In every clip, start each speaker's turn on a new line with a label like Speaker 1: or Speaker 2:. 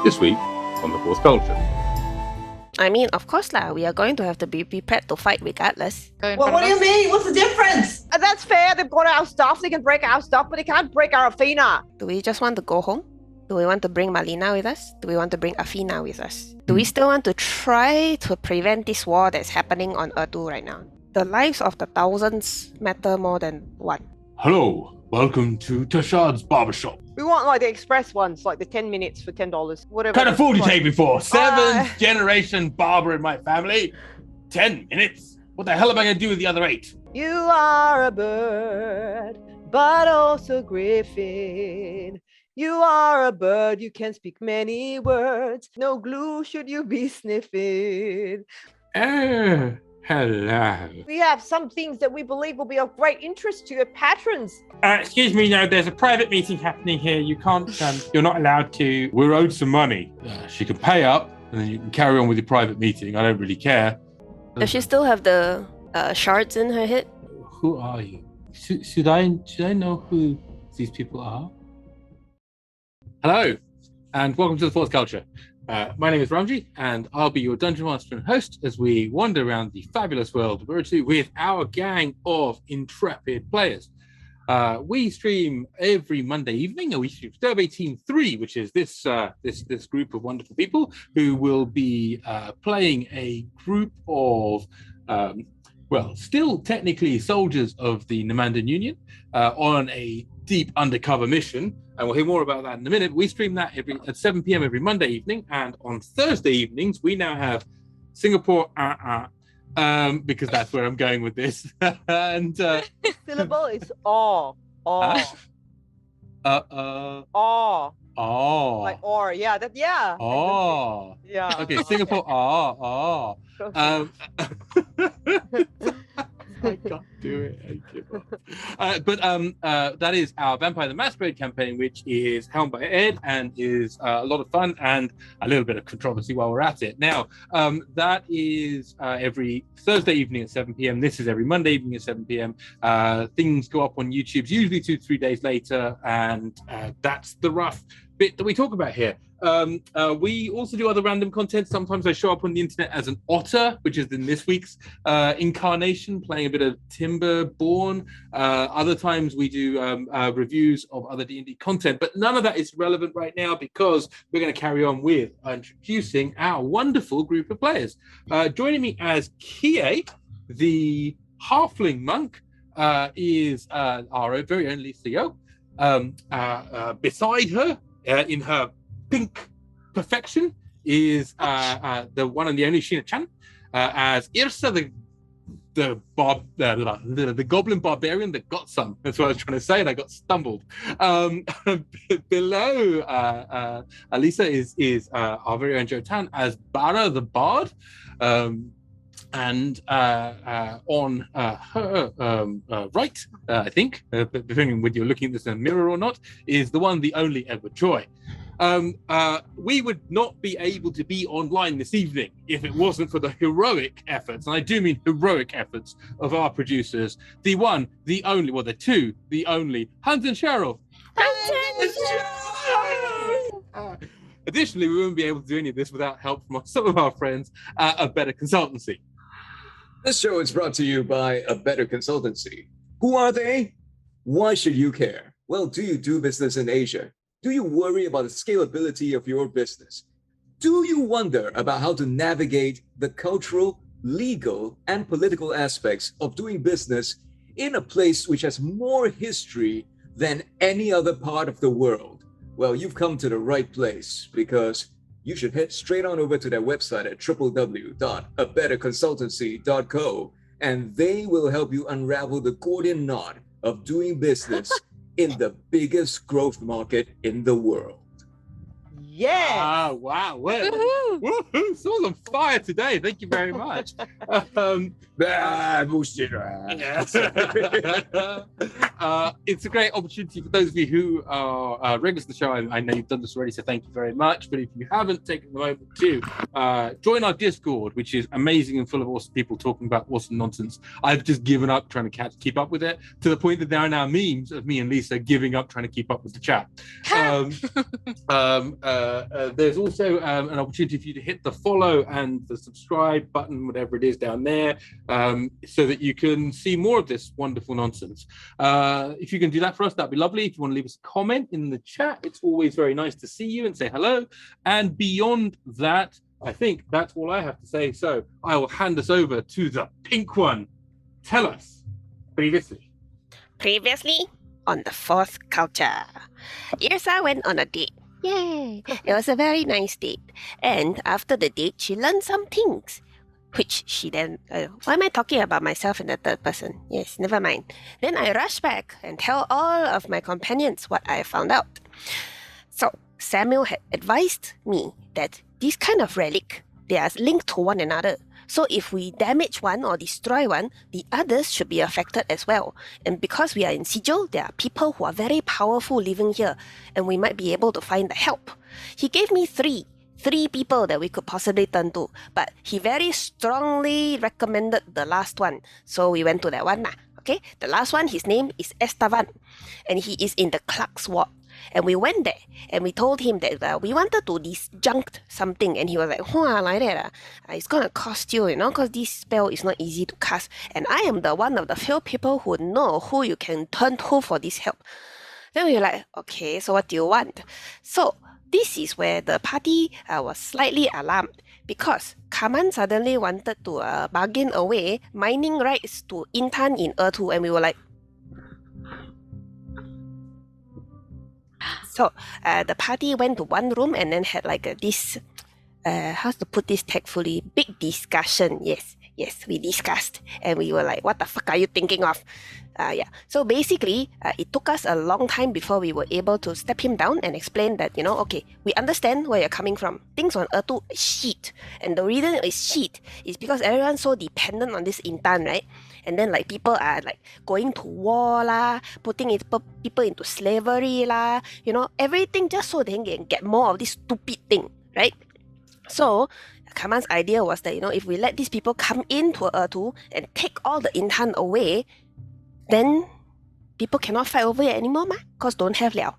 Speaker 1: This week on the Fourth Culture.
Speaker 2: I mean, of course lah, we are going to have to be prepared to fight regardless.
Speaker 3: Well, what do you mean? What's the difference?
Speaker 4: That's fair. They've got our stuff. They can break our stuff, but they can't break our Afina.
Speaker 2: Do we just want to go home? Do we want to bring Malina with us? Do we want to bring Afina with us? Do we still want to try to prevent this war that's happening on Urtu right now? The lives of the thousands matter more than one.
Speaker 1: Hello, welcome to Tashad's barbershop.
Speaker 4: We want like the express ones, like the 10 minutes for $10. Whatever.
Speaker 1: Kind of food you
Speaker 4: Like-
Speaker 1: take me for. Seventh generation barber in my family. 10 minutes. What the hell am I going to do with the other 8?
Speaker 4: You are a bird, but also griffin. You are a bird, you can speak many words. No glue should you be sniffing.
Speaker 1: Oh, hello.
Speaker 4: We have some things that we believe will be of great interest to your patrons.
Speaker 5: Excuse me, no, there's a private meeting happening here. You can't, you're not allowed to.
Speaker 1: We're owed some money. She can pay up and then you can carry on with your private meeting. I don't really care.
Speaker 2: Does she still have the shards in her head?
Speaker 1: Who are you? Should I know who these people are? Hello, and welcome to the Fourth Culture. My name is Ramji, and I'll be your Dungeon Master and host as we wander around the fabulous world of Urtu with our gang of intrepid players. We stream every Monday evening, and we stream Survey Team 3, which is this group of wonderful people who will be playing a group of, still technically soldiers of the Namandan Union on a deep undercover mission. And we'll hear more about that in a minute. We stream that at 7 p.m. every Monday evening. And on Thursday evenings, we now have Singapore, because that's where I'm going with this. And
Speaker 4: Syllable is aw. Aw. Aw.
Speaker 1: Oh.
Speaker 4: Like or, yeah. That yeah.
Speaker 1: Oh.
Speaker 4: Yeah.
Speaker 1: Okay, Singapore. I can't do it. I give up. But that is our Vampire the Masquerade campaign, which is helmed by Ed and is a lot of fun and a little bit of controversy while we're at it. Now, that is every Thursday evening at 7 p.m. This is every Monday evening at 7 p.m. Things go up on YouTube usually 2-3 days later, and that's the rough bit that we talk about here. We also do other random content. Sometimes I show up on the internet as an otter, which is in this week's incarnation, playing a bit of Timberborn. Other times we do reviews of other D&D content, but none of that is relevant right now because we're going to carry on with introducing our wonderful group of players. Joining me as Kie, the Halfling Monk, is our very own Lisa Yo. Beside her, in her pink perfection, is the one and the only Sheena Chan, as Yrsa, the Goblin Bar-bear-ian that got some. That's what I was trying to say, and I got stumbled. Below Alisa is our very own Jotan as Barra the Bard. And on her right, I think, depending on whether you're looking at this in a mirror or not, is the one, the only Edward Choy. We would not be able to be online this evening if it wasn't for the heroic efforts, and I do mean heroic efforts, of our producers, the one, the only, well, the two, the only, Hans and Cheryl. Additionally, we wouldn't be able to do any of this without help from some of our friends at A Better Consultancy.
Speaker 6: This show is brought to you by A Better Consultancy. Who are they? Why should you care? Well, do you do business in Asia? Do you worry about the scalability of your business? Do you wonder about how to navigate the cultural, legal, and political aspects of doing business in a place which has more history than any other part of the world? Well, you've come to the right place, because you should head straight on over to their website at www.abetterconsultancy.co, and they will help you unravel the Gordian knot of doing business in the biggest growth market in the world.
Speaker 4: Yeah.
Speaker 1: Wow. Woohoo! Someone's on fire today. Thank you very much. It's a great opportunity for those of you who are regulars of the show. I know you've done this already, so thank you very much. But if you haven't taken the moment to join our Discord, which is amazing and full of awesome people talking about awesome nonsense, I've just given up trying to keep up with it, to the point that there are now memes of me and Lisa giving up trying to keep up with the chat. there's also an opportunity for you to hit the follow and the subscribe button, whatever it is down there, so that you can see more of this wonderful nonsense. If you can do that for us, that'd be lovely. If you want to leave us a comment in the chat, it's always very nice to see you and say hello. And beyond that, I think that's all I have to say. So I will hand us over to the pink one. Tell us previously.
Speaker 2: Previously on the fourth culture, Yrsa went on a date. Yay! It was a very nice date. And after the date, she learned some things, which she then... why am I talking about myself in the third person? Yes, never mind. Then I rush back and tell all of my companions what I found out. So Samuel had advised me that this kind of relic, they are linked to one another. So if we damage one or destroy one, the others should be affected as well. And because we are in Sigil, there are people who are very powerful living here, and we might be able to find the help. He gave me three people that we could possibly turn to, but he very strongly recommended the last one. So we went to that one. Okay, the last one, his name is Estevan, and he is in the Clark's ward. And we went there and we told him that we wanted to disjunct something, and he was like, like that, it's gonna cost you, because this spell is not easy to cast, and I am the one of the few people who know who you can turn to for this help. Then we were like, okay, so what do you want? So this is where the party was slightly alarmed, because Kaman suddenly wanted to bargain away mining rights to Intan in Urtu, and we were like, so the party went to one room and then had like this, how to put this tactfully, big discussion. Yes, we discussed, and we were like, what the fuck are you thinking of? So basically, it took us a long time before we were able to step him down and explain that, okay, we understand where you're coming from. Things on Urtu is shit. And the reason it's shit is because everyone's so dependent on this Intan, right? And then like people are like going to war lah, putting people into slavery lah, everything just so they can get more of this stupid thing, right? So Kaman's idea was that, if we let these people come into Urtu and take all the Intan away, then people cannot fight over it anymore, because don't have liao.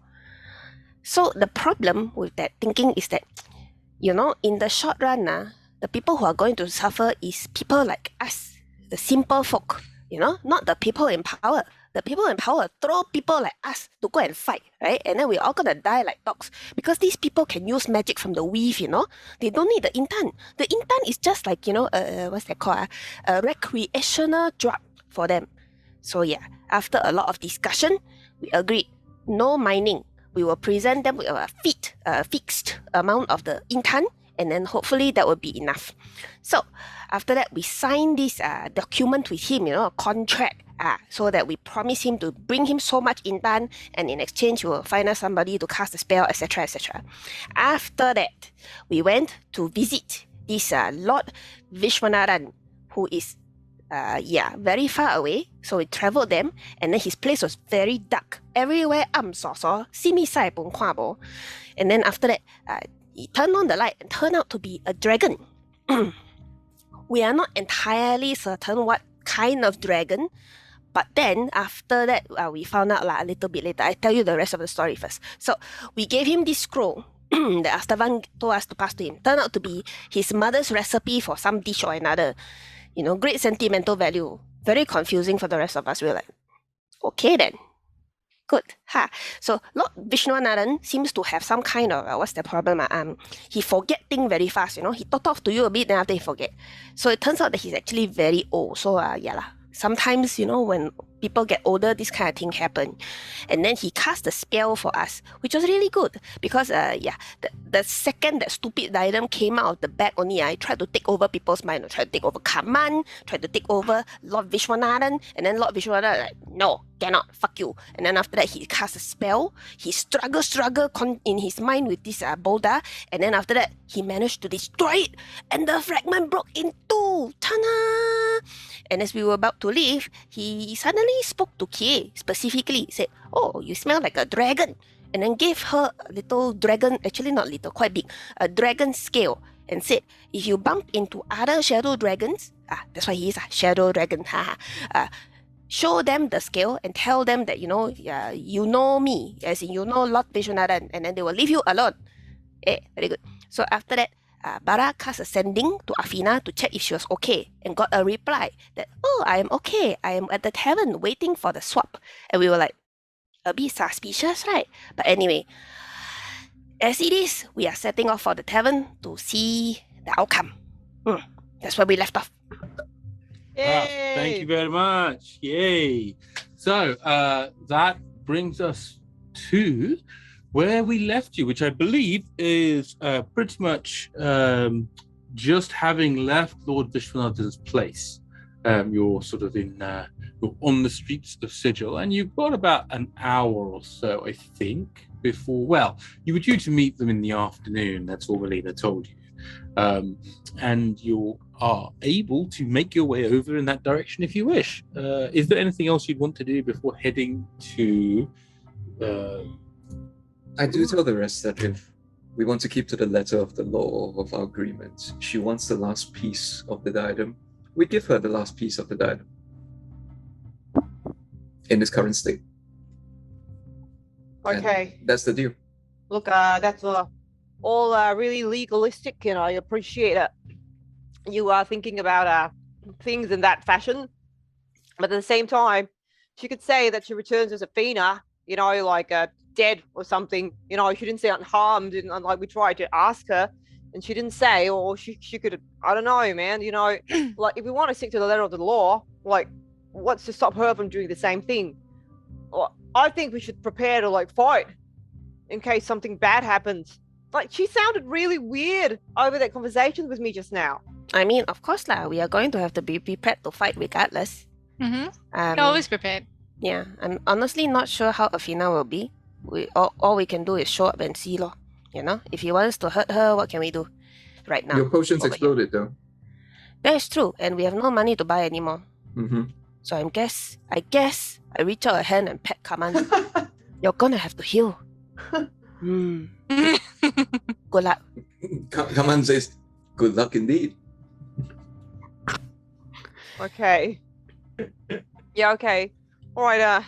Speaker 2: So the problem with that thinking is that, in the short run, the people who are going to suffer is people like us, the simple folk, not the people in power. The people in power throw people like us to go and fight, right? And then we're all gonna die like dogs, because these people can use magic from the weave, They don't need the Intan. The Intan is just like, what's that called? A recreational drug for them. So yeah, after a lot of discussion, we agreed, no mining. We will present them with a fixed amount of the Intan, and then hopefully that will be enough. So after that, we signed this document with him, a contract, so that we promise him to bring him so much Intan, and in exchange, we will find us somebody to cast a spell, etc., etc. After that, we went to visit this Lord Viswanathan, who is very far away. So we traveled them, and then his place was very dark. Everywhere simi sai pun kwa bo. And then after that, he turned on the light and turned out to be a dragon. We are not entirely certain what kind of dragon, but then after that, we found out a little bit later. I tell you the rest of the story first. So we gave him this scroll that Astavan told us to pass to him. Turned out to be his mother's recipe for some dish or another. Great sentimental value. Very confusing for the rest of us. We were like, okay then. Good. So Lord Viswanathan seems to have some kind of, what's the problem? He forget things very fast, He talk to you a bit, then after he forget. So it turns out that he's actually very old. So sometimes, when people get older, this kind of thing happen. And then he cast a spell for us, which was really good, because the second that stupid diadem came out of the bag only, I tried to take over people's mind. I tried to take over Kaman, tried to take over Lord Viswanathan, and then Lord Viswanathan like, no, cannot, fuck you. And then after that, he cast a spell. He struggled in his mind with this boulder, and then after that, he managed to destroy it, and the fragment broke in two. Ta-da! And as we were about to leave, he suddenly spoke to Kie, specifically said, oh, you smell like a dragon, and then gave her a little dragon, actually not little, quite big, a dragon scale, and said, if you bump into other shadow dragons, that's why he is a shadow dragon, show them the scale and tell them that, you know me, as in Lord Viswanathan, and then they will leave you alone. Very good. So after that, Barra cast a sending to Afina to check if she was okay and got a reply that, oh, I am okay. I am at the tavern waiting for the swap. And we were like, a bit suspicious, right? But anyway, as it is, we are setting off for the tavern to see the outcome. That's where we left off.
Speaker 1: Wow, thank you very much. Yay. So that brings us to where we left you, which I believe is pretty much just having left Lord Viswanathan's place. You're sort of you're on the streets of Sigil, and you've got about an hour or so, I think, before, well, you were due to meet them in the afternoon. That's all Melina told you. And you are able to make your way over in that direction if you wish. Is there anything else you'd want to do before heading to...
Speaker 6: I do tell the rest that if we want to keep to the letter of the law of our agreement, she wants the last piece of the diadem. We give her the last piece of the diadem in its current state.
Speaker 4: Okay.
Speaker 6: And that's the deal.
Speaker 4: Look, that's all really legalistic, and I appreciate it. You are thinking about things in that fashion, but at the same time, she could say that she returns as Afina, like dead or something. She didn't say unharmed, and like we tried to ask her, and she didn't say, or she could. I don't know, man. Like if we want to stick to the letter of the law, like what's to stop her from doing the same thing? Well, I think we should prepare to like fight in case something bad happens. Like she sounded really weird over that conversation with me just now.
Speaker 2: I mean, of course lah, we are going to have to be prepared to fight regardless.
Speaker 7: Always prepared.
Speaker 2: Yeah, I'm honestly not sure how Afina will be. All we can do is show up and see lor. If he wants to hurt her, what can we do right now?
Speaker 6: Your potions exploded though.
Speaker 2: That is true, and we have no money to buy anymore. So I guess I reach out a hand and pet Kaman. You're gonna have to heal. Good luck.
Speaker 6: Kaman says, good luck indeed.
Speaker 4: Okay. Yeah, okay. Alright,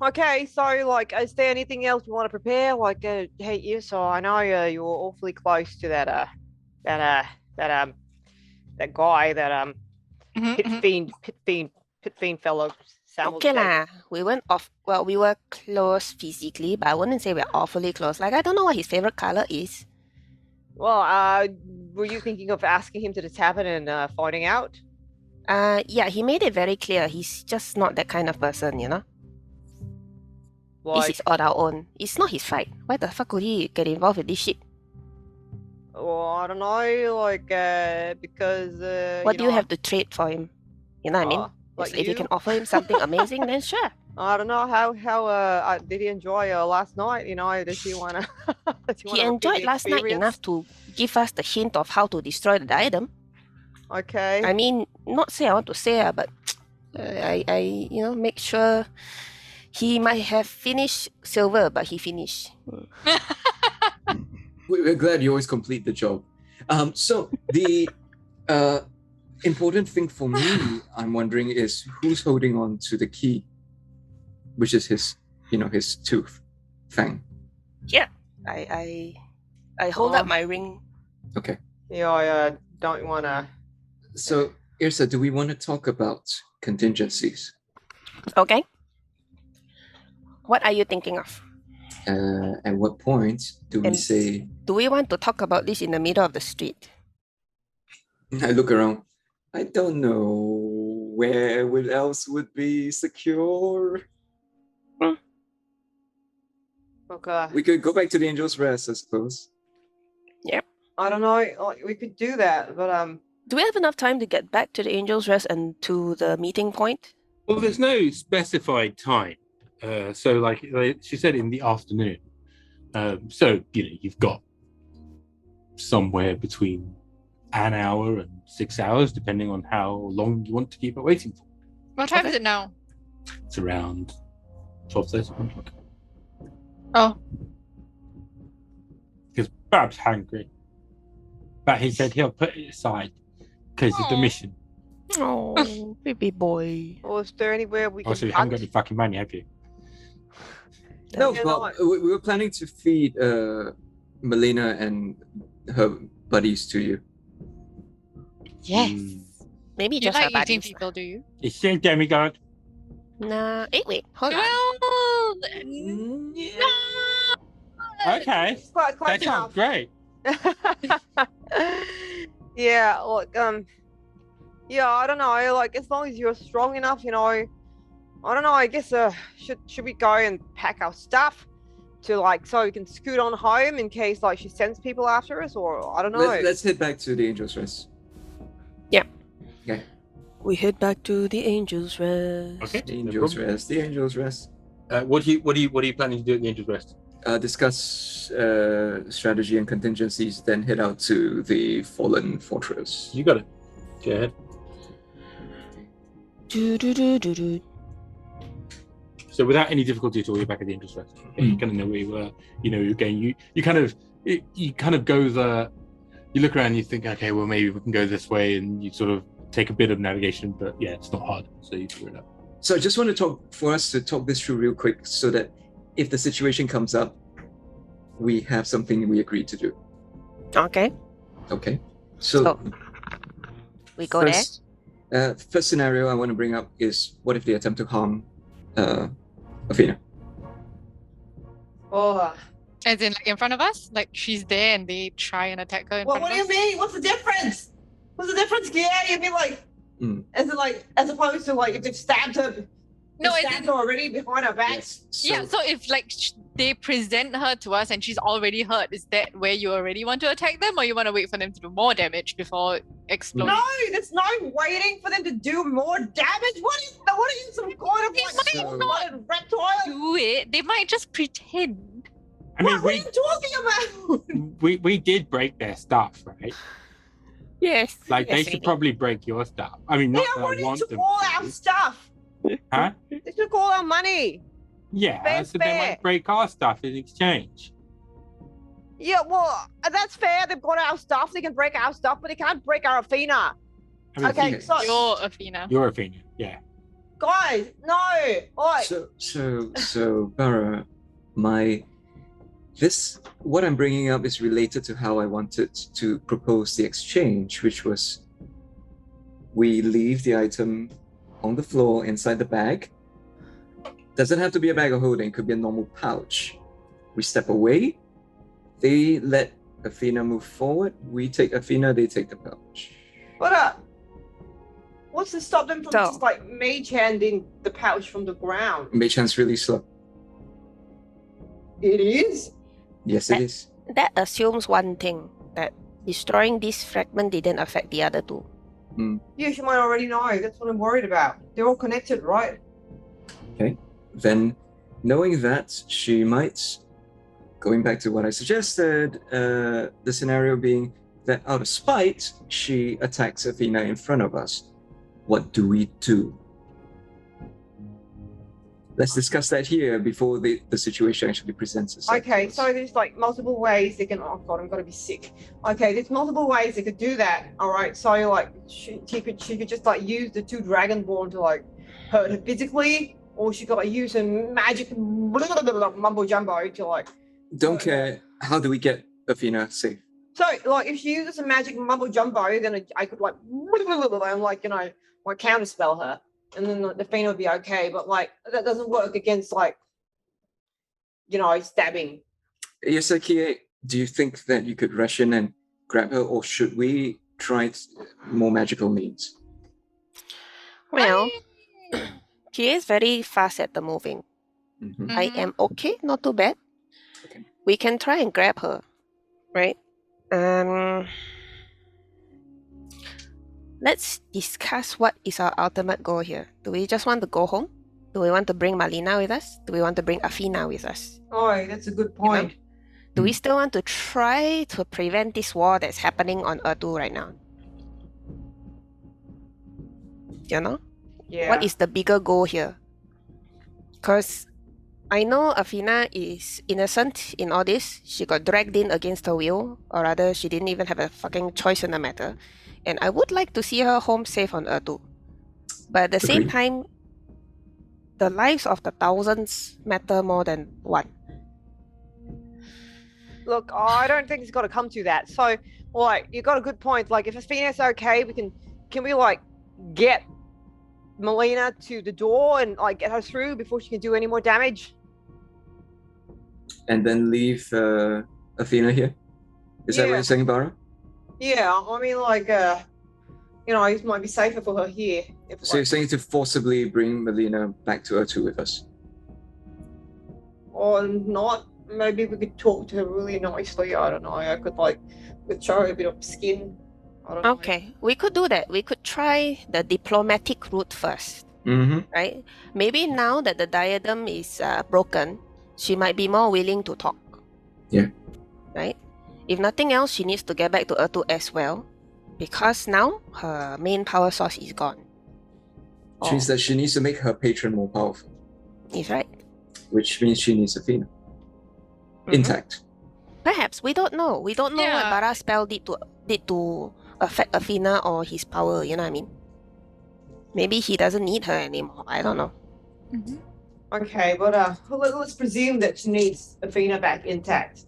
Speaker 4: okay, so like is there anything else you want to prepare? Like hey Yrsa, I know you were awfully close to that guy, that pit fiend fellow.
Speaker 2: Okay lah, we went off. Well, we were close physically, but I wouldn't say we're awfully close. Like I don't know what his favorite color is.
Speaker 4: Well, were you thinking of asking him to the tavern and finding out?
Speaker 2: Yeah, he made it very clear. He's just not that kind of person, This is on our own. It's not his fight. Why the fuck would he get involved with this shit?
Speaker 4: Well, I don't know, like, because,
Speaker 2: what do you have to trade for him? You know what I mean?
Speaker 4: Like
Speaker 2: if you can offer him something amazing, then sure.
Speaker 4: I don't know how did he enjoy last night? Does he wanna?
Speaker 2: He enjoyed last night enough to give us the hint of how to destroy the diadem.
Speaker 4: Okay.
Speaker 2: I mean, not say I want to say, but I make sure he might have finished silver, but he finished.
Speaker 6: We're glad you always complete the job. So the important thing for me, I'm wondering, is who's holding on to the key, which is his tooth, fang.
Speaker 2: Yeah, I hold up my ring.
Speaker 6: Okay.
Speaker 4: Yeah, I don't wanna.
Speaker 6: So Yrsa, do we want to talk about contingencies?
Speaker 2: Okay. What are you thinking of?
Speaker 6: At what point do we say...
Speaker 2: Do we want to talk about this in the middle of the street?
Speaker 6: I look around. I don't know where else would be secure.
Speaker 4: Okay.
Speaker 6: We could go back to the Angel's Rest, I suppose.
Speaker 2: Yep.
Speaker 4: I don't know. We could do that, but
Speaker 2: Do we have enough time to get back to the Angel's Rest and to the meeting point?
Speaker 1: Well, there's no specified time. So like she said, in the afternoon. So, you've got somewhere between an hour and 6 hours, depending on how long you want to keep it waiting for.
Speaker 7: What time is it now?
Speaker 1: It's around 12:30.
Speaker 7: Oh.
Speaker 5: Because Bab's hungry. But he said he'll put it aside because of the mission.
Speaker 2: Oh, baby boy.
Speaker 4: or is there anywhere we can
Speaker 5: Also, you haven't got
Speaker 4: hunt?
Speaker 5: any fucking money, have you?
Speaker 6: No,
Speaker 4: Yeah,
Speaker 6: well, we were planning to feed Melina and her buddies to you.
Speaker 7: Yes.
Speaker 2: Maybe
Speaker 7: You
Speaker 2: just
Speaker 7: like
Speaker 2: our
Speaker 7: eating
Speaker 2: buddies.
Speaker 7: people, do you?
Speaker 5: Is she a demigod?
Speaker 2: Nah, wait, hold on.
Speaker 7: Well, no.
Speaker 5: Okay.
Speaker 4: It's quite
Speaker 5: That sounds
Speaker 4: tough.
Speaker 5: great.
Speaker 4: Yeah, like yeah, I don't know. Like as long as you're strong enough, you know. I don't know. I guess should we go and pack our stuff to like so we can scoot on home in case like she sends people after us, or I don't know.
Speaker 6: Let's head back to the Angel's Rest.
Speaker 2: Yeah.
Speaker 6: Okay.
Speaker 2: We head back to the Angel's Rest.
Speaker 1: Okay.
Speaker 6: The
Speaker 1: no
Speaker 6: Angel's
Speaker 1: problem.
Speaker 6: Rest. The Angel's Rest.
Speaker 1: What are you planning to do at the Angel's Rest?
Speaker 6: Discuss strategy and contingencies, then head out to the Fallen Fortress.
Speaker 1: You got it. Go ahead.
Speaker 2: Do.
Speaker 1: So without any difficulty at all, you're back at the Angel's Rest. Okay, you kind of know where you were. You know, again, you kind of go the. You look around, and you think, okay, well maybe we can go this way, and you sort of take a bit of navigation, but yeah, it's not hard, so you figure it out.
Speaker 6: So I just want to talk this through real quick, so that if the situation comes up, we have something we agreed to do.
Speaker 2: Okay.
Speaker 6: Okay. So
Speaker 2: we go
Speaker 6: first, first scenario I want to bring up is, what if they attempt to harm Afina?
Speaker 4: Oh.
Speaker 7: As in, like in front of us, like she's there and they try and attack her in
Speaker 3: Well,
Speaker 7: front
Speaker 3: what
Speaker 7: of
Speaker 3: do you
Speaker 7: us.
Speaker 3: mean? What's the difference? What's the difference? Yeah, you mean like, as in like, as opposed to like if they've stabbed her.
Speaker 7: No,
Speaker 3: they've
Speaker 7: as
Speaker 3: stabbed
Speaker 7: in-
Speaker 3: her already behind her back.
Speaker 6: Yes.
Speaker 7: Yeah, so if like they present her to us and she's already hurt, is that where you already want to attack them, or you want to wait for them to do more damage before exploding?
Speaker 3: No, there's no waiting for them to do more damage. What are you, some kind of
Speaker 7: They
Speaker 3: like
Speaker 7: might
Speaker 3: cold-blooded reptile?
Speaker 7: Do it. They might just pretend.
Speaker 5: I mean,
Speaker 3: What are you talking about?
Speaker 5: we did break their stuff, right?
Speaker 2: Yes.
Speaker 5: Like
Speaker 2: yes,
Speaker 5: they
Speaker 2: we
Speaker 5: should
Speaker 2: did.
Speaker 5: probably break your stuff. I mean,
Speaker 3: They
Speaker 5: not that I
Speaker 3: already
Speaker 5: want
Speaker 3: took
Speaker 5: them
Speaker 3: all
Speaker 5: to.
Speaker 3: our stuff.
Speaker 5: Huh?
Speaker 4: They took all our money.
Speaker 5: Yeah,
Speaker 4: Fair's
Speaker 5: so they
Speaker 4: fair.
Speaker 5: might break our stuff in exchange.
Speaker 4: Yeah, well, that's fair. They've got our stuff. They can break our stuff, but they can't break our Afina.
Speaker 5: I mean,
Speaker 4: Okay, so
Speaker 7: You're Afina.
Speaker 5: You're Afina, yeah.
Speaker 3: Guys, no. Oi.
Speaker 6: So Barra, what I'm bringing up is related to how I wanted to propose the exchange, which was we leave the item on the floor inside the bag. Doesn't have to be a bag of holding, could be a normal pouch. We step away, they let Afina move forward, we take Afina, they take the pouch.
Speaker 3: But what's to stop them from
Speaker 2: So-
Speaker 3: just like mage handing the pouch from the ground?
Speaker 6: Mage hand's really slow.
Speaker 3: It is.
Speaker 6: Yes, it is.
Speaker 2: That assumes one thing, that destroying this fragment didn't affect the other two.
Speaker 3: Yeah, she might already know. That's what I'm worried about. They're all connected, right?
Speaker 6: Then, knowing that, she might, going back to what I suggested, the scenario being that out of spite, she attacks Afina in front of us. What do we do? Let's discuss that here before the situation actually presents itself.
Speaker 3: Okay,
Speaker 6: to us.
Speaker 3: so there's like multiple ways they can. Oh god, I'm gonna be sick. Okay, there's multiple ways they could do that. All right, so like she could just like use the two dragonborn to like hurt her physically, or she could like use her magic mumbo jumbo to like.
Speaker 6: Don't care. How do we get Afina safe?
Speaker 3: So like if she uses a magic mumbo jumbo, then I could like and like like counterspell her, and then the Afina would be okay. But like that doesn't work against like stabbing.
Speaker 6: Yes, Kie, do you think that you could rush in and grab her, or should we try more magical means?
Speaker 2: Well, she is very fast at the moving.
Speaker 6: Mhm.
Speaker 2: I am okay, not too bad.
Speaker 6: Okay.
Speaker 2: We can try and grab her, right? Let's discuss what is our ultimate goal here. Do we just want to go home? Do we want to bring Melina with us? Do we want to bring Afina with us?
Speaker 3: Oh, that's a good point.
Speaker 2: Do we still want to try to prevent this war that's happening on Urtu right now? You know?
Speaker 3: Yeah.
Speaker 2: What is the bigger goal here? Because I know Afina is innocent in all this. She got dragged in against her will, or rather, she didn't even have a fucking choice in the matter. And I would like to see her home safe on Urtu. But at the same
Speaker 6: Agreed.
Speaker 2: time, the lives of the thousands matter more than one.
Speaker 4: Look, I don't think it's got to come to that. So, like, you got a good point. Like, if Afina's okay, can we like get Melina to the door and like get her through before she can do any more damage?
Speaker 6: And then leave Afina here? Is that what
Speaker 3: Yeah.
Speaker 6: you're saying, Barra?
Speaker 3: Yeah, I mean, like, it might be safer for her here. If,
Speaker 6: So you're saying to forcibly bring Melina back to Urtu with us?
Speaker 3: or not. Maybe we could talk to her really nicely. I don't know. I could, like, show her a bit of skin. I don't know.
Speaker 2: Okay, we could do that. We could try the diplomatic route first,
Speaker 6: Mm-hmm.
Speaker 2: right? Maybe now that the diadem is broken, she might be more willing to talk.
Speaker 6: Yeah.
Speaker 2: Right? If nothing else, she needs to get back to Urtu as well, because now her main power source is gone.
Speaker 6: Which means that she needs to make her patron more powerful,
Speaker 2: Is right.
Speaker 6: which means she needs Afina.
Speaker 2: Mhm.
Speaker 6: Intact.
Speaker 2: Perhaps we don't know. We don't know what
Speaker 7: Yeah.
Speaker 2: Barra's spell did to affect Afina or his power. You know what I mean? Maybe he doesn't need her anymore. I don't know.
Speaker 7: Mhm.
Speaker 3: Okay, but let's presume that she needs Afina back intact.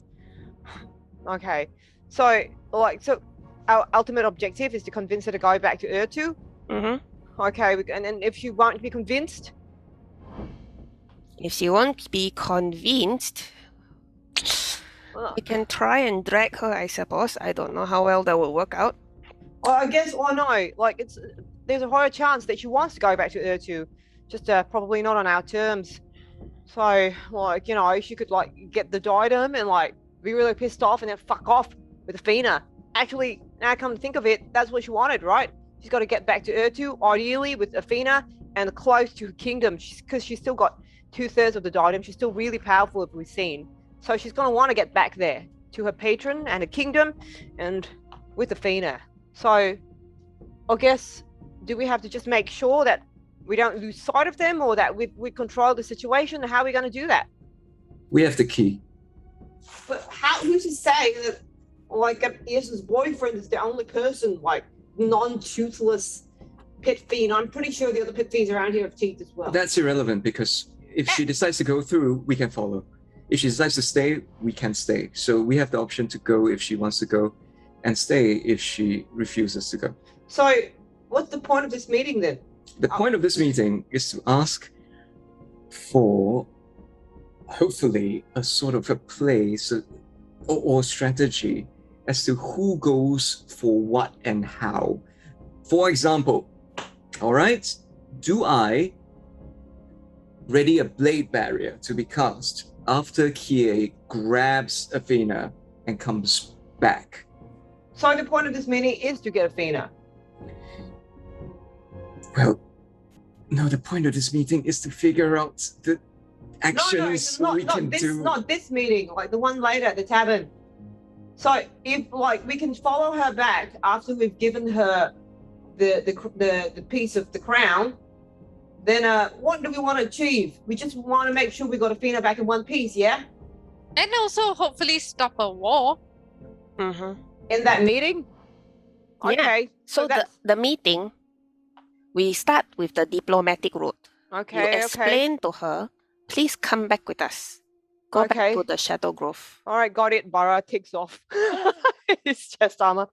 Speaker 4: Okay. So our ultimate objective is to convince her to go back to Urtu.
Speaker 2: Mm-hmm.
Speaker 4: Okay, and then if she won't be convinced,
Speaker 2: If she won't be convinced, we can try and drag her. I suppose. I don't know how well that will work out.
Speaker 3: Well, I guess
Speaker 4: oh no, like there's a higher chance that she wants to go back to Urtu, just probably not on our terms. So like she could like get the diadem and like be really pissed off and then fuck off with Afina. Actually, now come to think of it, that's what she wanted, right? She's got to get back to Urtu, ideally with Afina and close to her kingdom, because she's still got 2/3 of the diadem. She's still really powerful, if we've seen. So she's going to want to get back there to her patron and her kingdom and with Afina. So I guess, do we have to just make sure that we don't lose sight of them, or that we control the situation? How are we going to do that?
Speaker 6: We have the key.
Speaker 3: But who's to say that, like, Yrsa's boyfriend is the only person, like, non-toothless pit fiend? I'm pretty sure the other pit fiends around here have teeth as well.
Speaker 6: That's irrelevant, because if she decides to go through, we can follow. If she decides to stay, we can stay. So we have the option to go if she wants to go, and stay if she refuses to go.
Speaker 3: So, what's the point of this meeting then?
Speaker 6: The point of this meeting is to ask for, hopefully, a sort of a place or strategy as to who goes for what and how. For example, all right, do I ready a blade barrier to be cast after Kie grabs Afina and comes back?
Speaker 3: So the point of this meeting is to get Afina.
Speaker 6: Well, no, the point of this meeting is to figure out the actions we can do.
Speaker 3: Not this meeting, like the one later at the tavern. So if like we can follow her back after we've given her the piece of the crown, then what do we want to achieve? We just want to make sure we got Afina back in one piece, yeah?
Speaker 7: And also hopefully stop a war.
Speaker 2: Mm-hmm.
Speaker 3: In that meeting?
Speaker 2: Yeah.
Speaker 4: Okay,
Speaker 2: So the meeting, we start with the diplomatic route.
Speaker 4: okay,
Speaker 2: You explain to her, please come back with us. Go back
Speaker 4: Okay.
Speaker 2: to the Shadow Grove.
Speaker 4: All right, got it. Barra ticks off his chest armor.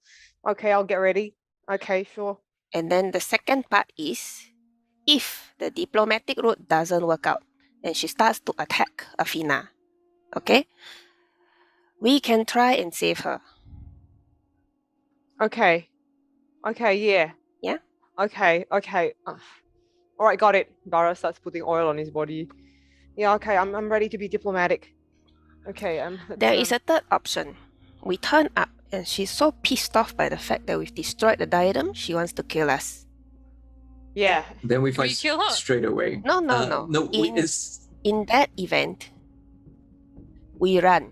Speaker 4: Okay, I'll get ready. Okay, sure.
Speaker 2: And then the second part is, if the diplomatic route doesn't work out and she starts to attack Afina, okay, we can try and save her.
Speaker 4: Okay. Okay, yeah.
Speaker 2: Yeah?
Speaker 4: Okay. All right, got it. Barra starts putting oil on his body. Yeah, okay, I'm ready to be diplomatic. Okay,
Speaker 2: There is a third option. We turn up and she's so pissed off by the fact that we've destroyed the diadem, she wants to kill us.
Speaker 3: Yeah.
Speaker 6: Then we
Speaker 7: We
Speaker 6: fight
Speaker 7: kill her.
Speaker 6: straight away.
Speaker 2: No.
Speaker 6: No,
Speaker 2: In that event, we run.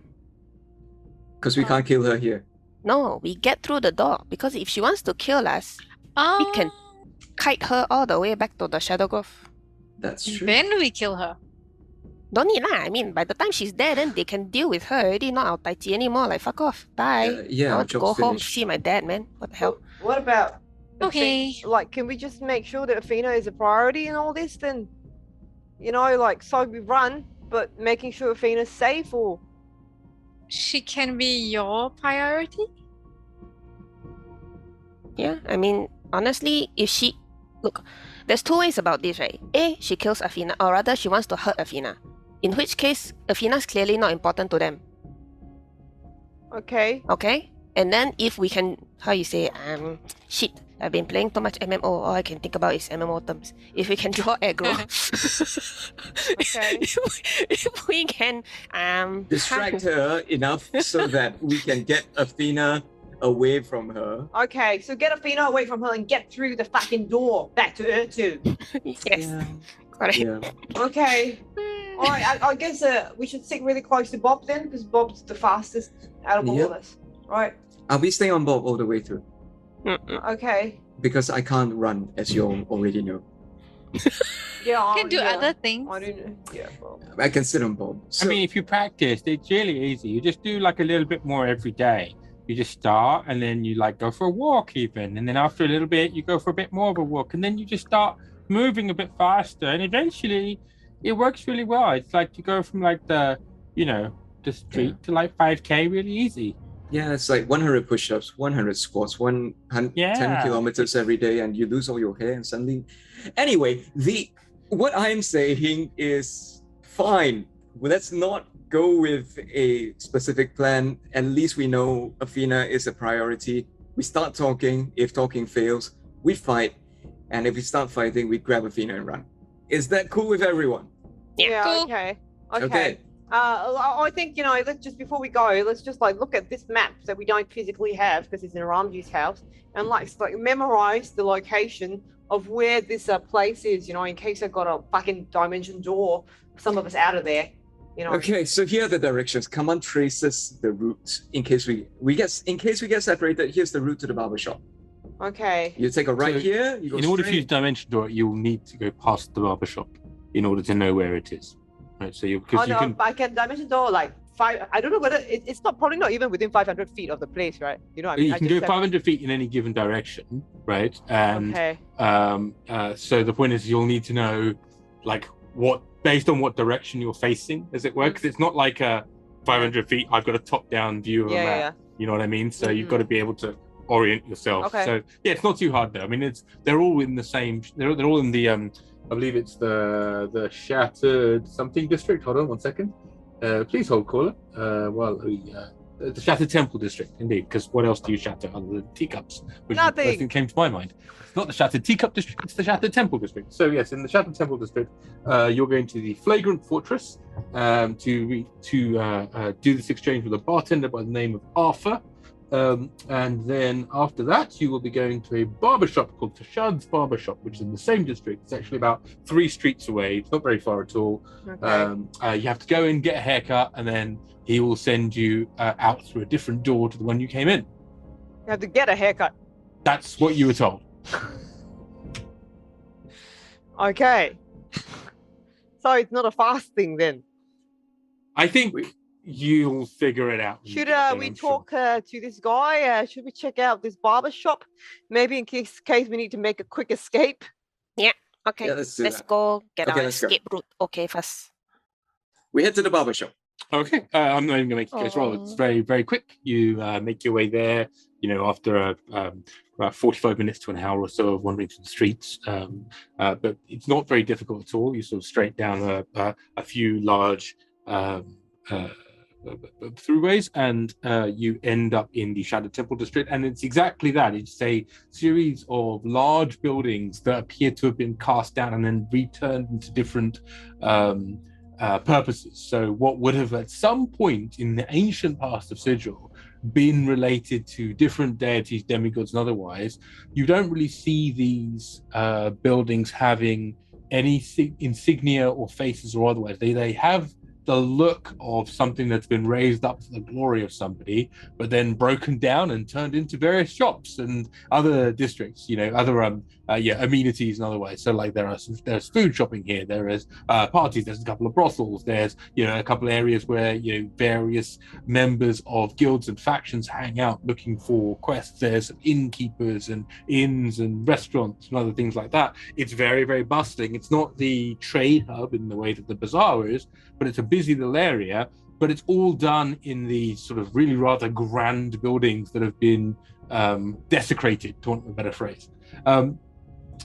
Speaker 6: because we can't kill her here.
Speaker 2: No, we get through the door, because if she wants to kill us, we can kite her all the way back to the Shadow Grove.
Speaker 6: That's true.
Speaker 7: Then we kill her.
Speaker 2: Don't need lah. I mean, by the time she's there, then they can deal with her already. Not our tai chi anymore. Like, fuck off. Bye.
Speaker 6: Yeah,
Speaker 2: I
Speaker 6: our
Speaker 2: want to go
Speaker 6: job's
Speaker 2: home,
Speaker 6: finished.
Speaker 2: see my dad, man. What the hell?
Speaker 3: What about
Speaker 7: Okay.
Speaker 4: like, can we just make sure that Afina is a priority in all this? Then, like, so we run, but making sure Afina's safe, or
Speaker 7: she can be your priority?
Speaker 2: Yeah, I mean, honestly, if she... Look, there's two ways about this, right? A, she kills Afina, or rather, she wants to hurt Afina. In which case, Afina's clearly not important to them.
Speaker 4: Okay.
Speaker 2: Okay? And then if we can... How you say... Shit, I've been playing too much MMO. All I can think about is MMO terms. If we can draw aggro...
Speaker 4: Okay.
Speaker 2: if we can...
Speaker 6: Distract her enough so that we can get Afina away from her.
Speaker 3: Okay, so get Afina away from her and get through the fucking door back to Urtu.
Speaker 2: Yes. Correct.
Speaker 6: Yeah.
Speaker 3: Okay. All right, I guess we should stick really close to Bob then, because Bob's the fastest out of all
Speaker 6: Yep.
Speaker 3: of us. Right?
Speaker 6: I'll be staying on Bob all the way through
Speaker 3: Okay.
Speaker 6: because I can't run, as you already know.
Speaker 3: Yeah.
Speaker 7: You can do
Speaker 3: yeah.
Speaker 7: other things.
Speaker 3: I don't know. Yeah. Well.
Speaker 6: I can sit on Bob. So,
Speaker 5: I mean, if you practice, it's really easy. You just do like a little bit more every day. You just start and then you like go for a walk even. And then after a little bit, you go for a bit more of a walk. And then you just start moving a bit faster. And eventually it works really well. It's like you go from like the street to like 5K really easy.
Speaker 6: yeah, it's like 100 push-ups, 100 squats, 10
Speaker 5: Yeah.
Speaker 6: kilometers every day, and you lose all your hair and suddenly. Anyway, what I'm saying is fine. Well, let's not go with a specific plan. At least we know Afina is a priority. We start talking. If talking fails, we fight. And if we start fighting, we grab Afina and run. Is that cool with everyone?
Speaker 3: Yeah.
Speaker 7: Cool.
Speaker 3: Okay.
Speaker 6: Okay.
Speaker 3: Okay. I think let's just before we go, let's just like look at this map that we don't physically have because it's in Ramji's house, and like memorize the location of where this place is. In case I've got a fucking dimension door, some of us out of there.
Speaker 6: Okay, so here are the directions. Kaman traces the route in case we get separated. Here's the route to the barber shop.
Speaker 3: Okay.
Speaker 6: You take a right
Speaker 5: So,
Speaker 6: here. You go
Speaker 5: In order to
Speaker 6: straight.
Speaker 5: use Dimension Door, you'll need to go past the barber shop in order to know where it is. Right, so
Speaker 3: I can dimension door like 5. I don't know whether it's probably not even within 500 feet of the place, right? You know what I mean?
Speaker 5: you can go 500 feet in any given direction, right? And
Speaker 3: Okay.
Speaker 5: so the point is you'll need to know like based on what direction you're facing, as it were, because it's not like a 500 feet. I've got a top-down view of a map. You know what I mean? So you've got to be able to orient yourself.
Speaker 3: Okay.
Speaker 5: So yeah, it's not too hard though. I mean, they're all in the same. They're all in the I believe it's the Shattered something district. Hold on 1 second. Please hold, caller. The Shattered Temple district, indeed. Because what else do you shatter other than teacups? Which is the first thing that came to my mind. It's not the Shattered Teacup district. It's the Shattered Temple district. So yes, in the Shattered Temple district, you're going to the Flagrant Fortress to do this exchange with a bartender by the name of Arthur. And then after that, you will be going to a barbershop called Tashad's Barbershop, which is in the same district. It's actually about 3 streets away. It's not very far at all.
Speaker 3: Okay.
Speaker 5: You have to go in, get a haircut, and then he will send you out through a different door to the one you came in.
Speaker 4: You have to get a haircut.
Speaker 5: That's what you were told.
Speaker 4: Okay. So it's not a fast thing then.
Speaker 5: I think you'll figure it out.
Speaker 4: Should we talk to this guy? Should we check out this barber shop? Maybe in case we need to make a quick escape.
Speaker 2: Okay,
Speaker 6: Yeah, let's do that.
Speaker 2: go get
Speaker 6: Okay,
Speaker 2: our
Speaker 6: let's go.
Speaker 2: escape route. Okay, first.
Speaker 6: We head to the barber shop.
Speaker 5: Okay, I'm not even going to make you guys roll. It's very, very quick. You make your way there, after about 45 minutes to an hour or so of wandering through the streets. But it's not very difficult at all. You sort of straight down a few large throughways, and you end up in the Shattered Temple district. And it's exactly that. It's a series of large buildings that appear to have been cast down and then returned into different purposes. So what would have at some point in the ancient past of Sigil been related to different deities, demigods, and otherwise, you don't really see these buildings having any insignia or faces or otherwise. They have the look of something that's been raised up to the glory of somebody, but then broken down and turned into various shops and other districts, other amenities and otherwise. So like there's food shopping here, there is parties, there's a couple of brothels, there's a couple of areas where various members of guilds and factions hang out looking for quests. There's innkeepers and inns and restaurants and other things like that. It's very, very bustling. It's not the trade hub in the way that the bazaar is, but it's a busy little area. but it's all done in these sort of really rather grand buildings that have been desecrated, to want a better phrase.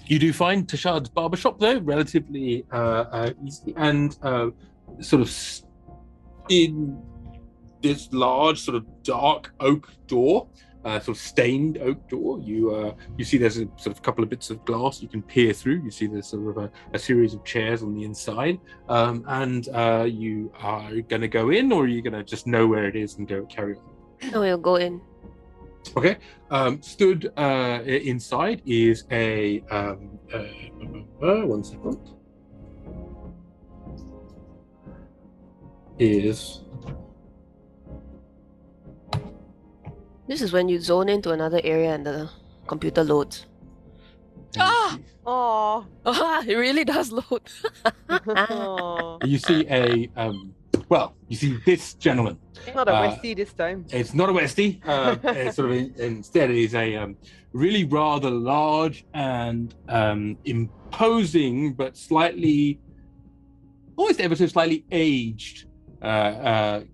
Speaker 5: You do find Tashard's barbershop, though, relatively easy, and sort of in this large, sort of dark oak door, sort of stained oak door. You see there's a sort of couple of bits of glass you can peer through. You see there's sort of a series of chairs on the inside, and you are going to go in, or are you going to just know where it is and carry on?
Speaker 2: Oh, we'll go in.
Speaker 5: Okay. Stood inside is a 1 second.
Speaker 2: This is when you zone into another area and the computer loads.
Speaker 7: Ah!
Speaker 4: Oh.
Speaker 2: It really does load.
Speaker 5: You see you see this gentleman.
Speaker 4: Not a Westie this time.
Speaker 5: It's not a Westie. It's sort of instead it is a really rather large and imposing, but almost ever so slightly aged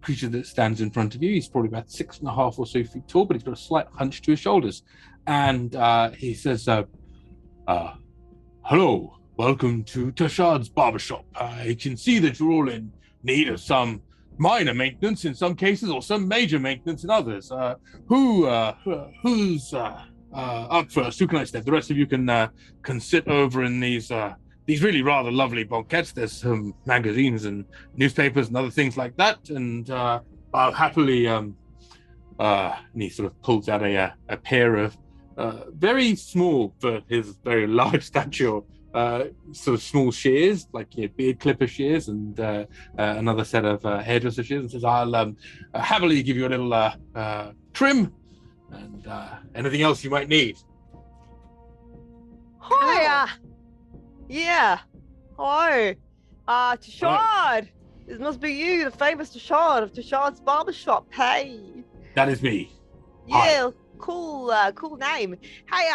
Speaker 5: creature that stands in front of you. He's probably about 6.5 or so feet tall, but he's got a slight hunch to his shoulders. And he says, hello, welcome to Tashard's barbershop. I can see that you're all in need of some minor maintenance in some cases, or some major maintenance in others. Who's up first? Who can I step? The rest of you can sit over in these really rather lovely banquettes. There's some magazines and newspapers and other things like that, and I'll happily. And he sort of pulls out a pair of very small for his very large stature, sort of small shears, like beard clipper shears, and another set of hairdresser shears, and says, "I'll happily give you a little trim and anything else you might need."
Speaker 4: Hi. Yeah. Hi. Tashard. This must be you, the famous Tashard of Tashard's barbershop. Hey.
Speaker 5: That is me.
Speaker 4: Yeah. Cool name. Hey,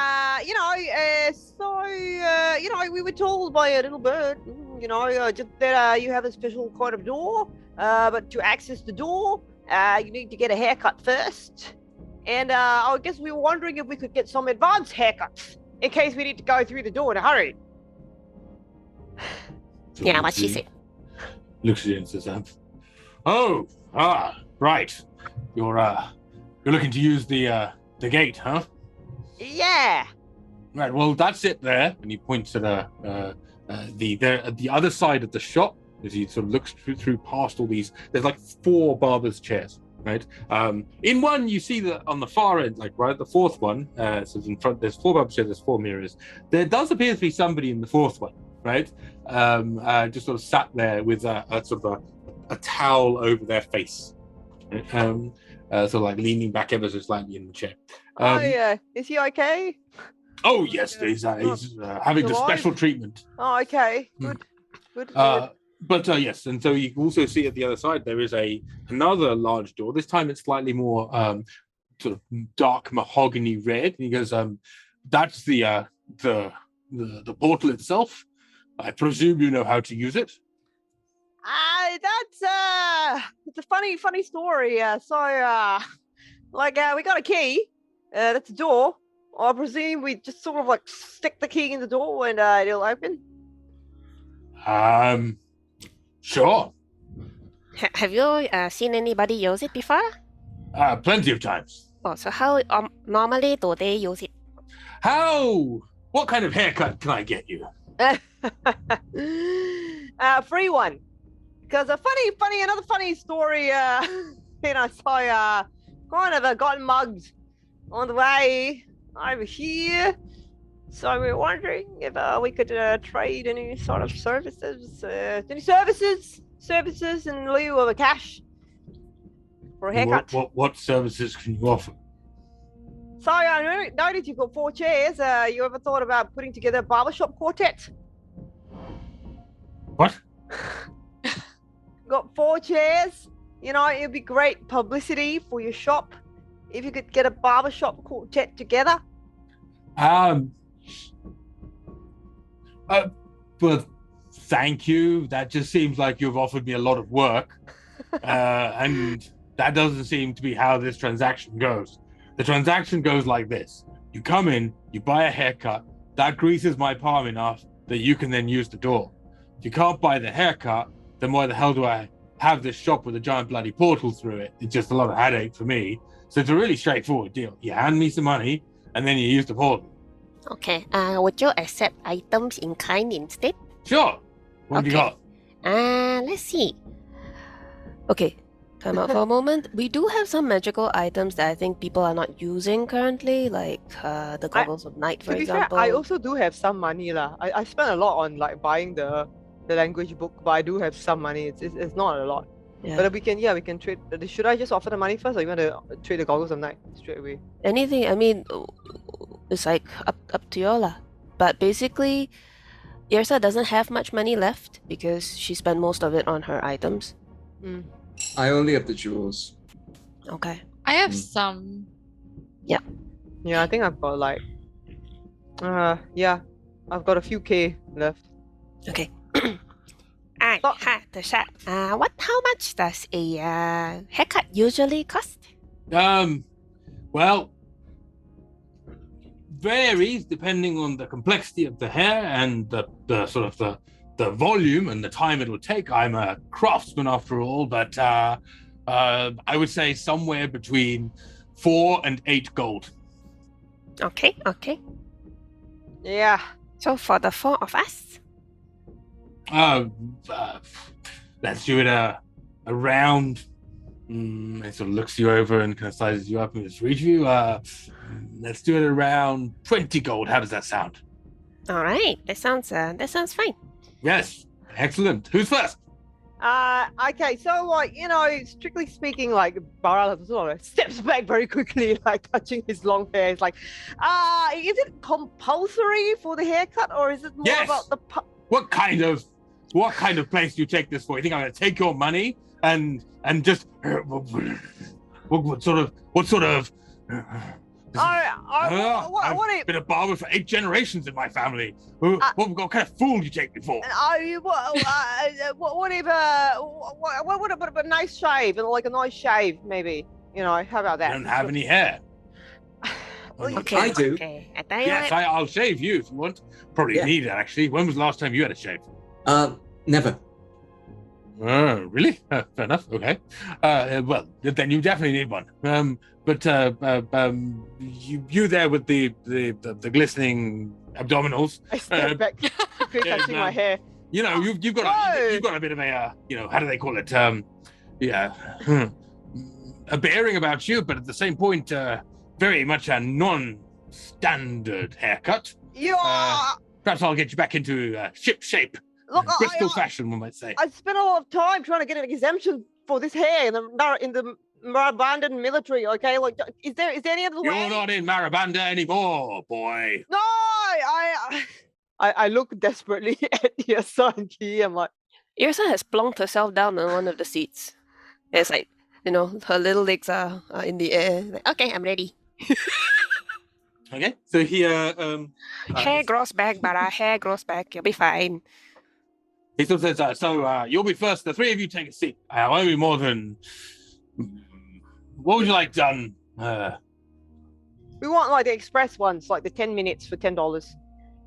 Speaker 4: we were told by a little bird, just that you have a special kind of door, but to access the door, you need to get a haircut first. And I guess we were wondering if we could get some advanced haircuts in case we need to go through the door in a hurry.
Speaker 2: Yeah, what she said.
Speaker 5: Looks at you and says, right. You're looking to use the gate, huh?
Speaker 4: Yeah.
Speaker 5: Right. Well, that's it there. And he points at the other side of the shop as he sort of looks through past all these. There's like 4 barbers' chairs, right? In one, you see that on the far end, like right at the 4th one, so in front, there's 4 barbers' chairs, there's 4 mirrors. There does appear to be somebody in the 4th one, right? Just sort of sat there with a sort of a towel over their face. Sort of like leaning back ever so slightly in the chair.
Speaker 4: Is he okay?
Speaker 5: Oh yes, he's having the special treatment.
Speaker 4: Oh, okay, good.
Speaker 5: But yes, and so you can also see at the other side there is another large door. This time it's slightly more sort of dark mahogany red. And he goes, "That's the portal itself. I presume you know how to use it."
Speaker 4: It's a funny story. We got a key. That's a door. I presume we just sort of like stick the key in the door and it'll open.
Speaker 5: Sure.
Speaker 2: Have you seen anybody use it before?
Speaker 5: Plenty of times.
Speaker 2: Oh, so how normally do they use it?
Speaker 5: What kind of haircut can I get you?
Speaker 4: Free one. Because another funny story, I saw kind of got mugged on the way over here. So we were wondering if we could trade any sort of services, services in lieu of a cash for a haircut.
Speaker 5: What services can you offer?
Speaker 4: So I noticed you've got 4 chairs. You ever thought about putting together a barbershop quartet?
Speaker 5: What?
Speaker 4: Got 4 chairs. It'd be great publicity for your shop if you could get a barbershop quartet together.
Speaker 5: But thank you. That just seems like you've offered me a lot of work. And that doesn't seem to be how this transaction goes. The transaction goes like this. You come in, you buy a haircut, that greases my palm enough that you can then use the door. If you can't buy the haircut, then why the hell do I have this shop with a giant bloody portal through it? It's just a lot of headache for me. So it's a really straightforward deal. You hand me some money, and then you use the portal.
Speaker 2: Okay. Would you accept items in kind instead?
Speaker 5: Sure. What do you
Speaker 2: Okay.
Speaker 5: got?
Speaker 2: Let's see. Okay. Time out for a moment. We do have some magical items that I think people are not using currently, like the Goggles of Night, for
Speaker 4: To be
Speaker 2: example.
Speaker 4: fair, I also do have some money lah. I spent a lot on like buying the language book, but I do have some money. It's not a lot.
Speaker 2: Yeah.
Speaker 4: But we can trade. Should I just offer the money first, or you want to trade the Goggles of Night straight away?
Speaker 2: Anything, I mean, it's like up to you all lah. But basically, Yrsa doesn't have much money left because she spent most of it on her items.
Speaker 6: I only have the jewels.
Speaker 2: Okay.
Speaker 7: I have some.
Speaker 4: Yeah, I think I've got like, I've got a few K left.
Speaker 2: Okay. I had the shot. How much does a haircut usually cost?
Speaker 5: Well, varies depending on the complexity of the hair and the sort of the volume and the time it will take. I'm a craftsman after all, but I would say somewhere between 4 and 8 gold.
Speaker 2: Okay.
Speaker 4: Yeah.
Speaker 2: So for the 4 of us,
Speaker 5: Let's do it around. It sort of looks you over and kind of sizes you up and just reads you. Let's do it around 20 gold. How does that sound?
Speaker 2: all right. That sounds fine.
Speaker 5: Yes, excellent. Who's first?
Speaker 4: Okay, so like, strictly speaking, like Barra sort of steps back very quickly, like touching his long hair. It's like, is it compulsory for the haircut, or is it more
Speaker 5: Yes.
Speaker 4: about the
Speaker 5: What kind of place do you take this for? You think I'm going to take your money and just what sort of? I've been a barber for 8 generations in my family. What kind of fool do you take me for?
Speaker 4: what if a nice shave, like a nice shave, maybe? How about that?
Speaker 5: I don't have any hair.
Speaker 2: Okay.
Speaker 6: I do.
Speaker 2: Okay. I tell you
Speaker 5: Yes,
Speaker 2: what.
Speaker 5: I'll shave you if you want. Probably
Speaker 6: Yeah.
Speaker 5: need it actually. When was the last time you had a shave?
Speaker 6: Never.
Speaker 5: Really? Fair enough. Okay. Well, then you definitely need one. But you there with the glistening abdominals.
Speaker 4: I step back, quickly
Speaker 5: yeah,
Speaker 4: touching
Speaker 5: no.
Speaker 4: my hair.
Speaker 5: You've got a bit of a how do they call it? A bearing about you, but at the same point, very much a non-standard haircut. Perhaps I'll get you back into ship shape,
Speaker 4: Look,
Speaker 5: Bristol fashion, one might say.
Speaker 4: I spent a lot of time trying to get an exemption for this hair in the Marabanda military. Okay, like, is there any other way?
Speaker 5: You're not in Marabanda anymore, boy.
Speaker 4: No, I look desperately at Yrsa and Kie. I'm like,
Speaker 2: Yrsa has plonked herself down on one of the seats. It's like, her little legs are in the air. Like, okay, I'm ready.
Speaker 5: Okay, so here,
Speaker 2: Hair grows back, Barra. Hair grows back. You'll be fine.
Speaker 5: he still says, so you'll be first. The 3 of you take a seat. I won't be more than. What would you like done?
Speaker 4: we want like the express ones, like the 10 minutes for $10.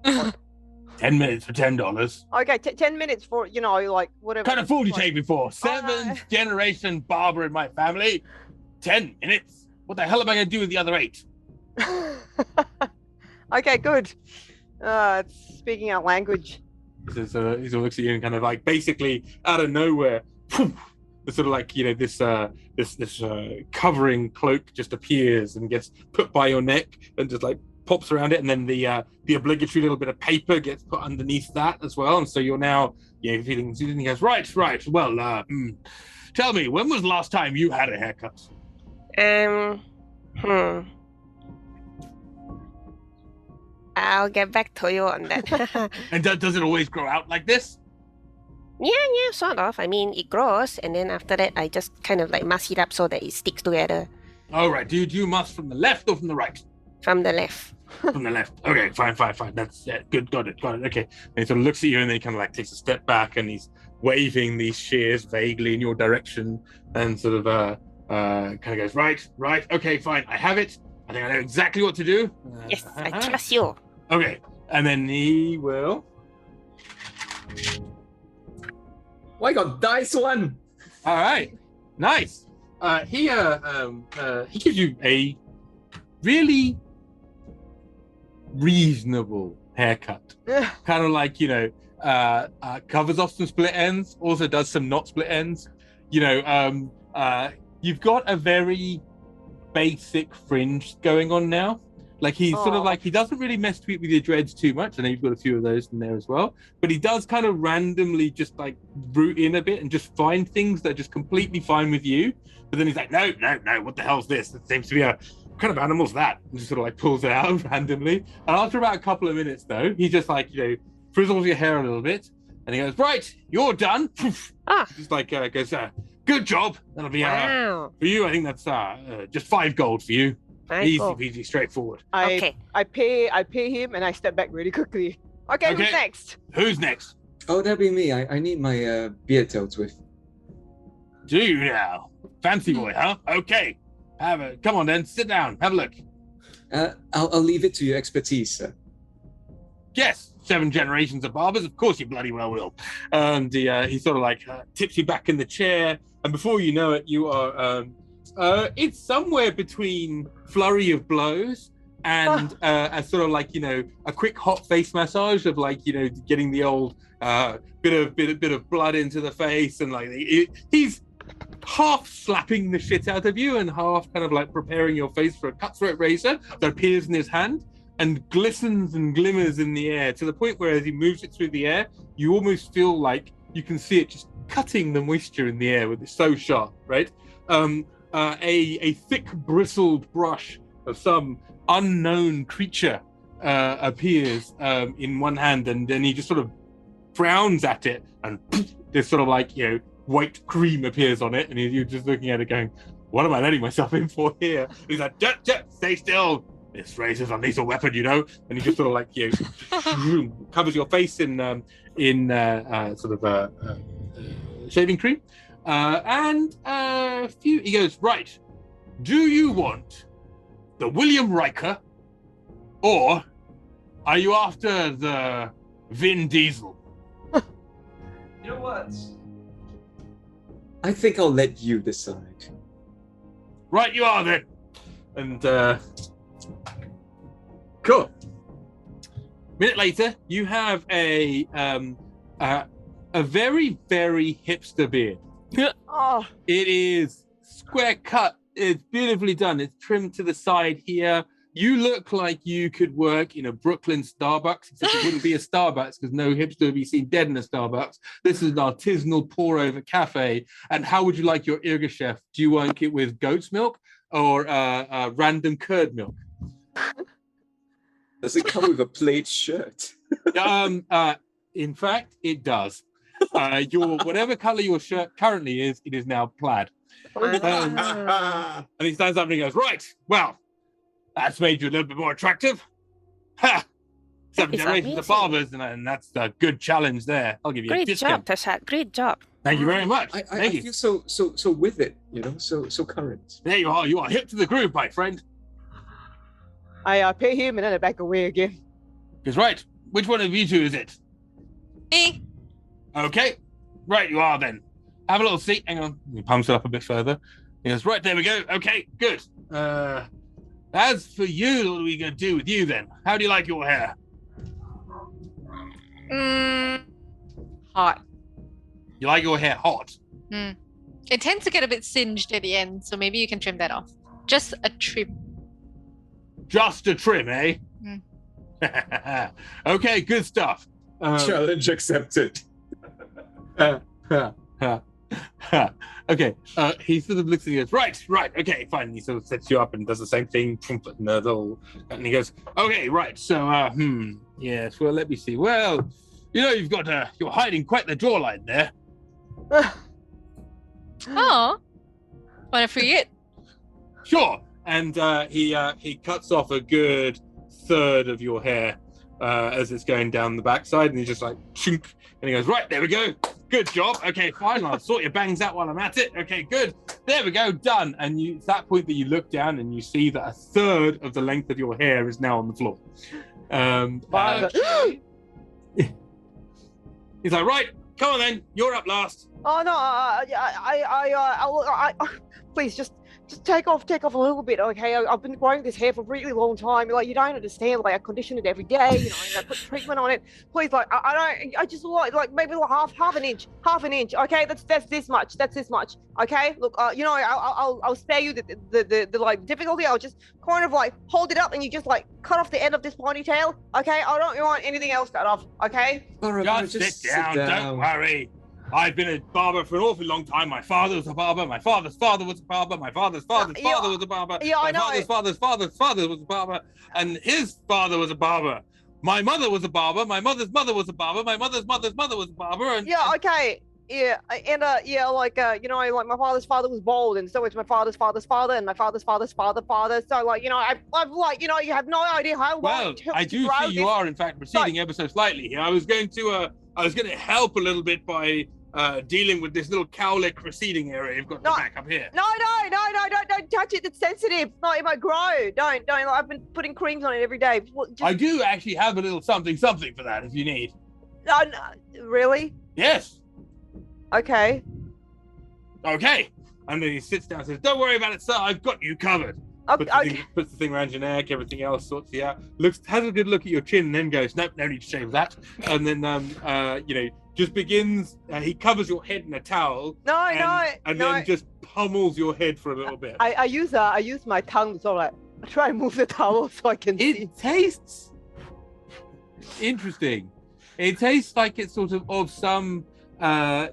Speaker 5: 10 minutes for $10.
Speaker 4: Okay, 10 minutes for like whatever.
Speaker 5: What kind of fool do you
Speaker 4: like-
Speaker 5: take me for? 7th generation barber in my family. 10 minutes. What the hell am I going to do with the other 8?
Speaker 4: Okay, good. It's speaking our language.
Speaker 5: He sort of looks at you and kind of like basically out of nowhere, the sort of like this covering cloak just appears and gets put by your neck and just like pops around it, and then the obligatory little bit of paper gets put underneath that as well, and so you're now feeling. He goes, right. Well, tell me, when was the last time you had a haircut?
Speaker 2: I'll get back to you on that.
Speaker 5: And does it always grow out like this?
Speaker 2: Yeah, sort of. I mean, it grows, and then after that, I just kind of like mask it up so that it sticks together.
Speaker 5: All right. Do you do mask from the left or from the right?
Speaker 2: From the left.
Speaker 5: From the left. Okay, fine. That's good. Got it. Okay. And he sort of looks at you, and then he kind of like takes a step back, and he's waving these shears vaguely in your direction, and sort of kind of goes, right, okay, fine, I have it. I think I know exactly what to do.
Speaker 2: Yes, I trust you.
Speaker 5: Okay, and then he will.
Speaker 6: Oh, I got dice one.
Speaker 5: All right, nice. He gives you a really reasonable haircut, kind of like, covers off some split ends, also does some not split ends. You've got a very basic fringe going on now. Like he's sort of like, he doesn't really mess with your dreads too much. I know you've got a few of those in there as well, but he does kind of randomly just like root in a bit and just find things that are just completely fine with you. But then he's like, no, what the hell's this? It seems to be a kind of animal's that, and just sort of like pulls it out randomly. And after about a couple of minutes though, he just like, frizzles your hair a little bit, and he goes, right, you're done. Just like goes, good job. That'll be
Speaker 2: Wow.
Speaker 5: for you. I think that's just 5 gold for you. Easy peasy, straightforward.
Speaker 2: Okay.
Speaker 4: I pay him and I step back really quickly. Okay, who's next?
Speaker 5: Who's next?
Speaker 6: Oh, that'd be me. I need my beard tailed with.
Speaker 5: Do you now? Fancy boy, huh? Okay. Come on then, sit down, have a look.
Speaker 6: I'll leave it to your expertise, sir.
Speaker 5: Yes, 7 generations of barbers, of course you bloody well will. And he sort of like tips you back in the chair, and before you know it, you are it's somewhere between flurry of blows and a sort of like, a quick hot face massage of like, getting the old bit of blood into the face, and like he's half slapping the shit out of you and half kind of like preparing your face for a cutthroat razor that appears in his hand and glistens and glimmers in the air, to the point where as he moves it through the air, you almost feel like you can see it just cutting the moisture in the air with it so sharp, right? A thick bristled brush of some unknown creature appears in one hand, and then he just sort of frowns at it, and there's sort of like, white cream appears on it, and you're just looking at it going, what am I letting myself in for here? And he's like, stay still. This razor's a lethal weapon, and he just sort of like, covers your face in sort of shaving cream. And he goes, right, do you want the William Riker, or are you after the Vin Diesel?
Speaker 6: You know what? I think I'll let you decide.
Speaker 5: Right, you are then. And cool. Minute later, you have a very, very hipster beard.
Speaker 4: Oh,
Speaker 5: It is square cut. It's beautifully done. It's trimmed to the side here. You look like you could work in a Brooklyn Starbucks, except it wouldn't be a Starbucks because no hipster would be seen dead in a Starbucks. This is an artisanal pour-over cafe. And how would you like your Yrsa chef? Do you want it with goat's milk or random curd milk?
Speaker 6: Does it come with a plaid shirt?
Speaker 5: In fact, it does. Your whatever color your shirt currently is, it is now plaid. And he stands up and he goes, right, well, that's made you a little bit more attractive. Ha! 7 generations of barbers, and that's a good challenge there. I'll give you a discount.
Speaker 2: Great job, Tashat. Great job.
Speaker 5: Thank you very much.
Speaker 6: I feel so with it, so current.
Speaker 5: There you are. You are hip to the groove, my friend.
Speaker 4: I pay him and then I back away again.
Speaker 5: Because right, which one of you two is it?
Speaker 7: Me.
Speaker 5: Okay, right, you are then. Have a little seat. Hang on. He pumps it up a bit further. He goes, right, there we go. Okay, good. As for you, what are we going to do with you then? How do you like your hair?
Speaker 7: Hot.
Speaker 5: You like your hair hot?
Speaker 7: It tends to get a bit singed at the end, so maybe you can trim that off. Just a trim.
Speaker 5: Just a trim, eh? Okay, good stuff.
Speaker 6: Challenge accepted.
Speaker 5: Okay, he sort of looks at you and goes, right, okay, fine. And he sort of sets you up and does the same thing. And he goes, okay, right, so, yes, well, let me see. Well, you've got, you're hiding quite the jawline there.
Speaker 7: Oh, want to free it?
Speaker 5: Sure. And he cuts off a good third of your hair as it's going down the backside, and he's just like, chunk, and he goes, right, there we go.
Speaker 1: Good job. Okay, fine. I'll sort your bangs out while I'm at it. Okay, good. There we go. Done. And it's that point that you look down and you see that a third of the length of your hair is now on the floor. He's like, right, come on then. You're up last.
Speaker 4: Oh no! Please just take off a little bit, okay? I've been growing this hair for a really long time. Like, you don't understand. Like, I condition it every day, you know, and I put treatment on it. Please, like, I just like maybe like half an inch, okay? That's this much. Okay? Look, you know, I'll spare you the like difficulty. I'll just kind of like hold it up, and you just like cut off the end of this ponytail, okay? I don't want anything else cut off, okay?
Speaker 1: Just sit down. Don't worry. I've been a barber for an awfully long time. My father was a barber. My father's father was a barber. My father's father's father was a barber.
Speaker 4: Yeah, I know.
Speaker 1: My father's father's father was a barber. And his father was a barber. My mother was a barber. My mother's mother was a barber. My mother's mother's mother was a barber. And
Speaker 4: yeah, okay. Yeah, and yeah, like you know, like my father's father was bald, and so it's my father's father's father, and my father's father's father. So like, you know, I've like, you know, you have no idea how long.
Speaker 1: Well, I do see you are in fact proceeding ever so slightly here. I was going to help a little bit by dealing with this little cowlick receding area you've got back up here.
Speaker 4: No, don't touch it. It's sensitive. No, it might grow. Don't. Like, I've been putting creams on it every day.
Speaker 1: I do actually have a little something for that if you need.
Speaker 4: No, really?
Speaker 1: Yes.
Speaker 4: Okay.
Speaker 1: Okay. And then he sits down and says, "Don't worry about it, sir. I've got you covered." Puts the thing around your neck, everything else, sorts you out. Has a good look at your chin, and then goes, "Nope, no need to shave that." And then, you know, just begins. He covers your head in a towel. Then just pummels your head for a little bit.
Speaker 4: I use my tongue to sort of like try and move the towel so I can see.
Speaker 1: It tastes interesting. It tastes like it's sort of some,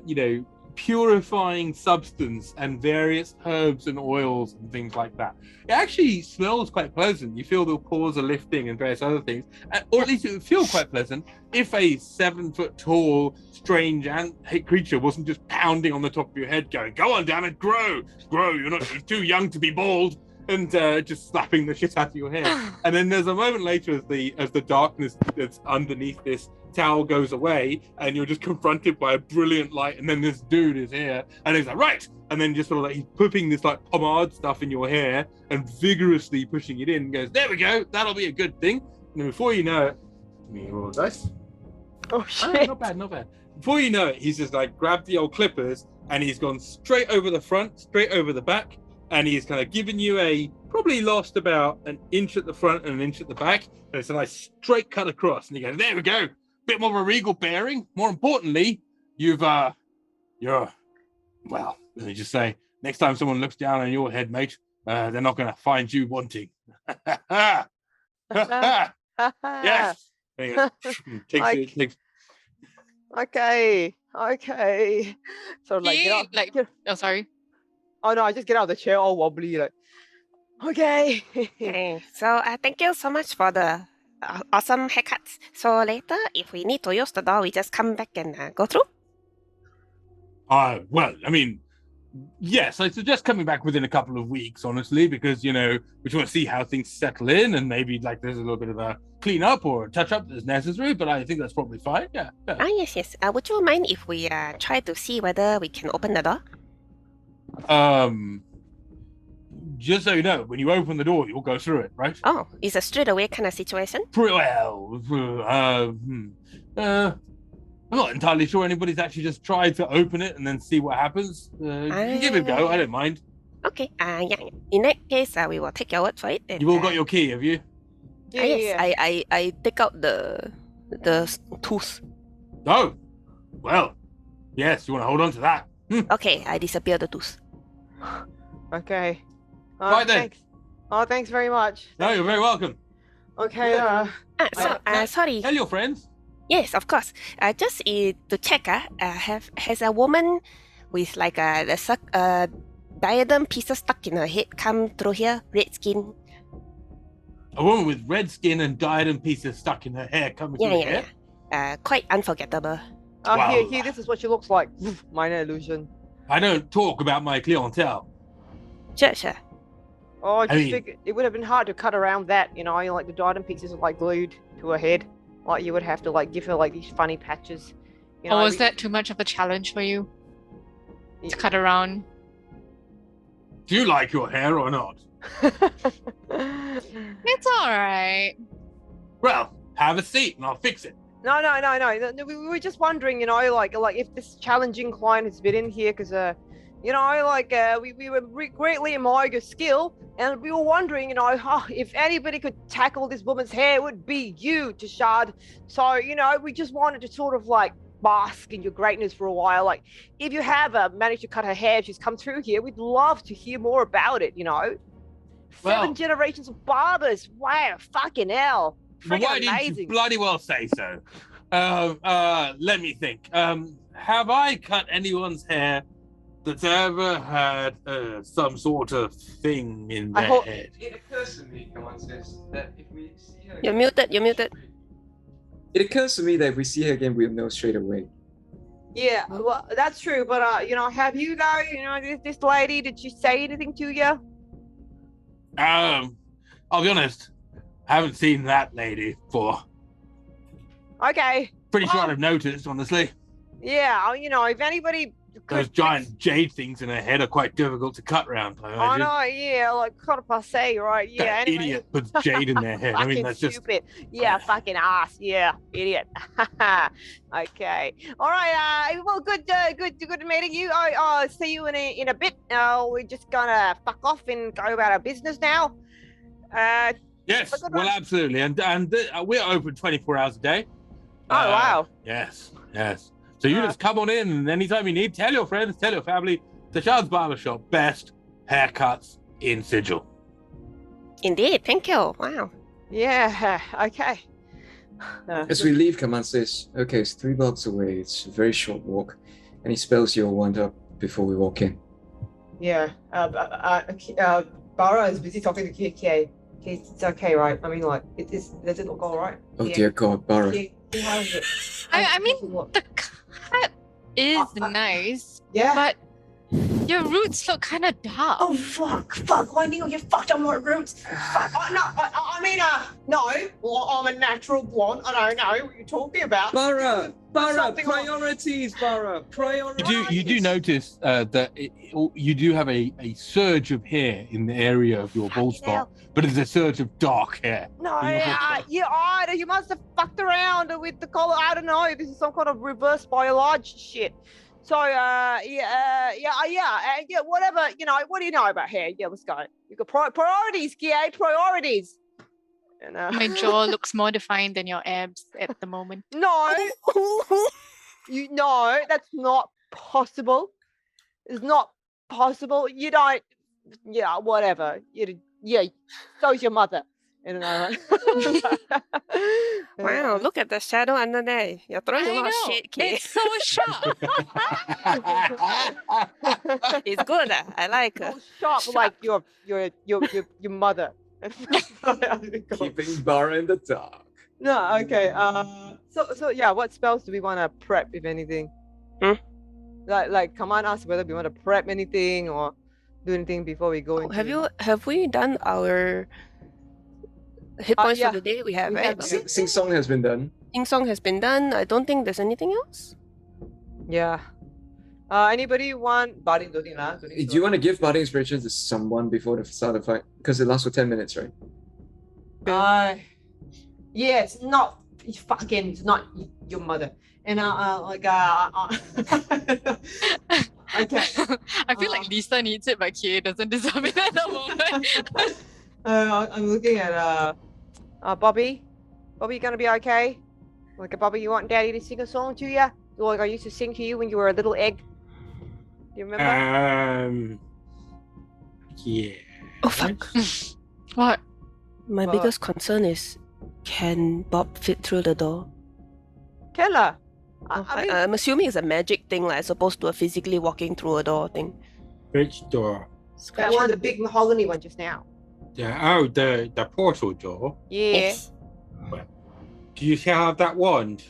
Speaker 1: you know, purifying substance and various herbs and oils and things like that. It actually smells quite pleasant. You feel the pores are lifting and various other things, or at least it would feel quite pleasant if a 7 foot tall strange ant creature wasn't just pounding on the top of your head going, "Go on, damn it, grow, you're too young to be bald," and just slapping the shit out of your hair. And then there's a moment later as the darkness that's underneath this towel goes away, and you're just confronted by a brilliant light, and then this dude is here, and he's like, "Right," and then just sort of like he's putting this like pomade stuff in your hair and vigorously pushing it in, and goes, "There we go, that'll be a good thing." And then before you know it, give me your dice.
Speaker 4: Oh shit!
Speaker 1: Not bad. Before you know it, he's just like grabbed the old clippers and he's gone straight over the front, straight over the back, and he's kind of given you probably lost about an inch at the front and an inch at the back, and it's a nice straight cut across, and you go, "There we go. Bit more of a regal bearing. More importantly, you're well, let me just say, next time someone looks down on your head, mate, they're not going to find you wanting." Yes. Takes
Speaker 4: Okay. So like,
Speaker 7: oh, sorry.
Speaker 4: Oh no, I just get out of the chair all wobbly like. Okay.
Speaker 2: Okay. So thank you so much for the awesome haircuts. So later, if we need to use the door, we just come back and go through.
Speaker 1: Well, I mean, yes, I suggest coming back within a couple of weeks, honestly, because, you know, we just want to see how things settle in, and maybe like there's a little bit of a clean up or a touch up that's necessary, but I think that's probably fine. Yeah.
Speaker 2: Yes. Would you mind if we try to see whether we can open the door?
Speaker 1: Just so you know, when you open the door, you'll go through it, right?
Speaker 2: Oh, it's a straight away kind of situation?
Speaker 1: Well, I'm not entirely sure anybody's actually just tried to open it and then see what happens. You can give it a go, I don't mind.
Speaker 2: Okay, yeah. In that case, we will take your word for it. And,
Speaker 1: You've all got your key, have you?
Speaker 2: Yes, I take out the tooth.
Speaker 1: Oh, well, yes, you want to hold on to that.
Speaker 2: Okay, I disappear the tooth.
Speaker 4: Okay.
Speaker 1: Right then.
Speaker 4: Thanks. Oh, thanks very much.
Speaker 1: No, you're very welcome.
Speaker 4: Okay.
Speaker 2: Sorry.
Speaker 1: Tell your friends.
Speaker 2: Yes, of course. Just to check, has a woman with like the diadem pieces stuck in her head come through here, red skin?
Speaker 1: A woman with red skin and diadem pieces stuck in her hair coming through her hair?
Speaker 2: Quite unforgettable.
Speaker 1: Wow.
Speaker 4: Here, this is what she looks like. Minor illusion.
Speaker 1: I don't talk about my clientele.
Speaker 2: Sure.
Speaker 4: Oh, I just think it would have been hard to cut around that, you know, like the diadem pieces are like glued to her head. Like you would have to like give her like these funny patches, You
Speaker 7: Or
Speaker 4: know,
Speaker 7: was that too much of a challenge for you to cut around?
Speaker 5: Do you like your hair or not?
Speaker 7: It's alright.
Speaker 5: Well, have a seat and I'll fix it.
Speaker 4: No. We were just wondering, like if this challenging client has been in here because, we greatly admire your skill, and we were wondering, if anybody could tackle this woman's hair, it would be you, Tashad. So, we just wanted to sort of like bask in your greatness for a while. Like, if you have managed to cut her hair, she's come through here, we'd love to hear more about it.
Speaker 5: Well-
Speaker 4: 7 generations of barbers. Wow, fucking hell.
Speaker 5: Well,
Speaker 4: Freaking
Speaker 5: why didn't you
Speaker 4: amazing.
Speaker 5: bloody well say so? Let me think. Have I cut anyone's hair that's ever had some sort of thing in
Speaker 4: I
Speaker 5: their
Speaker 4: hope-
Speaker 5: head?
Speaker 8: It occurs to me, Kaman says, that if we see her
Speaker 2: You're muted, you're muted.
Speaker 6: It occurs to me that if we see her again, we'll know straight away.
Speaker 4: Yeah, well, that's true. But have you though? This lady, did she say anything to you?
Speaker 5: I'll be honest. I haven't seen that lady before.
Speaker 4: Okay.
Speaker 5: Pretty sure
Speaker 4: Oh.
Speaker 5: I'd have noticed, honestly.
Speaker 4: Yeah, if anybody
Speaker 5: Those giant jade things in her head are quite difficult to cut round. I
Speaker 4: I
Speaker 5: imagine.
Speaker 4: know, yeah, like kind of passe, right? Yeah.
Speaker 5: That
Speaker 4: Anyway.
Speaker 5: idiot puts jade in their head. I mean,
Speaker 4: Fucking
Speaker 5: that's just.
Speaker 4: stupid. Yeah, fucking ass. Yeah, idiot. Okay. All right. Well, good meeting you. I'll see you in a bit. We're just gonna fuck off and go about our business now.
Speaker 5: Yes,
Speaker 4: Look at
Speaker 5: well,
Speaker 4: that.
Speaker 5: absolutely, and we're open 24 hours a day.
Speaker 4: Oh wow.
Speaker 5: Yes. So you just come on in, and anytime you need, tell your friends, tell your family. Tashad's Barbershop, best haircuts in Sigil.
Speaker 2: Indeed, thank you. Wow.
Speaker 4: Yeah. Okay.
Speaker 6: As we leave, Kaman says, okay, it's 3 blocks away. It's a very short walk. Any spells you'll wind up before we walk in?
Speaker 3: Yeah. Barra is busy talking to Kie. It's okay, right? I mean, like, does it look all right?
Speaker 6: Oh
Speaker 3: Yeah.
Speaker 6: dear God, Barra.
Speaker 3: Kie, how is it?
Speaker 7: I mean,
Speaker 3: What?
Speaker 7: the cut is nice,
Speaker 3: Yeah.
Speaker 7: but your roots look kind of dark.
Speaker 3: Oh fuck! Why didn't you get fucked on my roots? Fuck! No. Well, I'm a natural blonde. I don't know what you're talking about.
Speaker 6: Barra,
Speaker 3: Something like-
Speaker 6: priorities, Barra, priorities.
Speaker 5: You do notice that you do have a surge of hair in the area of your bald
Speaker 4: Fucking hell.
Speaker 5: spot, but it's a surge of dark hair.
Speaker 4: No,
Speaker 5: Yeah.
Speaker 4: you must have fucked around with the color. I don't know. This is some kind of reverse biology shit. So, whatever. What do you know about hair? Yeah, let's go. You got priorities, Kie, priorities.
Speaker 7: My jaw looks more defined than your abs at the moment.
Speaker 4: No, that's not possible. It's not possible. You don't. Yeah, whatever. So's your mother. I don't know.
Speaker 2: Wow, look at the shadow under there. You're throwing a
Speaker 7: I
Speaker 2: lot of
Speaker 7: know.
Speaker 2: shit, kid.
Speaker 7: It's so sharp.
Speaker 2: It's good. I like her.
Speaker 4: Sharp like your mother.
Speaker 6: Keeping Barra in the dark.
Speaker 4: No, okay. So yeah, what spells do we want to prep, if anything? Like, come on, ask whether we want to prep anything or do anything before we go into.
Speaker 2: Have we done our hit points
Speaker 4: yeah.
Speaker 2: for the day? We have,
Speaker 4: We
Speaker 2: right?
Speaker 4: have-
Speaker 2: Okay.
Speaker 6: Sing Song has been done.
Speaker 2: Sing song has been done. I don't think there's anything else.
Speaker 4: Yeah. Anybody want?
Speaker 3: Body don't think lah.
Speaker 6: Do you want to give Bardic Inspiration to someone before the start of the fight? Because it lasts for 10 minutes, right?
Speaker 3: Yeah, it's not your mother. And okay.
Speaker 7: I feel like Lisa needs it, but Kie doesn't deserve it at the moment.
Speaker 3: I'm looking at
Speaker 4: Bobby. Bobby, you gonna be okay? Like, Bobby, you want Daddy to sing a song to you? Like I used to sing to you when you were a little egg. Do you remember?
Speaker 5: Yeah.
Speaker 2: Oh fuck.
Speaker 7: What?
Speaker 2: My
Speaker 4: What?
Speaker 2: biggest concern is, can Bob fit through the door?
Speaker 4: Kella. I mean,
Speaker 2: I'm assuming it's a magic thing, like, as opposed to a physically walking through a door thing.
Speaker 5: Which door?
Speaker 3: that one, the big mahogany one just now.
Speaker 5: The portal door.
Speaker 4: yeah.
Speaker 2: Yes.
Speaker 5: Do you still have that wand?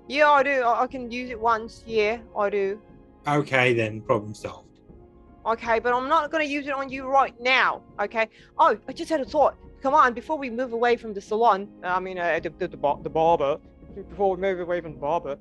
Speaker 4: Yeah, I do. I can use it once. Yeah, I do.
Speaker 5: Okay, then, problem solved.
Speaker 4: Okay, but I'm not going to use it on you right now. Okay. Oh, I just had a thought. Come on, before we move away from the salon, the barber, before we move away from the barber,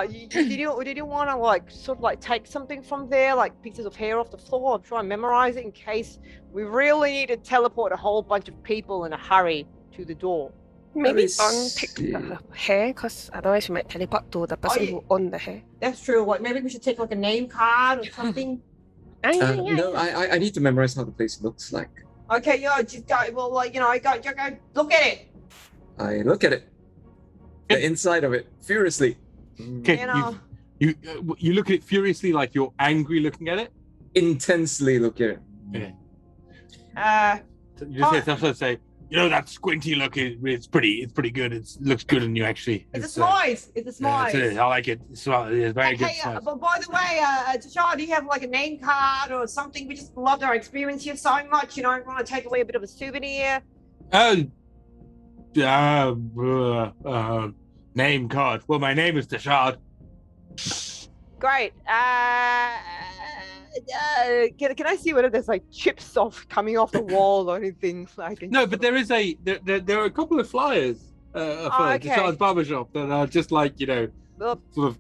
Speaker 4: did you want to like sort of like take something from there, like pieces of hair off the floor, and try and memorize it in case we really need to teleport a whole bunch of people in a hurry to the door?
Speaker 2: Maybe
Speaker 6: me
Speaker 2: don't take
Speaker 6: see.
Speaker 2: the hair, because otherwise we might teleport to the person
Speaker 3: yeah.
Speaker 2: who owned the hair.
Speaker 3: That's true. Like maybe we should take like a name card or something.
Speaker 6: No, I need to memorize how the place looks like.
Speaker 3: Okay, yeah, just go. Well, like go look at it.
Speaker 6: I look at it. The inside of it, furiously.
Speaker 5: Okay,
Speaker 3: You know.
Speaker 5: you look at it furiously, like you're angry looking at it.
Speaker 6: Intensely look at it.
Speaker 5: Okay.
Speaker 3: Uh,
Speaker 5: You just have to say, that squinty look it's pretty good. It looks good on you actually.
Speaker 3: it's a smize. It's a
Speaker 5: Yeah,
Speaker 3: smize.
Speaker 5: it is. I like it. It's very good.
Speaker 3: Hey,
Speaker 5: Smize.
Speaker 3: but by the way, Tashar, do you have like a name card or something? We just loved our experience here so much. We want to take away a bit of a souvenir.
Speaker 5: Name card. Well, my name is Tashard.
Speaker 4: Great. Can I see whether there's like chips coming off the wall or anything?
Speaker 5: No, but there is there are a couple of flyers for
Speaker 4: okay.
Speaker 5: Tashard's barbershop that are just like
Speaker 4: Well,
Speaker 5: sort of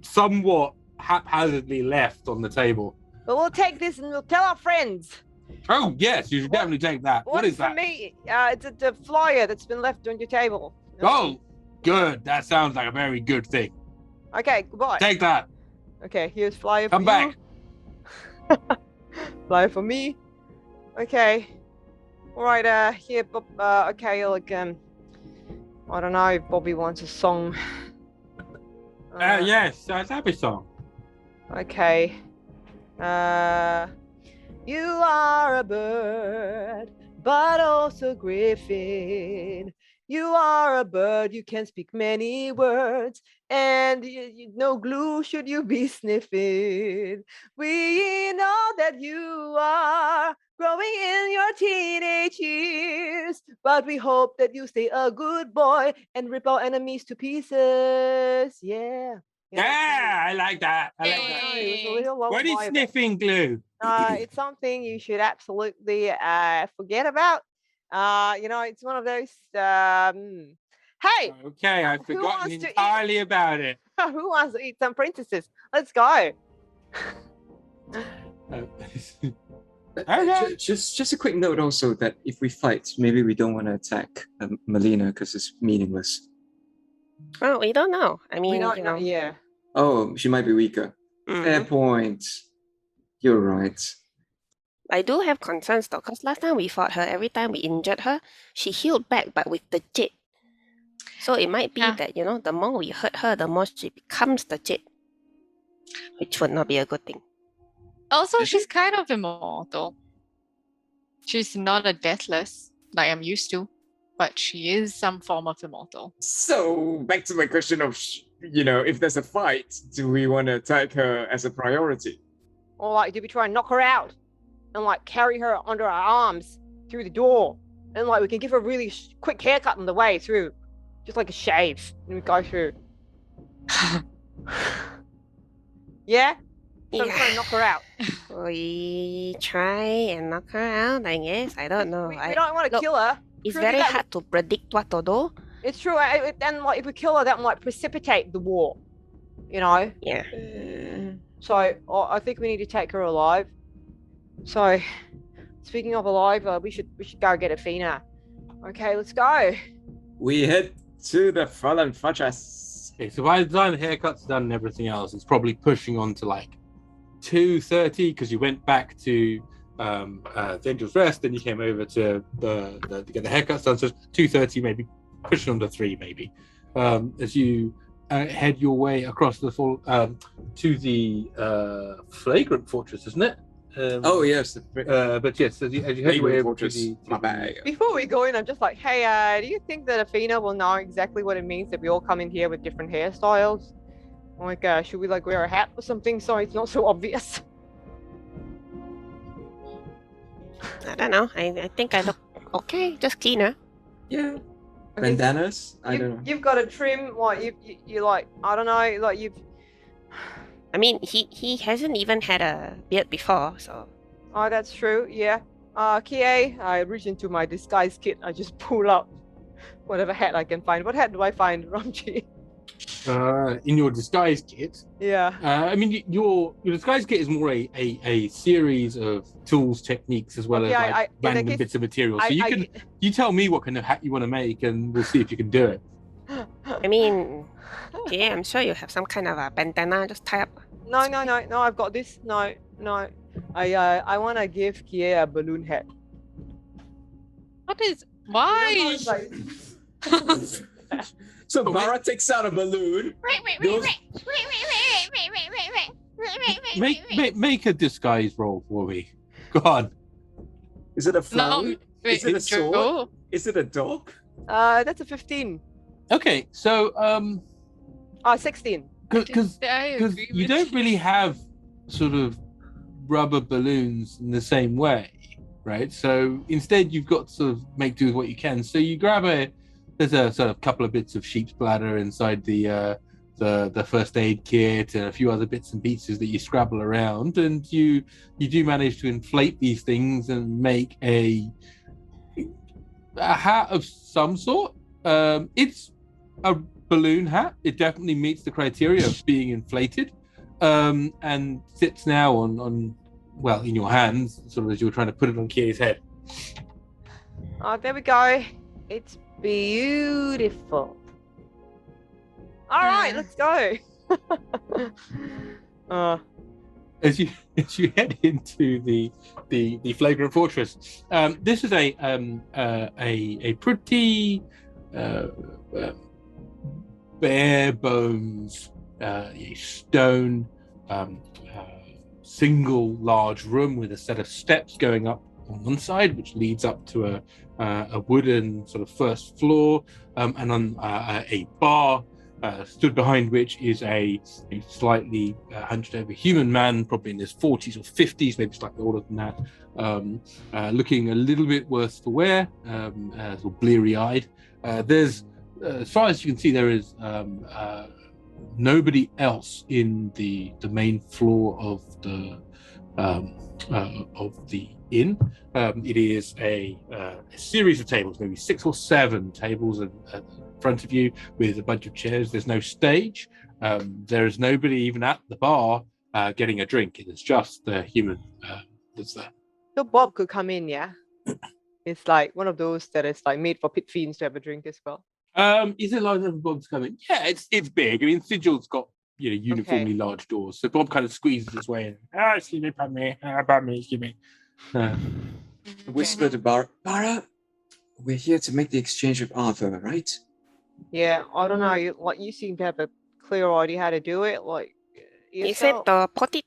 Speaker 5: somewhat haphazardly left on the table.
Speaker 4: but we'll take this and we'll tell our friends.
Speaker 5: Oh yes, you should definitely take that. What is
Speaker 4: for
Speaker 5: that?
Speaker 4: me? It's a flyer that's been left on your table.
Speaker 5: Oh, good. That sounds like a very good thing.
Speaker 4: Okay, goodbye.
Speaker 5: Take that.
Speaker 4: Okay, here's flyer
Speaker 5: Come
Speaker 4: for
Speaker 5: back.
Speaker 4: you. Flyer for me. Okay. All right. Here, Bob. Okay, like I don't know if Bobby wants a song.
Speaker 5: Yes, it's a happy song.
Speaker 4: Okay. You are a bird, but also griffin. You are a bird, you can speak many words, and no glue should you be sniffing. We know that you are growing in your teenage years, but we hope that you stay a good boy and rip our enemies to pieces. Yeah.
Speaker 5: Yeah, I like that. I like that.
Speaker 4: It was a little long
Speaker 5: What is
Speaker 4: while.
Speaker 5: sniffing glue?
Speaker 4: It's something you should absolutely forget about. It's one of those. Hey,
Speaker 5: Okay, I've
Speaker 4: Who
Speaker 5: forgotten
Speaker 4: wants to eat?
Speaker 5: entirely about it.
Speaker 4: who wants to eat some princesses? Let's go.
Speaker 5: Okay.
Speaker 6: Just a quick note also that if we fight, maybe we don't want to attack Melina because it's meaningless.
Speaker 2: Well, we don't know. I mean,
Speaker 3: We don't know. Yeah.
Speaker 6: Oh, she might be weaker. Fair
Speaker 2: mhm.
Speaker 6: point. You're right.
Speaker 2: I do have concerns though, because last time we fought her, every time we injured her, she healed back, but with the jade. So it might be
Speaker 7: Yeah.
Speaker 2: that, the more we hurt her, the more she becomes the jade, which would not be a good thing.
Speaker 7: Also,
Speaker 6: Is
Speaker 7: she's kind of immortal. She's not a deathless like I'm used to, but she is some form of immortal.
Speaker 6: So back to my question of, if there's a fight, do we want to attack her as a priority?
Speaker 4: Or like, did we try and knock her out and like carry her under our arms through the door, and like we can give her a really quick haircut on the way through, just like a shave, and we go through. Yeah. So we're trying to knock her out.
Speaker 2: We try and knock her out, I guess. I don't know.
Speaker 4: We don't want to
Speaker 2: look,
Speaker 4: kill her.
Speaker 2: It's
Speaker 4: truly
Speaker 2: very
Speaker 4: that-
Speaker 2: hard to predict what to do.
Speaker 4: It's true. And like, if we kill her, that might precipitate the war.
Speaker 2: Yeah.
Speaker 4: So I think we need to take her alive. So, speaking of alive, we should go get Afina. Okay, let's go.
Speaker 6: We head to the Fallen Fortress.
Speaker 5: Okay, so by the time the haircut's done and everything else, it's probably pushing on to like 2:30 because you went back to the Angel's Rest, then you came over to to get the haircuts done. So 2:30, maybe pushing on to 3, maybe. As you head your way across the to the Flagrant Fortress, isn't it?
Speaker 6: Oh yes,
Speaker 5: But yes, as you head your way
Speaker 6: Flagrant
Speaker 5: over
Speaker 6: Fortress.
Speaker 5: to
Speaker 6: My bad.
Speaker 4: Before we go in, I'm just like, hey, do you think that Afina will know exactly what it means that we all come in here with different hairstyles? Like, should we like wear a hat or something so it's not so obvious?
Speaker 2: I don't know. I think I look okay, just cleaner.
Speaker 6: Yeah.
Speaker 3: Okay,
Speaker 6: Bandanas? I don't know.
Speaker 3: You've got a trim, like you like, I don't know, like you've.
Speaker 2: I mean, he hasn't even had a beard before, so
Speaker 4: Oh, that's true. Yeah. Kie, I reach into my disguise kit. I just pull out whatever hat I can find. What hat do I find, Ramji?
Speaker 5: in your disguise kit.
Speaker 4: Yeah.
Speaker 5: I mean, your disguise kit is more a series of tools, techniques, as well
Speaker 4: Okay,
Speaker 5: as like
Speaker 4: in that
Speaker 5: random
Speaker 4: case,
Speaker 5: bits of material. So you tell me what kind of hat you want to make, and we'll see if you can do it.
Speaker 2: I mean, yeah, I'm sure you have some kind of a bandana just tie up.
Speaker 4: No, I've got this. No. I want to give Kie a balloon hat.
Speaker 7: What is why?
Speaker 6: So Barra takes out a balloon. goes-
Speaker 5: Make a disguise roll for me. Go on.
Speaker 6: Is it a
Speaker 7: No,
Speaker 6: phone?
Speaker 7: wait,
Speaker 6: Is it a sword?
Speaker 7: Joe.
Speaker 6: Is it a dog?
Speaker 4: That's a 15.
Speaker 5: Okay, so
Speaker 4: 16.
Speaker 5: because
Speaker 7: I agree
Speaker 5: you
Speaker 7: with
Speaker 5: don't really have sort of rubber balloons in the same way, right? So instead, you've got to sort of make do with what you can. So you grab there's a sort of couple of bits of sheep's bladder inside the first aid kit and a few other bits and pieces that you scrabble around, and you do manage to inflate these things and make a hat of some sort. It's a balloon hat. It definitely meets the criteria of being inflated, and sits now on well in your hands, sort of as you're trying to put it on Kie's head.
Speaker 4: Oh, there we go. It's beautiful. All right, let's go.
Speaker 5: As you head into the flagrant fortress, this is a pretty bare bones stone single large room with a set of steps going up on one side, which leads up to a wooden sort of first floor, and on a bar. Stood behind which is a slightly hunched over human man, probably in his 40s or 50s, maybe slightly older than that, looking a little bit worse for wear, sort of bleary-eyed. There's, as far as you can see, there is nobody else in the main floor of the inn. It is a series of tables, maybe 6 or 7 tables at front of you with a bunch of chairs. There's no stage. There is nobody even at the bar getting a drink. It is just the human that's there.
Speaker 4: So Bob could come in, yeah? It's like one of those that is like made for pit fiends to have a drink as well.
Speaker 5: Is it large enough for Bob to come in? Yeah, it's big. I mean, Sigil's got uniformly large doors, so Bob kind of squeezes his way in. Excuse me, excuse me.
Speaker 6: Whisper to Barra, we're here to make the exchange with Arthur, right?
Speaker 4: Yeah, I don't know. You seem to have a clear idea how to do it. Like,
Speaker 2: Is it the put it?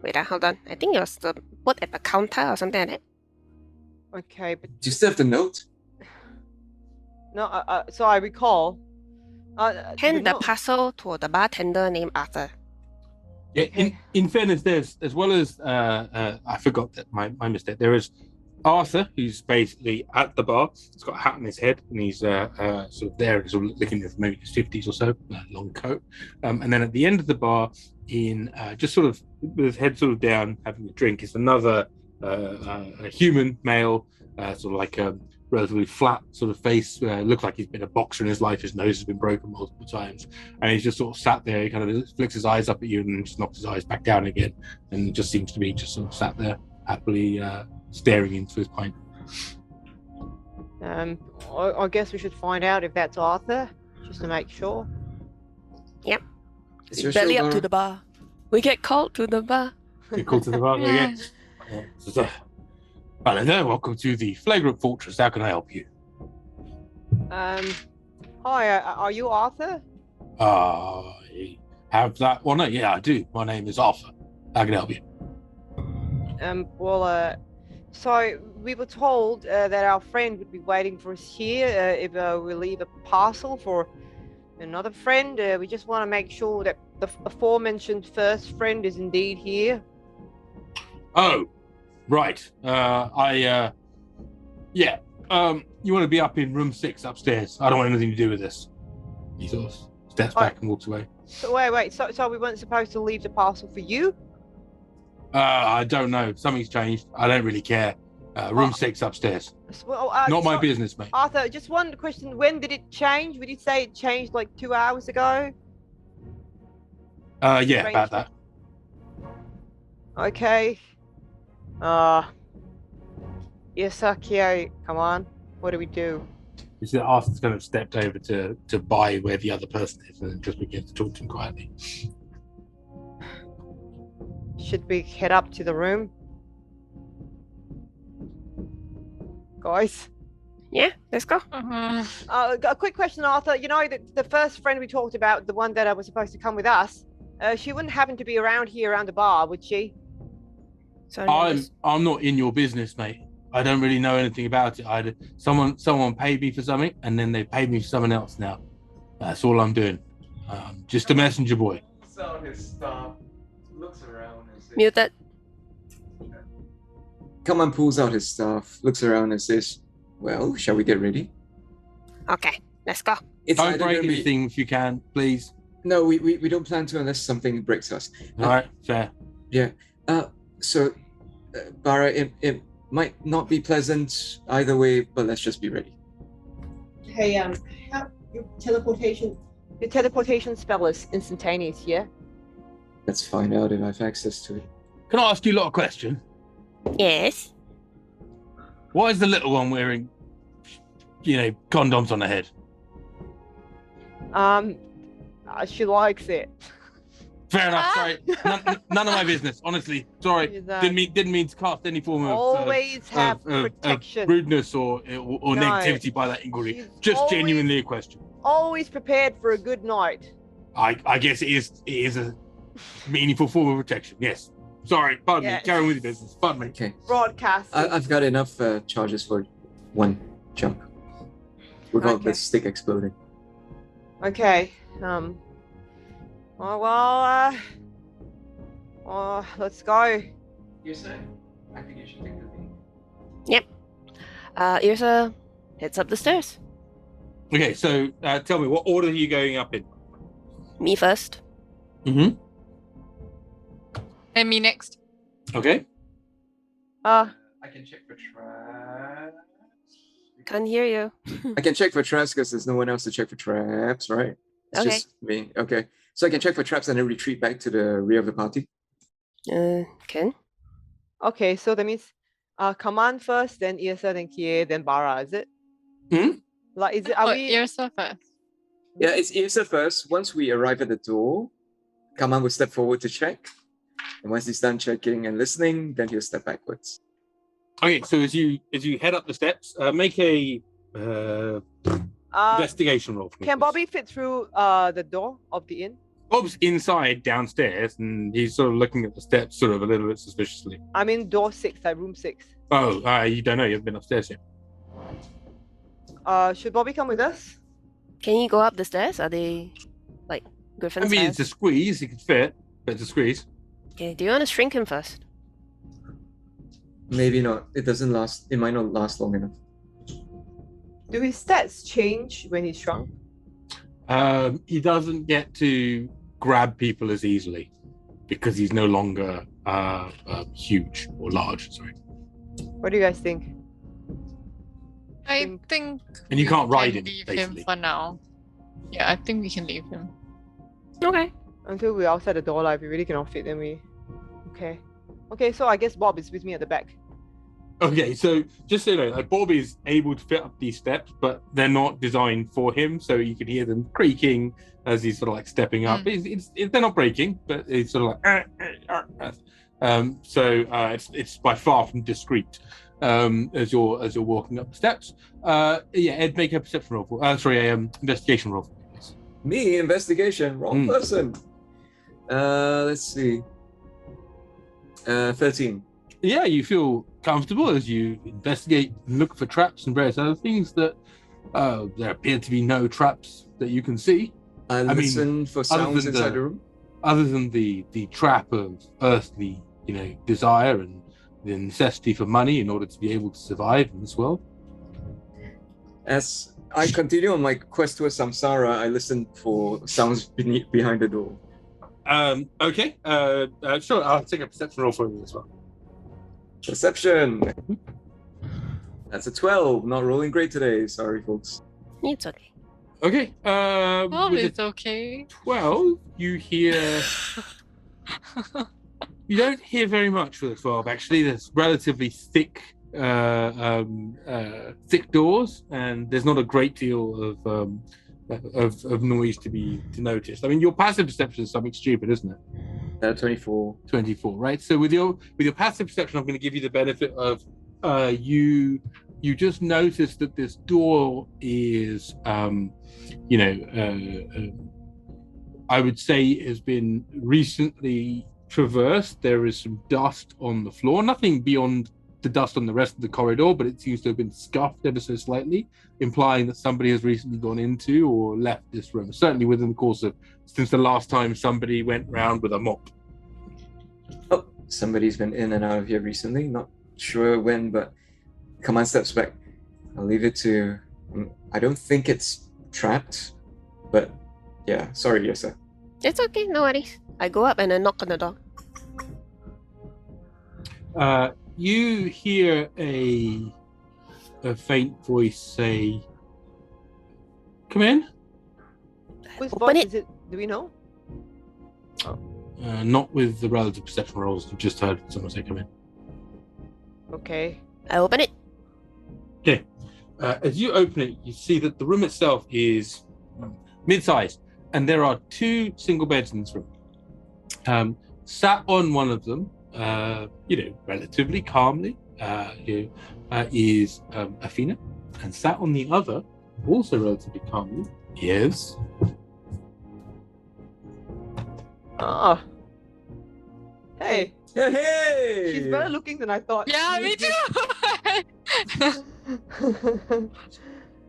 Speaker 2: Wait, hold on. I think it was the put at the counter or something like that.
Speaker 4: Okay, but
Speaker 6: Do you still have the note?
Speaker 4: no. So I recall.
Speaker 2: Hand the parcel to the bartender named Arthur.
Speaker 5: Yeah,
Speaker 4: Okay.
Speaker 5: in fairness, there's as well as I forgot that my mistake. There is Arthur, who's basically at the bar. He's got a hat on his head, and he's sort of there, sort of looking at maybe his 50s or so, long coat. And then at the end of the bar, in just sort of with his head sort of down, having a drink, is another a human male, sort of like a relatively flat sort of face. Looks like he's been a boxer in his life. His nose has been broken multiple times, and he's just sort of sat there. He kind of flicks his eyes up at you and just knocks his eyes back down again, and just seems to be just sort of sat there happily staring into his pint.
Speaker 4: I guess we should find out if that's Arthur, just to make sure.
Speaker 6: It's your
Speaker 9: Belly
Speaker 6: show,
Speaker 9: up to
Speaker 6: Barra.
Speaker 9: the bar. We get called to the bar.
Speaker 5: Get called to the bar again. Hello there, welcome to the Flagrant Fortress. How can I help you?
Speaker 4: Hi, are you Arthur?
Speaker 5: I have that one. Yeah, I do. My name is Arthur. How can I help you?
Speaker 4: So we were told that our friend would be waiting for us here if we leave a parcel for another friend. We just want to make sure that the aforementioned first friend is indeed here.
Speaker 5: Oh, right. You want to be up in room 6 upstairs. I don't want anything to do with this. He sort of steps back and walks away.
Speaker 4: So wait. So we weren't supposed to leave the parcel for you?
Speaker 5: I don't know. Something's changed. I don't really care. Room 6 upstairs.
Speaker 4: Well,
Speaker 5: Not my
Speaker 4: so-
Speaker 5: business, mate.
Speaker 4: Arthur, just one question. When did it change? Would you say it changed like 2 hours ago?
Speaker 5: Yeah, about that.
Speaker 4: Okay. Yrsa, Kie, come on. What do we do?
Speaker 5: You see, Arthur's kind of stepped over to buy where the other person is, and then just begins to talk to him quietly.
Speaker 4: Should we head up to the room? Guys?
Speaker 2: Yeah, let's go.
Speaker 4: A quick question, Arthur. You know, the first friend we talked about, the one that was supposed to come with us, she wouldn't happen to be around here around the bar, would she?
Speaker 2: Sorry,
Speaker 5: I'm not in your business, mate. I don't really know anything about it. Someone paid me for something, and then they paid me for someone else now. That's all I'm doing. Just a messenger boy.
Speaker 8: Pulls out his stuff, looks around and says,
Speaker 9: Muted.
Speaker 6: Kaman pulls out his stuff, looks around and says, well, shall we get ready?
Speaker 2: Okay, let's go.
Speaker 6: It's
Speaker 5: Don't
Speaker 6: either
Speaker 5: break
Speaker 6: gonna be-
Speaker 5: anything if you can, please.
Speaker 6: No, we don't plan to unless something breaks us.
Speaker 5: All right, fair.
Speaker 6: Yeah. So, Barra, it might not be pleasant either way, but let's just be ready.
Speaker 3: Hey, how your teleportation?
Speaker 4: Your teleportation spell is instantaneous, yeah?
Speaker 6: Let's find out if I have access to it.
Speaker 5: Can I ask you a lot of question?
Speaker 2: Yes.
Speaker 5: Why is the little one wearing, condoms on her head?
Speaker 4: She likes it.
Speaker 5: Fair enough. Sorry, none of my business. Honestly, sorry.
Speaker 4: She's,
Speaker 5: Didn't mean to cast any form of
Speaker 4: always have
Speaker 5: of
Speaker 4: protection.
Speaker 5: rudeness or
Speaker 4: No.
Speaker 5: negativity by that inquiry.
Speaker 4: She's
Speaker 5: Just
Speaker 4: always-
Speaker 5: genuinely a question.
Speaker 4: Always prepared for a good night.
Speaker 5: I guess it is a meaningful form of protection. Yes. Sorry. Pardon me.
Speaker 4: Yes.
Speaker 5: Carry on with your business. Pardon me.
Speaker 6: Okay.
Speaker 4: Broadcast.
Speaker 6: I've got enough charges for one jump without
Speaker 4: Okay.
Speaker 6: the stick exploding.
Speaker 4: Okay. Let's go.
Speaker 8: You say? I think you should take the lead.
Speaker 2: Yrsa heads up the stairs.
Speaker 5: Okay. So tell me, what order are you going up in?
Speaker 2: Me first.
Speaker 5: Mm-hmm.
Speaker 7: And me next.
Speaker 5: Okay.
Speaker 4: Uh,
Speaker 8: I can check for traps.
Speaker 2: Can't hear you.
Speaker 6: I can check for traps because there's no one else to check for traps, right? It's
Speaker 2: Okay.
Speaker 6: just me. Okay. So I can check for traps and then retreat back to the rear of the party.
Speaker 2: Can.
Speaker 4: okay, so that means Kaman first, then Yrsa, then Kie, then Barra, is it?
Speaker 5: Hmm?
Speaker 4: Like, is it? Are we?
Speaker 7: Yrsa first.
Speaker 6: Yeah, it's Yrsa first. Once we arrive at the door, Kaman will step forward to check. And once he's done checking and listening, then he'll step backwards.
Speaker 5: Okay. So as you head up the steps, make a investigation roll. For me,
Speaker 4: Can
Speaker 5: please.
Speaker 4: Bobby fit through the door of the inn?
Speaker 5: Bob's inside downstairs, and he's sort of looking at the steps, sort of a little bit suspiciously.
Speaker 4: I'm in door 6, like room 6.
Speaker 5: Oh, you don't know. You haven't been upstairs yet.
Speaker 4: Should Bobby come with us?
Speaker 2: Can you go up the stairs? Are they like Griffin
Speaker 5: I mean,
Speaker 2: stairs?
Speaker 5: it's a squeeze. It could fit, but it's a squeeze.
Speaker 2: Okay, do you want to shrink him first?
Speaker 6: Maybe not. It doesn't last. It might not last long enough.
Speaker 3: Do his stats change when he's shrunk?
Speaker 5: He doesn't get to grab people as easily because he's no longer huge or large. Sorry,
Speaker 4: What do you guys think?
Speaker 7: I think.
Speaker 5: and you
Speaker 7: we
Speaker 5: can't ride
Speaker 7: can
Speaker 5: him
Speaker 7: leave
Speaker 5: basically.
Speaker 7: him for now. Yeah, I think we can leave him.
Speaker 2: Okay.
Speaker 4: Until we're outside the door, like, if we really cannot fit, then we... Okay. Okay, so I guess Bob is with me at the back.
Speaker 5: Okay, so just so you know, like Bob is able to fit up these steps, but they're not designed for him, so you can hear them creaking as he's sort of like stepping up. They're not breaking, but it's sort of like it's by far from discreet as you're walking up the steps. Ed, make a perception roll for investigation roll for me, please.
Speaker 6: Me, investigation, wrong person. Let's see. 13.
Speaker 5: Yeah, you feel comfortable as you investigate and look for traps and various other things that there appear to be no traps that you can see.
Speaker 6: I
Speaker 5: mean,
Speaker 6: listen for sounds
Speaker 5: than
Speaker 6: inside
Speaker 5: the-
Speaker 6: the room.
Speaker 5: Other than the trap of earthly, desire and the necessity for money in order to be able to survive in this world.
Speaker 6: As I continue on my quest towards samsara, I listen for sounds behind the door.
Speaker 5: Okay. Sure. I'll take a perception roll for you as well.
Speaker 6: Perception. That's a 12. Not rolling great today. Sorry, folks.
Speaker 2: It's okay.
Speaker 1: Okay.
Speaker 7: Oh,
Speaker 1: With
Speaker 7: it's
Speaker 1: a
Speaker 7: okay.
Speaker 1: 12, you hear. You don't hear very much with a 12. Actually, there's relatively thick, thick doors, and there's not a great deal of noise to notice. I mean, your passive perception is something stupid, isn't it?
Speaker 6: 24.
Speaker 1: 24, right? So with your passive perception, I'm going to give you the benefit of you just notice that this door is I would say has been recently traversed. There is some dust on the floor, nothing beyond the dust on the rest of the corridor, but it seems to have been scuffed ever so slightly, implying that somebody has recently gone into or left this room, certainly within the course of since the last time somebody went round with a mop.
Speaker 6: Oh, somebody's been in and out of here recently. Not sure when, but Kaman steps back. I'll leave it to... I don't think it's trapped, but yeah, sorry, Yrsa.
Speaker 2: It's okay, no worries. I go up and I knock on the door.
Speaker 1: You hear a faint voice say, "Come in."
Speaker 4: Whose
Speaker 2: Open
Speaker 4: voice
Speaker 2: it.
Speaker 4: is it? Do we know?
Speaker 1: Not with the relative perception rolls. You just heard someone say, "Come in."
Speaker 4: Okay.
Speaker 2: I open it.
Speaker 1: Okay. As you open it, you see that the room itself is mid-sized, and there are 2 single beds in this room. Sat on one of them, relatively calmly, is Afina, and sat on the other, also relatively calmly, is...
Speaker 4: Oh. Hey.
Speaker 6: Hey!
Speaker 4: She's better looking than I thought.
Speaker 7: Yeah, me too.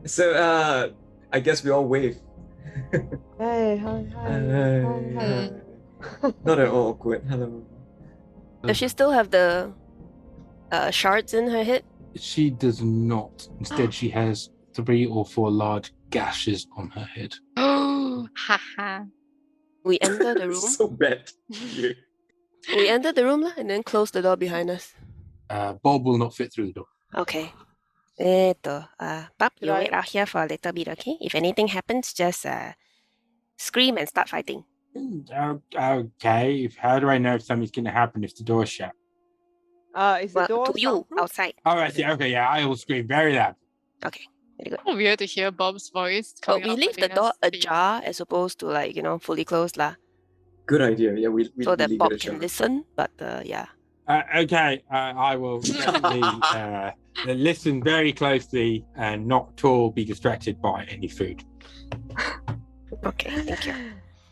Speaker 6: So, I guess we all wave.
Speaker 4: Hey, hi, hi.
Speaker 6: Not at all awkward. Hello.
Speaker 2: Does she still have the shards in her head?
Speaker 1: She does not. Instead, she has 3 or 4 large gashes on her head.
Speaker 7: Oh, haha.
Speaker 2: We enter the room.
Speaker 6: So bad. Yeah.
Speaker 2: We enter the room lah, and then close the door behind us.
Speaker 1: Bob will not fit through the door.
Speaker 2: Okay. Bob, you
Speaker 4: Should
Speaker 2: wait out here for a little bit, okay? If anything happens, just scream and start fighting.
Speaker 5: Okay. How do I know if something's going to happen if the door's shut?
Speaker 4: Is the
Speaker 2: Well,
Speaker 4: door
Speaker 2: to you,
Speaker 4: soundproof?
Speaker 2: outside.
Speaker 5: Oh, I see. Okay, yeah, I will scream very loud.
Speaker 2: Okay, very good.
Speaker 7: Oh, weird to hear Bob's voice.
Speaker 2: But
Speaker 7: coming
Speaker 2: we
Speaker 7: out
Speaker 2: leave the
Speaker 7: between
Speaker 2: door
Speaker 7: us.
Speaker 2: ajar as opposed to fully closed lah.
Speaker 6: Good idea. Yeah, we
Speaker 2: So that
Speaker 6: leave
Speaker 2: Bob
Speaker 6: it a
Speaker 2: can
Speaker 6: shot.
Speaker 2: listen, but yeah.
Speaker 5: Okay, I will definitely listen very closely and not at all be distracted by any food.
Speaker 2: Okay, thank you.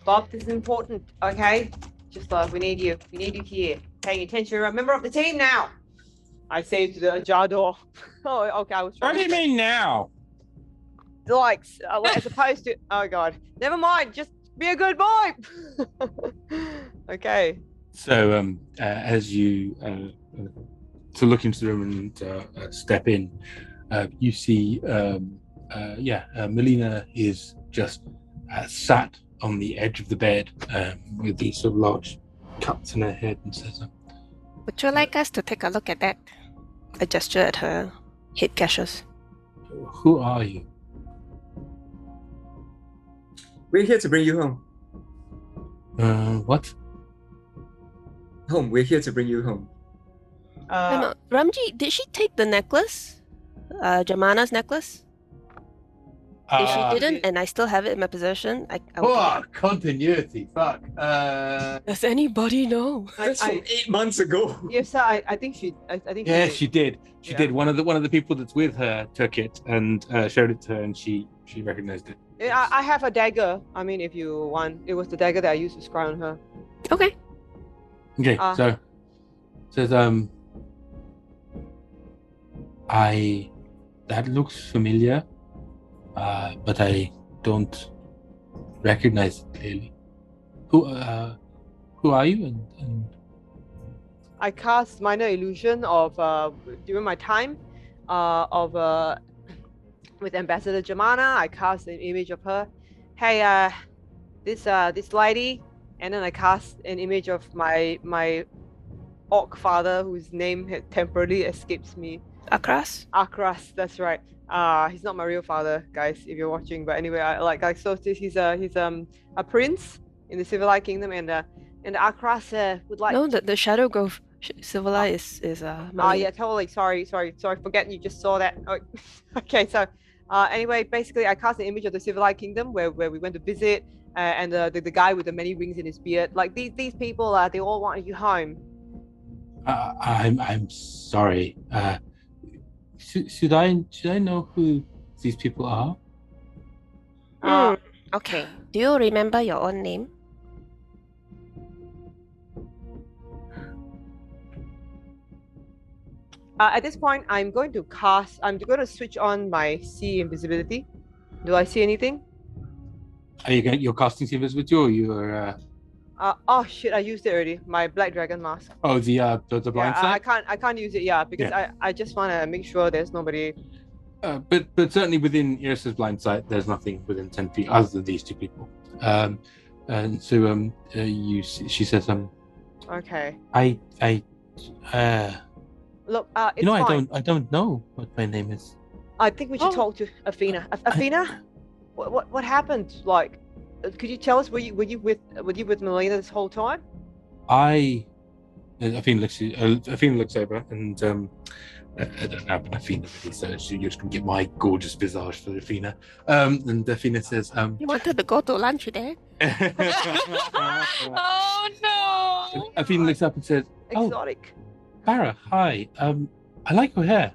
Speaker 3: Bob, this is important, okay? Just we need you. We need you here. Paying attention. You're a member of the team now.
Speaker 4: I say to the ajar door. Oh, okay. I was
Speaker 5: What
Speaker 4: trying
Speaker 5: do you mean now?
Speaker 4: like as opposed to oh god, never mind. Just be a good boy. Okay.
Speaker 1: So, as you look into the room and step in, you see, Melina is just sat on the edge of the bed with these sort of large cuts in her head, and says,
Speaker 2: Would you like us to take a look at that? I gesture at her head gashes.
Speaker 1: "Who are you?"
Speaker 6: We're here to bring you home.
Speaker 1: What?
Speaker 6: Home. We're here to bring you home.
Speaker 2: Ramji, did she take the necklace? Jamana's necklace? If she didn't, and I still have it in my possession, I will take it.
Speaker 1: Continuity. Fuck.
Speaker 9: Does anybody know?
Speaker 6: That's from 8 months ago.
Speaker 4: Yes, sir. I think she. I think.
Speaker 1: Yeah,
Speaker 4: she
Speaker 1: she did. She did. One of the people that's with her took it and showed it to her, and she recognized it.
Speaker 4: did. I have a dagger. I mean, if you want, it was the dagger that I used to scry on her.
Speaker 2: Okay.
Speaker 1: Okay, so says that looks familiar, but I don't recognize it clearly. Who are you? And
Speaker 4: I cast minor illusion of during my time with Ambassador Jamana. I cast an image of her. Hey, this lady, and then I cast an image of my orc father, whose name had temporarily escapes me.
Speaker 2: Akras?
Speaker 4: Akras, that's right. He's not my real father, guys, if you're watching. But anyway, so he's a prince in the Civilized Kingdom, and Akras would like.
Speaker 2: No, the Shadow Grove Civilized is Malay.
Speaker 4: Yeah, totally. Sorry. Forget you just saw that. Oh, okay, so anyway, basically, I cast an image of the Civilized Kingdom where we went to visit, and the guy with the many rings in his beard. Like these people, they all want you home.
Speaker 5: I'm sorry. Should I know who these people are?
Speaker 2: Okay. Do you remember your own name?
Speaker 4: At this point, I'm going to switch on my see invisibility. Do I see anything?
Speaker 5: You're casting see invisibility, or you're?
Speaker 4: Oh shit! I used it already. My black dragon mask.
Speaker 5: Oh, the blind side.
Speaker 4: I can't use it. Yeah, because I just want to make sure there's nobody.
Speaker 5: But certainly within Yrsa's blind sight, there's nothing within 10 feet other than these two people. And so she says
Speaker 4: Okay. Look, it's fine.
Speaker 5: I don't know what my name is.
Speaker 4: I think we should talk to Afina. Afina, what happened? Like, could you tell us? Were you with Melina this whole time?
Speaker 5: Afina looks over, and I don't have an Afina really, so you're just gonna get my gorgeous visage for Afina. And Afina says,
Speaker 2: You wanted to go to lunch there?
Speaker 7: Oh no!
Speaker 5: Afina looks up and says,
Speaker 4: Exotic.
Speaker 5: Barra, hi. I like your hair.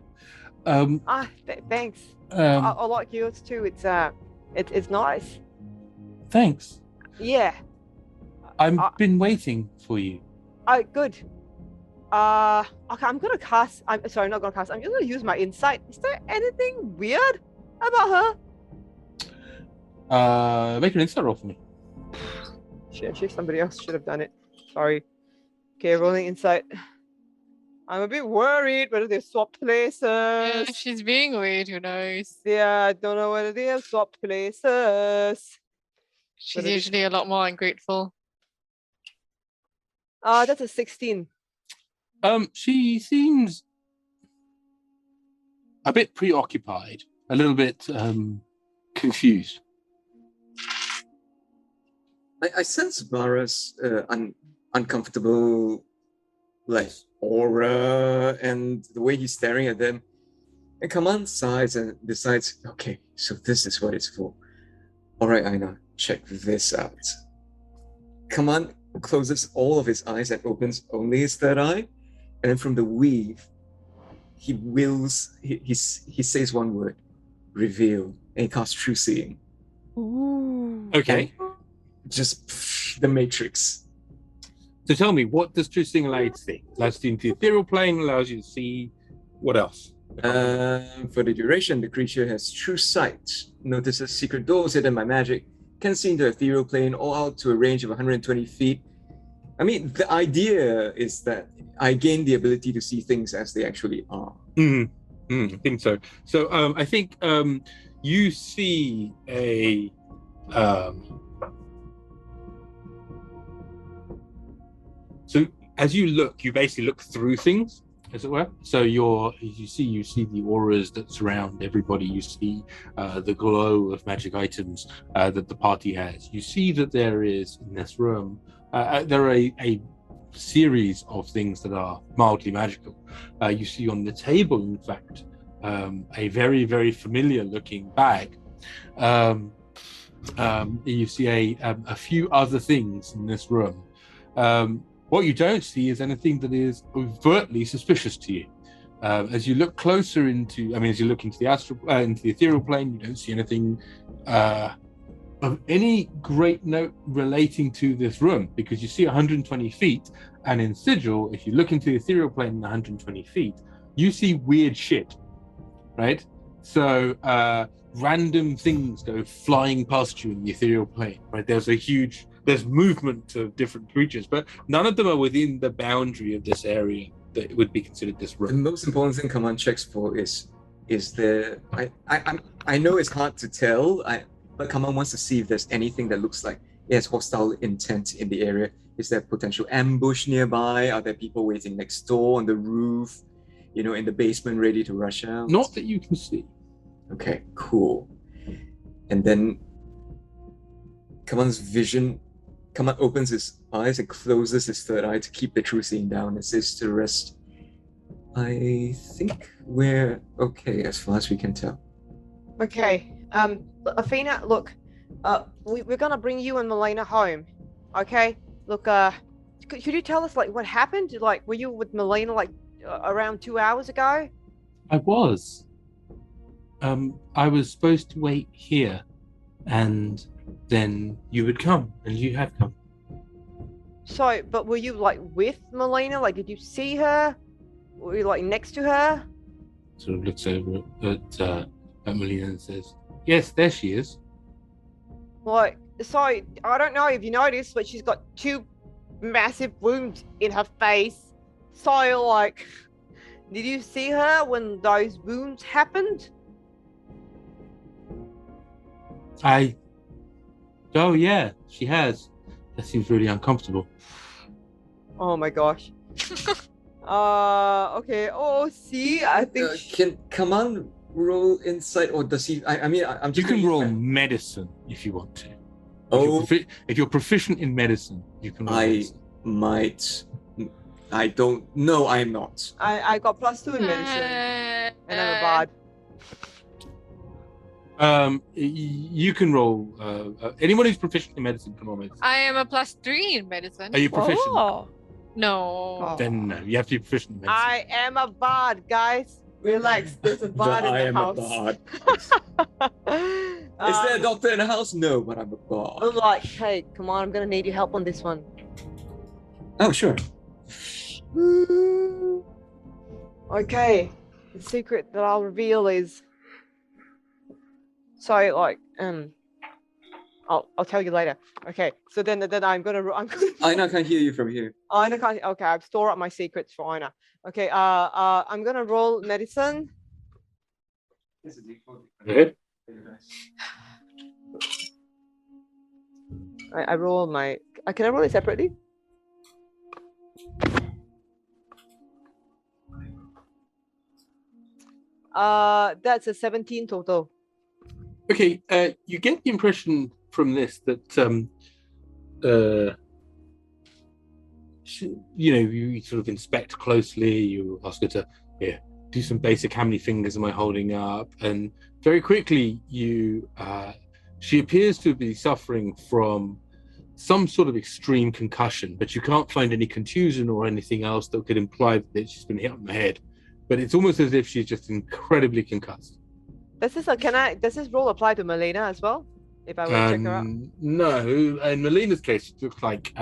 Speaker 4: Thanks. I like yours too. It's nice.
Speaker 5: Thanks.
Speaker 4: Yeah.
Speaker 5: I've been waiting for you.
Speaker 4: Good. Okay, I'm gonna cast. I'm sorry, not gonna cast. I'm just gonna use my insight. Is there anything weird about
Speaker 5: her? Make an insight roll for me.
Speaker 4: Shit, somebody else should have done it. Sorry. Okay, rolling insight. I'm a bit worried whether they've swapped places.
Speaker 7: Yeah, she's being weird, who knows?
Speaker 4: Yeah, I don't know whether they have swapped places.
Speaker 7: She's usually a lot more ungrateful.
Speaker 4: That's a 16.
Speaker 5: She seems a bit preoccupied, a little bit confused.
Speaker 6: I sense Barra's uncomfortable, aura, and the way he's staring at them. And Kaman sighs and decides, okay, so this is what it's for. All right, Eijnar, check this out. Kaman closes all of his eyes and opens only his third eye, and then from the weave, he says one word, reveal, and he casts true seeing.
Speaker 2: Ooh.
Speaker 5: Okay.
Speaker 6: Just the Matrix.
Speaker 5: So tell me, what does true seeing allow you to see? Allows you into the ethereal plane, allows you to see what else?
Speaker 6: For the duration, the creature has true sight, notices secret doors hidden by magic, can see into the ethereal plane or out to a range of 120 feet. I mean, the idea is that I gain the ability to see things as they actually are.
Speaker 5: I think so. So I think you see a so as you look, you basically look through things, as it were. So you see the auras that surround everybody. You see the glow of magic items that the party has. You see that there is in this room there are a series of things that are mildly magical. You see on the table, in fact, a very, very familiar looking bag. You see a few other things in this room. What you don't see is anything that is overtly suspicious to you. As you look closer as you look into the ethereal plane, you don't see anything of any great note relating to this room, because you see 120 feet, and in Sigil, if you look into the ethereal plane in 120 feet, you see weird shit, right? So random things go flying past you in the ethereal plane, right? There's movement of different creatures, but none of them are within the boundary of this area that would be considered this room.
Speaker 6: The most important thing Kaman checks for is I know it's hard to tell, but Kaman wants to see if there's anything that looks like it has hostile intent in the area. Is there potential ambush nearby? Are there people waiting next door on the roof? in the basement ready to rush out?
Speaker 5: Not that you can see.
Speaker 6: Okay, cool. And then Kaman opens his eyes and closes his third eye to keep the true seeing down and says to the rest, I think we're okay as far as we can tell.
Speaker 4: Okay. Afina, look, we're gonna bring you and Melina home. Okay? Look, could you tell us like what happened? Like, were you with Melina like around 2 hours ago?
Speaker 5: I was. I was supposed to wait here, and then you would come, and you have come.
Speaker 4: So, but were you like with Melina? Like, did you see her? Were you like next to her?
Speaker 5: Sort of looks over at Melina and says, "Yes, there she is."
Speaker 4: Like, so I don't know if you noticed, but she's got 2 massive wounds in her face. So, like, did you see her when those wounds happened?
Speaker 5: Oh yeah, she has. That seems really uncomfortable.
Speaker 4: Oh my gosh. Okay. Oh, see, I think.
Speaker 6: Can Kaman roll insight, or does he? I'm
Speaker 5: You
Speaker 6: just.
Speaker 5: can roll medicine if you want to.
Speaker 6: Oh,
Speaker 5: If you're proficient in medicine, you can roll medicine.
Speaker 6: might. I don't. No, I'm not.
Speaker 4: I got +2 in medicine, and I'm a bard.
Speaker 5: You can roll. Anyone who's proficient in medicine can roll medicine.
Speaker 7: I am a +3 in medicine.
Speaker 5: Are you proficient?
Speaker 9: Oh,
Speaker 7: No.
Speaker 5: Then no, you have to be proficient in medicine.
Speaker 4: I am a bard, guys.
Speaker 3: Relax, there's a bard
Speaker 6: I
Speaker 3: in the
Speaker 6: am
Speaker 3: house.
Speaker 6: a bard. Is there a doctor in the house? No, but I'm a bard.
Speaker 4: I'm like, hey, come on, I'm gonna need your help on this one.
Speaker 6: Oh, sure.
Speaker 4: Okay, the secret that I'll reveal is. So, like, I'll tell you later. Okay, so then I'm gonna.
Speaker 6: Eijnar can't hear you from here.
Speaker 4: Eijnar can't. Okay, I've stored up my secrets for Eijnar. Okay, I'm gonna roll medicine.
Speaker 5: Okay.
Speaker 4: I roll my. Can I roll it separately? That's a 17 total.
Speaker 5: Okay. You get the impression from this that you sort of inspect closely. You ask her to do some basic. How many fingers am I holding up? And very quickly, she appears to be suffering from some sort of extreme concussion, but you can't find any contusion or anything else that could imply that she's been hit on the head. But it's almost as if she's just incredibly concussed.
Speaker 4: Does this role apply to Melina as well? If I were to check her out?
Speaker 5: No, in Melina's case, it looks like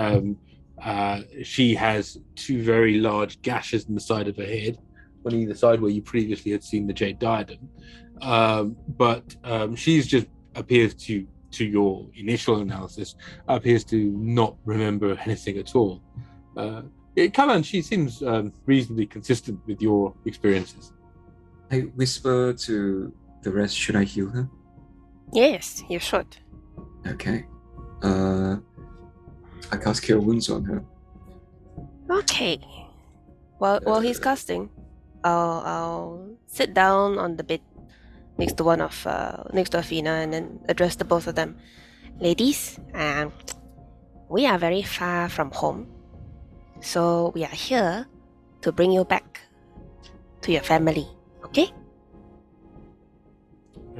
Speaker 5: she has 2 very large gashes in the side of her head, on either side where you previously had seen the jade diadem. But she's just appears to your initial analysis, appears to not remember anything at all. Kaman, she seems reasonably consistent with your experiences.
Speaker 6: I whisper to the rest, should I heal her?
Speaker 2: Yes, you should.
Speaker 6: Okay. I cast Cure Wounds on her.
Speaker 2: Okay. While he's casting, I'll sit down on the bed next to Afina and then address the both of them. Ladies, we are very far from home, so we are here to bring you back to your family. Okay?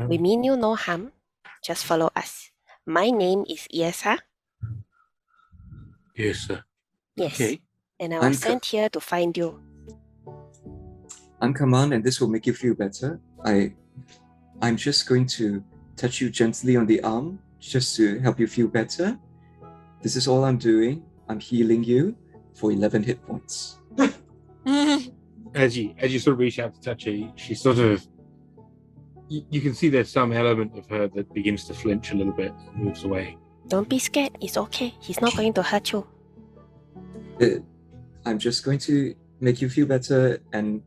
Speaker 2: We mean you no harm. Just follow us. My name is Yrsa.
Speaker 5: Yrsa.
Speaker 2: Yes.
Speaker 5: Okay.
Speaker 2: And I was sent here to find you.
Speaker 6: I'm Kaman, and this will make you feel better. I'm just going to touch you gently on the arm, just to help you feel better. This is all I'm doing. I'm healing you for 11 hit points.
Speaker 5: As you sort of reach out to touch her, she sort of, you can see there's some element of her that begins to flinch a little bit, moves away.
Speaker 2: Don't be scared. It's okay. He's not going to hurt you.
Speaker 6: I'm just going to make you feel better and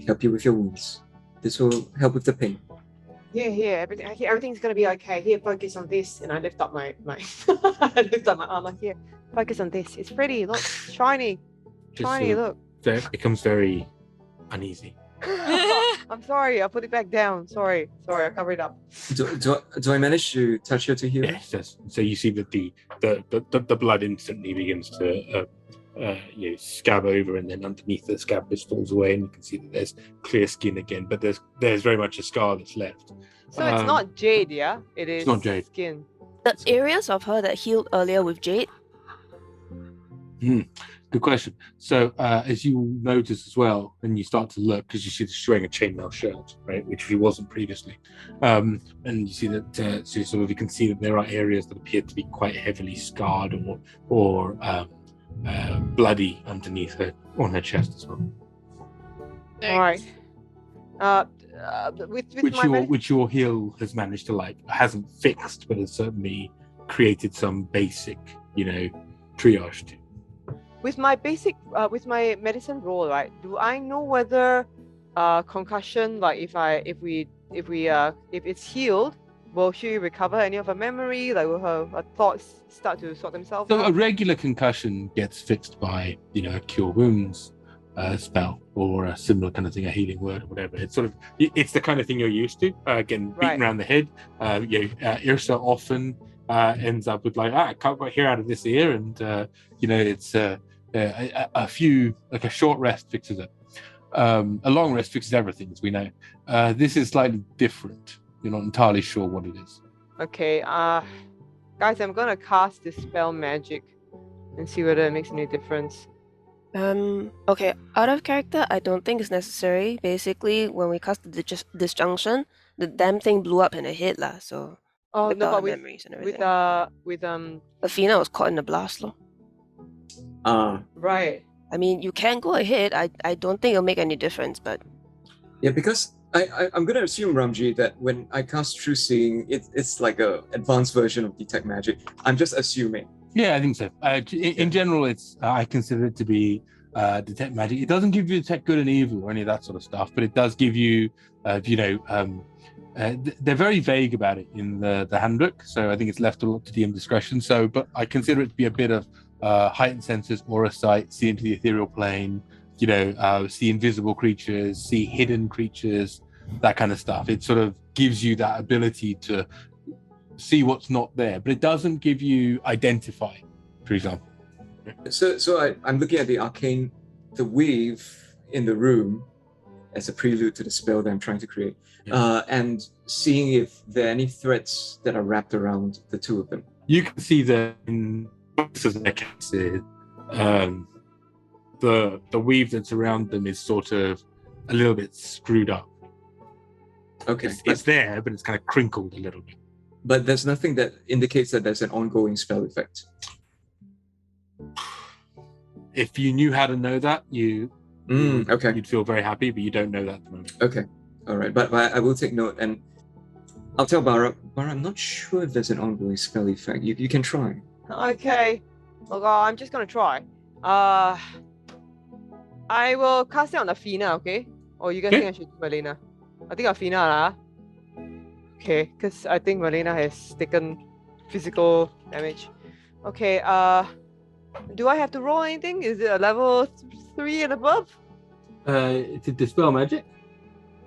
Speaker 6: help you with your wounds. This will help with the pain.
Speaker 4: Here, everything's gonna be okay. Here, focus on this, and I lift up my I lift up my arm like, here, focus on this. It's pretty. Look, shiny,
Speaker 5: Just
Speaker 4: shiny.
Speaker 5: sort of
Speaker 4: Look.
Speaker 5: It becomes very uneasy.
Speaker 4: I'm sorry. I'll put it back down. Sorry. I cover it up.
Speaker 6: Do I manage to touch her to heal?
Speaker 5: Yes, yes. So you see that the blood instantly begins to scab over, and then underneath the scab just falls away, and you can see that there's clear skin again, but there's very much a scar that's left.
Speaker 4: So it's not jade, yeah? It is
Speaker 5: not jade.
Speaker 4: skin.
Speaker 2: The areas of her that healed earlier with jade.
Speaker 5: Good question. So as you notice as well, and you start to look, because you see that she's wearing a chainmail shirt, right, which she wasn't previously, and you see that so sort of you can see that there are areas that appear to be quite heavily scarred or bloody underneath her on her chest as well.
Speaker 4: All right.
Speaker 5: Which your heal has managed to hasn't fixed, but has certainly created some basic, triage to.
Speaker 4: With my with my medicine roll, right? Do I know whether concussion, like if it's healed, will she recover any of her memory? Like will her thoughts start to sort themselves
Speaker 5: So
Speaker 4: out?
Speaker 5: a regular concussion gets fixed by a cure wounds spell or a similar kind of thing, a healing word or whatever. It's it's the kind of thing you're used to. Getting beaten around the head. Yrsa often ends up with I can't quite hear out of this ear, and it's a short rest fixes it. A long rest fixes everything, as we know. This is slightly different. You're not entirely sure what it is.
Speaker 4: Okay, guys, I'm gonna cast Dispel Magic and see whether it makes any difference.
Speaker 2: Okay, out of character, I don't think it's necessary. Basically, when we cast the Disjunction, the damn thing blew up in her head, so.
Speaker 4: Oh no, but
Speaker 2: memories and everything.
Speaker 4: with
Speaker 2: Afina was caught in the blast,
Speaker 4: right.
Speaker 2: I mean, you can go ahead. I don't think it'll make any difference, but.
Speaker 6: Yeah, because I'm gonna assume, Ramji, that when I cast True Seeing, it's like a advanced version of Detect Magic. I'm just assuming.
Speaker 5: Yeah, I think so. In general, it's I consider it to be Detect Magic. It doesn't give you Detect Good and Evil or any of that sort of stuff, but it does give you, they're very vague about it in the handbook, so I think it's left a lot to DM discretion. So, but I consider it to be a bit of heightened senses, aura sight, see into the ethereal plane, see invisible creatures, see hidden creatures, that kind of stuff. It sort of gives you that ability to see what's not there, but it doesn't give you identify, for example.
Speaker 6: So I'm looking at the weave in the room as a prelude to the spell that I'm trying to create, and seeing if there are any threads that are wrapped around the two of them.
Speaker 5: You can see that in most of their cases, the weave that's around them is sort of a little bit screwed up.
Speaker 6: Okay,
Speaker 5: it's there, but it's kind of crinkled a little bit.
Speaker 6: But there's nothing that indicates that there's an ongoing spell effect.
Speaker 5: If you knew how to know that, you'd feel very happy, but you don't know that at the moment.
Speaker 6: Okay, all right, but I will take note, and I'll tell Barra, I'm not sure if there's an ongoing spell effect. You can try.
Speaker 4: Okay, well, I'm just gonna try. I will cast it on Afina, okay? Or you guys think I should do Malena? I think Afina lah. Okay, because I think Malena has taken physical damage. Okay, do I have to roll anything? Is it a level 3 and above?
Speaker 5: It's a Dispel Magic.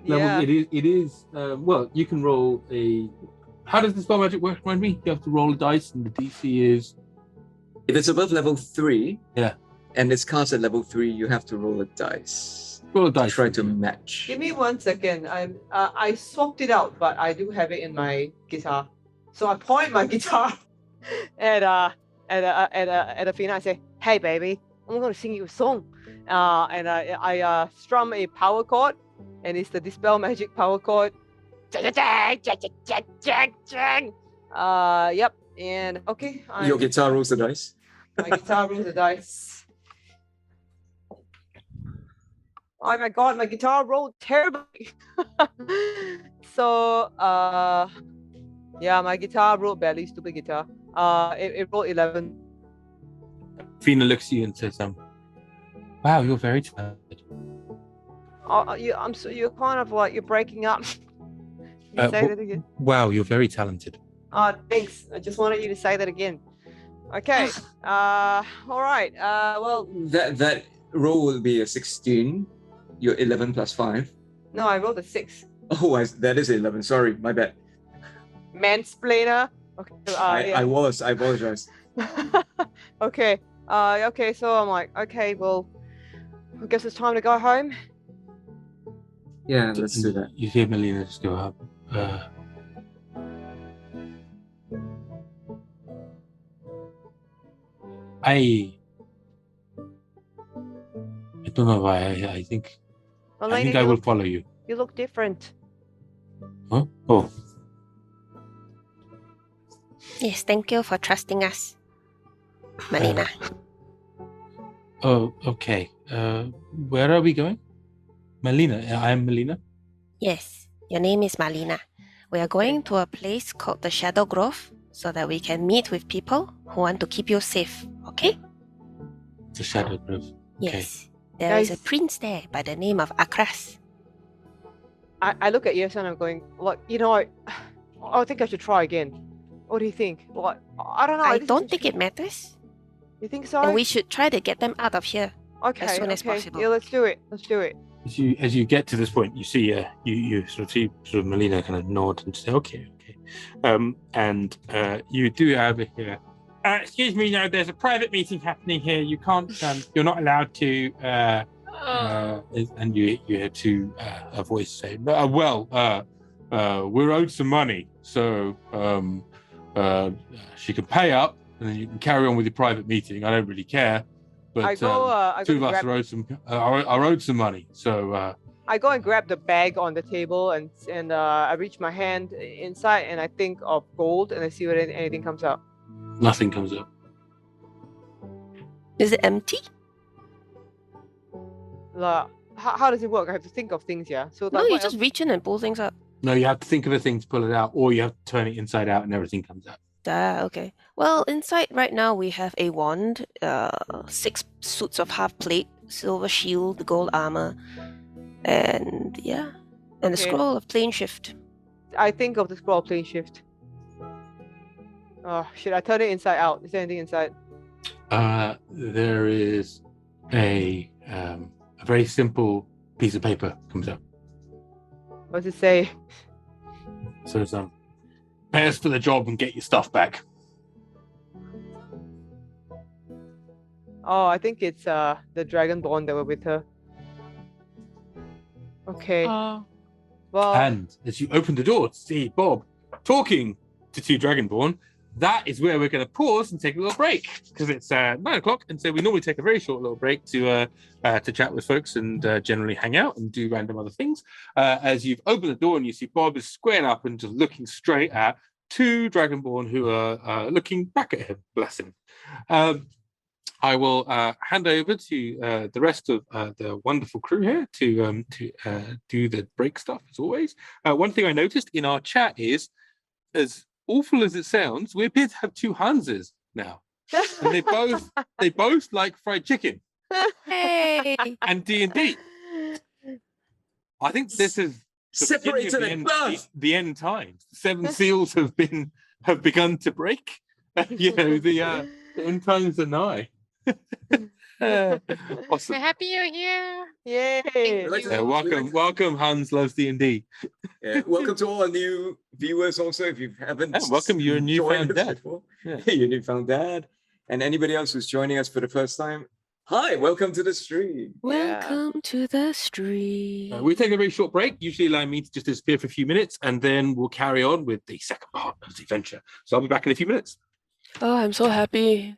Speaker 4: Yeah.
Speaker 5: It is. Well, you can roll a. How does Dispel Magic work? Remind me. You have to roll a dice, and the DC is.
Speaker 6: If it's above level 3,
Speaker 5: yeah,
Speaker 6: and it's cast at level 3, you have to roll a dice.
Speaker 5: Roll a dice.
Speaker 6: Try to match.
Speaker 4: Give me 1 second. I swapped it out, but I do have it in my guitar. So I point my guitar at Afina. I say, "Hey, baby, I'm going to sing you a song." And I strum a power chord, and it's the Dispel Magic power chord. Yep. And okay.
Speaker 6: Your guitar rolls the dice.
Speaker 4: My guitar rolls the dice. Oh my god, my guitar rolled terribly. So, my guitar rolled badly, stupid guitar. It rolled 11.
Speaker 5: Fina looks at you and says, "Wow, you're very talented."
Speaker 4: You're kind of like, you're breaking up. Say that again.
Speaker 5: Wow, you're very talented.
Speaker 4: Thanks. I just wanted you to say that again. Okay. All right. Well,
Speaker 6: that roll will be a 16. You're 11 plus 5.
Speaker 4: No, I rolled a 6.
Speaker 6: Oh, that is 11. Sorry, my bad.
Speaker 4: Mansplainer. Okay.
Speaker 6: I apologize.
Speaker 4: Okay. Okay. So I'm like, okay, well, I guess it's time to go home.
Speaker 6: Yeah, let's do that.
Speaker 5: You hear Melina just go up. I don't know why. I think
Speaker 4: Elena,
Speaker 5: I will follow you.
Speaker 4: You look different.
Speaker 5: Huh? Oh,
Speaker 2: Yes, thank you for trusting us, Melina.
Speaker 5: oh, okay. Where are we going? Melina. I am Melina.
Speaker 2: Yes, your name is Malina. We are going to a place called the Shadow Grove so that we can meet with people who want to keep you safe, okay?
Speaker 5: The Shadow Grove. Okay.
Speaker 2: Yes. There is a
Speaker 4: Guys.
Speaker 2: prince there by the name of Akras.
Speaker 4: I look at Yrsa and I'm going, like, I think I should try again. What do you think? What? I don't know.
Speaker 2: I
Speaker 4: this
Speaker 2: don't
Speaker 4: is
Speaker 2: think it matters.
Speaker 4: You think so?
Speaker 2: And we should try to get them out of here.
Speaker 4: okay,
Speaker 2: as soon as
Speaker 4: okay.
Speaker 2: possible.
Speaker 4: Yeah, let's do it. Let's do it.
Speaker 5: As you get to this point, you see you sort of Melina kind of nod and say, okay. And you do over here. Excuse me, no, there's a private meeting happening here. You can't. You're not allowed to. And you hear a voice say, we're owed some money, so she can pay up, and then you can carry on with your private meeting. I don't really care, but
Speaker 4: I go
Speaker 5: two of us
Speaker 4: grab,
Speaker 5: are owed some money. So
Speaker 4: I go and grab the bag on the table and I reach my hand inside and I think of gold and I see whether anything comes out.
Speaker 5: nothing comes up.
Speaker 2: Is it empty?
Speaker 4: How does it work? I have to think of things, yeah? So
Speaker 2: No,
Speaker 4: like,
Speaker 2: you
Speaker 4: what
Speaker 2: just
Speaker 4: else?
Speaker 2: reach in and pull things up.
Speaker 5: No, you have to think of a thing to pull it out, or you have to turn it inside out and everything comes out.
Speaker 2: Ah, okay. Well, inside right now we have a wand, 6 suits of half plate, silver shield, gold armor, and a
Speaker 4: Okay.
Speaker 2: scroll of plane shift.
Speaker 4: I think of the scroll plane shift. Oh, should I turn it inside out? Is there anything inside?
Speaker 5: There is a very simple piece of paper comes out.
Speaker 4: What does it say?
Speaker 5: So it's pay us for the job and get your stuff back.
Speaker 4: Oh, I think it's the dragonborn that were with her. Okay. Well,
Speaker 5: And as you open the door to see Bob talking to 2 dragonborn, that is where we're going to pause and take a little break because it's 9 o'clock, and so we normally take a very short little break to chat with folks and generally hang out and do random other things. As you've opened the door and you see Bob is squaring up and just looking straight at 2 dragonborn who are looking back at him. Bless him. I will hand over to the rest of the wonderful crew here to do the break stuff as always. One thing I noticed in our chat is, as awful as it sounds, we appear to have 2 Hanses now, and they both like fried chicken
Speaker 2: Hey!
Speaker 5: and D&D. I think this is the beginning of
Speaker 6: Separated at birth.
Speaker 5: the end times. 7 seals have begun to break. The end times are nigh.
Speaker 7: We're
Speaker 5: Awesome.
Speaker 7: happy you're here.
Speaker 4: yay!
Speaker 6: Like-
Speaker 5: Yeah, welcome. Hans loves D&D.
Speaker 6: Yeah, welcome to all our new viewers also, if you haven't
Speaker 5: welcome your
Speaker 6: joined
Speaker 5: newfound
Speaker 6: us
Speaker 5: dad.
Speaker 6: before.
Speaker 5: Yeah.
Speaker 6: Your newfound dad. And anybody else who's joining us for the first time, hi, welcome to the stream.
Speaker 2: Welcome to the stream.
Speaker 5: We take a very short break, usually allowing me to just disappear for a few minutes, and then we'll carry on with the second part of the adventure. So I'll be back in a few minutes.
Speaker 9: Oh, I'm so happy.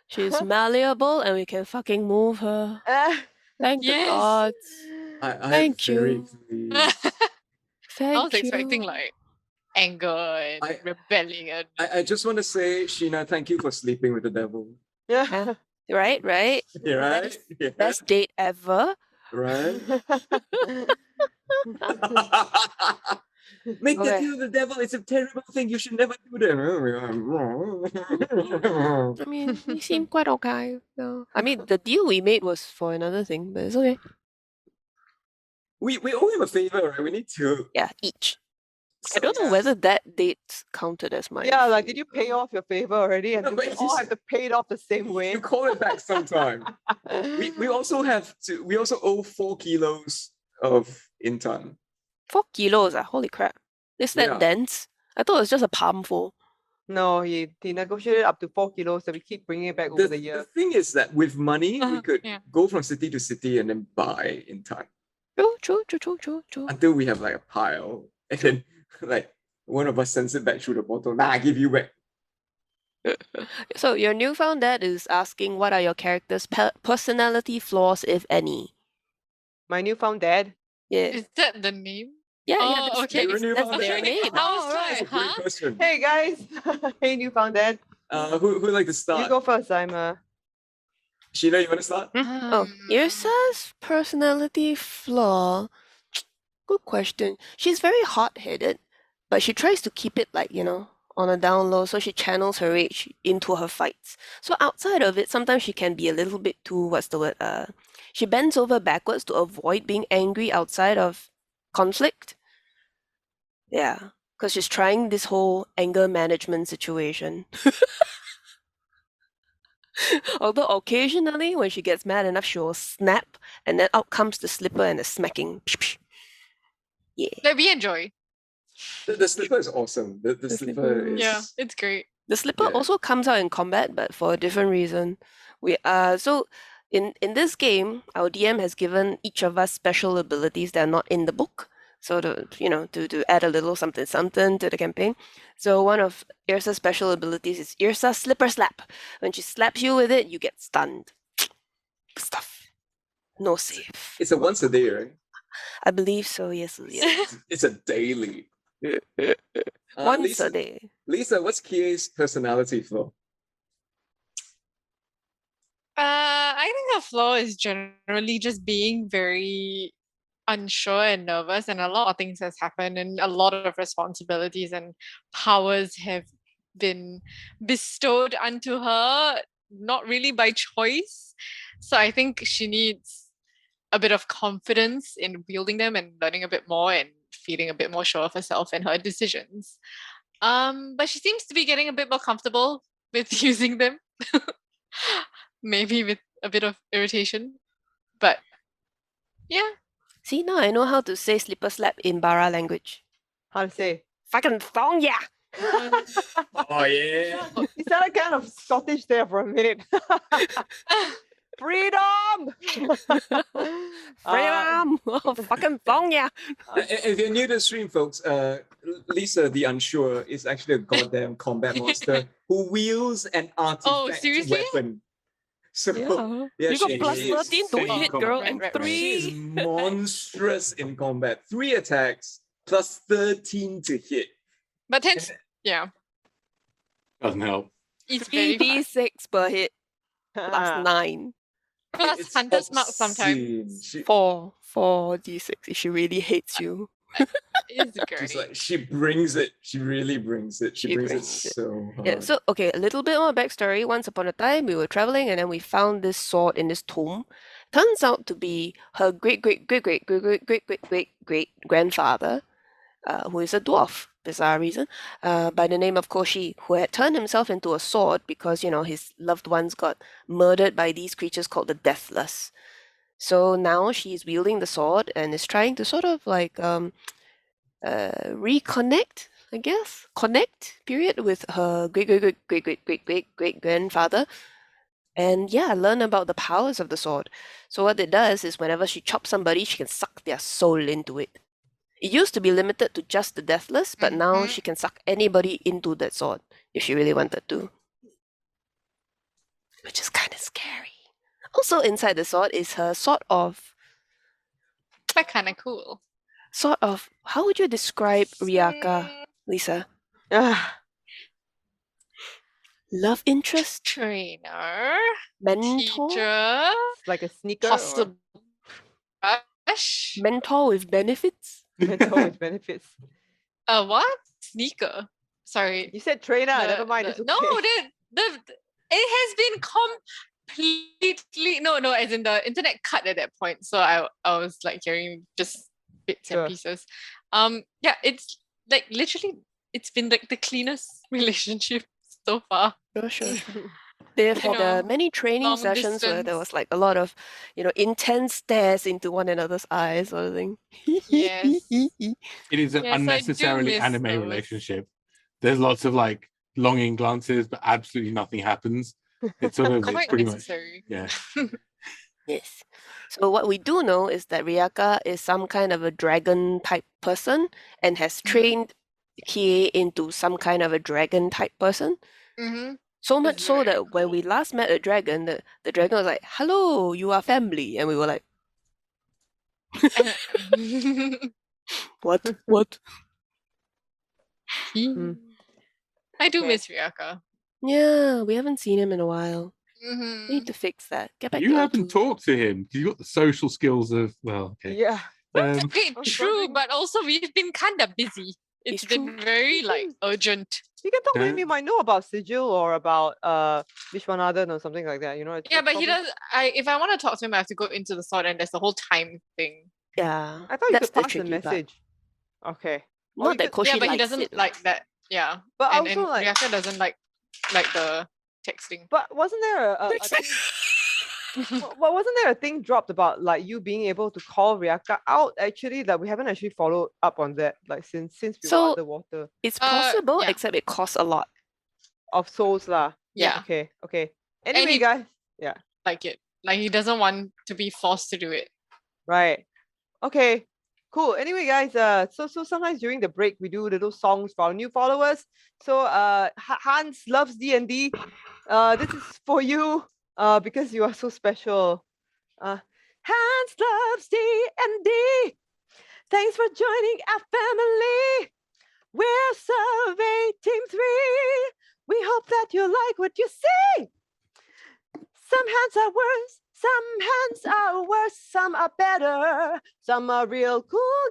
Speaker 9: She's malleable and we can fucking move her. Thank the
Speaker 7: Yes.
Speaker 9: gods.
Speaker 6: I'm
Speaker 9: Thank
Speaker 6: very
Speaker 9: you.
Speaker 6: pleased.
Speaker 9: Thank
Speaker 7: I was
Speaker 9: you.
Speaker 7: expecting like anger and
Speaker 6: I-
Speaker 7: rebellion.
Speaker 6: I just want to say, Sheena, thank you for sleeping with the devil.
Speaker 4: Yeah.
Speaker 2: Right?
Speaker 6: Yeah, right? Yeah,
Speaker 2: Best date ever.
Speaker 6: right? Make the
Speaker 4: Okay.
Speaker 6: deal with the devil. It's a terrible thing. You should never do that.
Speaker 2: I mean, you seem quite okay. So, I mean, the deal we made was for another thing, but it's okay.
Speaker 6: We owe him a favor, right? We need to.
Speaker 2: Yeah, each.
Speaker 9: I don't know whether that date counted as mine.
Speaker 4: Yeah, like did you pay off your favor already? And
Speaker 6: No,
Speaker 4: do
Speaker 6: but
Speaker 4: we all have to pay it off the same way?
Speaker 6: You call it back sometime. we also have to. We also owe 4 kilos of intan.
Speaker 9: 4 kilos, holy crap. Is that
Speaker 6: Yeah.
Speaker 9: dense? I thought it was just a palmful.
Speaker 4: No, he negotiated up to 4 kilos, so we keep bringing it back over the year.
Speaker 6: The thing is that with money, we could
Speaker 7: Yeah.
Speaker 6: go from city to city and then buy intan
Speaker 9: True.
Speaker 6: until we have like a pile, and then like one of us sends it back through the bottle. Nah, I give you back.
Speaker 9: So your newfound dad is asking what are your characters' personality flaws, if any?
Speaker 4: My newfound dad.
Speaker 9: Yeah.
Speaker 7: Is that the name?
Speaker 9: Yeah,
Speaker 7: Oh,
Speaker 9: that's,
Speaker 7: okay.
Speaker 9: that's,
Speaker 6: Your
Speaker 9: that's
Speaker 6: newfound
Speaker 9: their
Speaker 6: dad.
Speaker 9: name.
Speaker 7: I was
Speaker 4: Alright.
Speaker 6: That's a
Speaker 7: like,
Speaker 6: great
Speaker 7: huh?
Speaker 6: question.
Speaker 4: Hey guys. Hey newfound dad.
Speaker 6: Who'd like to start?
Speaker 4: You go first, I'm
Speaker 6: Sheena, you want to start?
Speaker 9: Oh, Yrsa's personality flaw. Good question. She's very hot-headed, but she tries to keep it like, on a down low, so she channels her rage into her fights. So outside of it, sometimes she can be a little bit too, she bends over backwards to avoid being angry outside of conflict. Yeah, because she's trying this whole anger management situation. Although occasionally, when she gets mad enough, she will snap, and then out comes the slipper and the smacking. Yeah.
Speaker 7: That we enjoy.
Speaker 6: The slipper is awesome. The slipper is.
Speaker 7: Yeah, it's great.
Speaker 9: The slipper
Speaker 6: Yeah.
Speaker 9: also comes out in combat, but for a different reason. So in this game, our DM has given each of us special abilities that are not in the book. So to add a little something to the campaign. So one of Yrsa's special abilities is Yrsa Slipper Slap. When she slaps you with it, you get stunned. Stuff. No save.
Speaker 6: It's a once a day, right?
Speaker 9: I believe so. Yes.
Speaker 6: It's a daily.
Speaker 9: Once
Speaker 6: Lisa,
Speaker 9: a day.
Speaker 6: Lisa, what's Kie's personality flaw?
Speaker 7: I think her flaw is generally just being very unsure and nervous, and a lot of things has happened, and a lot of responsibilities and powers have been bestowed unto her, not really by choice. So I think she needs a bit of confidence in wielding them and learning a bit more and feeling a bit more sure of herself and her decisions. But she seems to be getting a bit more comfortable with using them. Maybe with a bit of irritation. But yeah.
Speaker 9: See, now I know how to say slipper slap in Barra language.
Speaker 4: How to say?
Speaker 9: Fucking thong ya!
Speaker 6: Oh yeah.
Speaker 4: You sounded kind of Scottish there for a minute. Freedom!
Speaker 9: Freedom! Oh, fucking thong ya!
Speaker 6: If you're new to the stream, folks, Lisa the Unsure is actually a goddamn combat monster who wields an artifact
Speaker 7: seriously?
Speaker 6: weapon. So
Speaker 9: Yeah. You got
Speaker 6: she
Speaker 9: plus
Speaker 6: is
Speaker 9: 13 to
Speaker 6: insane
Speaker 9: hit,
Speaker 6: in
Speaker 9: girl,
Speaker 6: combat.
Speaker 9: and
Speaker 7: Right.
Speaker 6: She is
Speaker 9: 3.
Speaker 6: monstrous in combat. 3 attacks plus 13 to hit.
Speaker 7: But hence, yeah.
Speaker 1: Doesn't help.
Speaker 7: It's very fast.
Speaker 9: 3d6 per hit, plus 9.
Speaker 7: Plus
Speaker 6: It's
Speaker 7: Hunter's Mark
Speaker 6: obscene.
Speaker 7: sometimes.
Speaker 6: She,
Speaker 9: 4d6 if she really hates you.
Speaker 7: It's
Speaker 6: she's
Speaker 7: great.
Speaker 6: like, she brings it. She really brings it. She
Speaker 9: She
Speaker 6: brings
Speaker 9: brings
Speaker 6: it
Speaker 9: it.
Speaker 6: so hard.
Speaker 9: Yeah, so okay, a little bit more backstory. Once upon a time, we were traveling and then we found this sword in this tomb. Turns out to be her great grandfather, who is a dwarf, bizarre reason, by the name of Koshi, who had turned himself into a sword because, his loved ones got murdered by these creatures called the Deathless. So now she's wielding the sword and is trying to sort of like reconnect, I guess, period, with her great grandfather, and learn about the powers of the sword. So what it does is whenever she chops somebody, she can suck their soul into it. It used to be limited to just the Deathless, but now she can suck anybody into that sword if she really wanted to, which is kind of scary. Also inside the sword is her sort of,
Speaker 7: That's kind of cool.
Speaker 9: how would you describe Ryaka, Lisa? Love interest?
Speaker 7: Trainer,
Speaker 9: Mentor?
Speaker 7: teacher,
Speaker 4: Like a sneaker.
Speaker 7: possible crush.
Speaker 9: Mentor with benefits?
Speaker 4: Mentor with benefits.
Speaker 7: What? Sneaker. Sorry.
Speaker 4: You said trainer.
Speaker 7: The-
Speaker 4: Never mind.
Speaker 7: the-
Speaker 4: It's okay.
Speaker 7: No, it has been completely no, as in the internet cut at that point. So I was like hearing just bits
Speaker 4: Sure.
Speaker 7: and pieces. Yeah, it's like literally, it's been like the cleanest relationship so far.
Speaker 9: Sure. They've
Speaker 7: You
Speaker 9: had
Speaker 7: know,
Speaker 9: many training
Speaker 7: long
Speaker 9: sessions where there
Speaker 7: distance.
Speaker 9: was like a lot of, intense stares into one another's eyes sort of thing.
Speaker 7: Yes.
Speaker 1: It is an
Speaker 7: Yes, I do
Speaker 1: unnecessarily
Speaker 7: miss
Speaker 1: anime
Speaker 7: those.
Speaker 1: relationship. There's lots of like longing glances, but absolutely nothing happens. It's sort of it's
Speaker 7: Quite
Speaker 1: pretty
Speaker 7: necessary.
Speaker 1: much
Speaker 9: Yes. So what we do know is that Ryaka is some kind of a dragon type person and has trained Kie into some kind of a dragon type person.
Speaker 7: Mm-hmm.
Speaker 9: So much
Speaker 7: It's
Speaker 9: so
Speaker 7: very
Speaker 9: that when we last met a dragon, the dragon was like, "Hello, you are family," and we were like, "What? What?"
Speaker 7: I do
Speaker 4: Okay.
Speaker 7: miss Ryaka.
Speaker 9: Yeah, we haven't seen him in a while.
Speaker 7: Mm-hmm.
Speaker 9: Need to fix that. Get back
Speaker 1: you
Speaker 9: to
Speaker 1: haven't
Speaker 9: Urtu.
Speaker 1: talked to him. You've got the social skills of okay.
Speaker 4: Yeah.
Speaker 7: Okay,
Speaker 4: I was
Speaker 7: true,
Speaker 4: wondering-
Speaker 7: but also we've been kind of busy. It's
Speaker 9: It's
Speaker 7: been very like urgent.
Speaker 4: You can talk to him.
Speaker 1: Yeah.
Speaker 4: He might know about Sigil or about Viswanathan or something like that. It's
Speaker 7: Yeah, but he
Speaker 4: probably-
Speaker 7: does. If I want to talk to him, I have to go into the sword, and there's the whole time thing.
Speaker 9: Yeah.
Speaker 4: I thought you
Speaker 9: that's
Speaker 4: could pass the
Speaker 9: tricky part.
Speaker 4: message. Okay. Or
Speaker 9: Not
Speaker 4: you
Speaker 9: that
Speaker 4: could-
Speaker 9: Koshi
Speaker 7: Yeah, but he
Speaker 9: likes
Speaker 7: doesn't
Speaker 9: it.
Speaker 7: like that. Yeah,
Speaker 4: But
Speaker 7: and
Speaker 4: also like,
Speaker 7: Ryaka doesn't like the texting.
Speaker 4: but wasn't there a thing, wasn't there a thing dropped about like you being able to call Ryaka out? Actually, that we haven't actually followed up on that. Like since we
Speaker 9: So-
Speaker 4: were underwater
Speaker 9: It's possible,
Speaker 7: yeah.
Speaker 9: except it costs a lot.
Speaker 4: of souls lah.
Speaker 7: Yeah.
Speaker 4: Okay. Anyway,
Speaker 7: he-
Speaker 4: guys.
Speaker 7: Like it. Like he doesn't want to be forced to do it.
Speaker 4: Right. Okay. Cool. Anyway, guys, so sometimes during the break we do little songs for our new followers. So Hans loves D&D. This is for you, because you are so special. Hans loves D&D. Thanks for joining our family. We're Survey Team 3. We hope that you like what you see. Some hands are worse, some hands are worse, some are better, some are real cool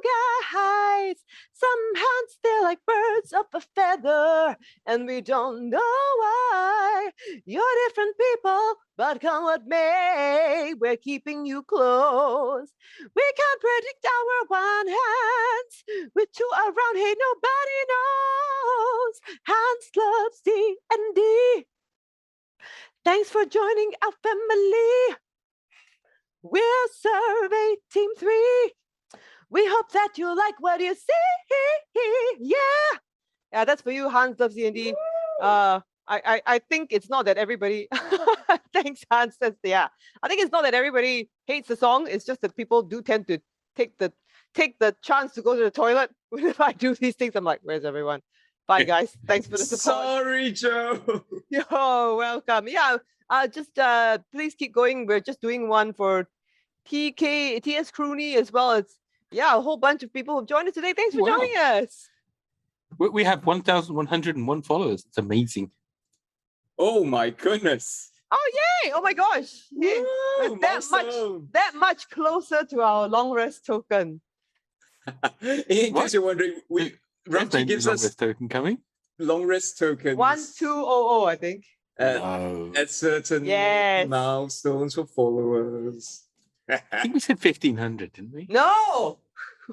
Speaker 4: guys. Some hands, they're like birds of a feather, and we don't know why. You're different people, but come what may, we're keeping you close. We can't predict our one hands, with two around, hey, nobody knows. Hans loves D&D. Thanks for joining our family. We're Survey Team 3. We hope that you like what you see. Yeah, that's for you, Hans loves D&D. I think it's not that everybody. Thanks, Hans. I think it's not that everybody hates the song. It's just that people do tend to take the chance to go to the toilet. If I do these things, I'm like, where's everyone? Bye, guys. Thanks for the support.
Speaker 6: Sorry, Joe.
Speaker 4: You're welcome. Yeah, just please keep going. We're just doing one for TS Crooney as well as a whole bunch of people who've joined us today. Thanks for
Speaker 1: Wow.
Speaker 4: joining us.
Speaker 1: We have 1,101 followers. It's amazing.
Speaker 6: Oh my goodness.
Speaker 4: Oh yay! Oh my gosh! Hey,
Speaker 6: Woo,
Speaker 4: we're that much closer to our long rest token.
Speaker 6: In case you're wondering, Ramji gives us
Speaker 1: this token coming.
Speaker 6: long rest tokens
Speaker 4: 1200, I think.
Speaker 6: at certain
Speaker 4: Yes.
Speaker 6: milestones for followers.
Speaker 1: I think we said 1,500, didn't we?
Speaker 4: No,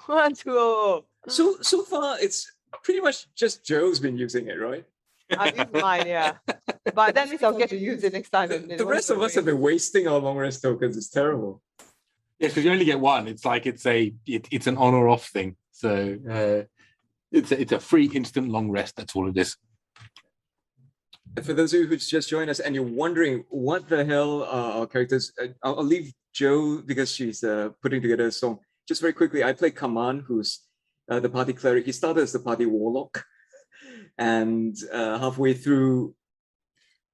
Speaker 4: 1200.
Speaker 6: So far, it's pretty much just Joe's been using it, right?
Speaker 4: I've used mine, yeah. But that means I'll get to use it next time.
Speaker 6: The rest of us have been wasting our long rest tokens. It's terrible.
Speaker 1: Yes, because you only get one. It's like it's an on or off thing. So it's a free instant long rest. That's all it is.
Speaker 6: And for those of you who's just joined us and you're wondering what the hell are our characters, I'll leave Joe because she's putting together a song. Just very quickly, I play Kaman, who's the party cleric. He started as the party warlock, and halfway through,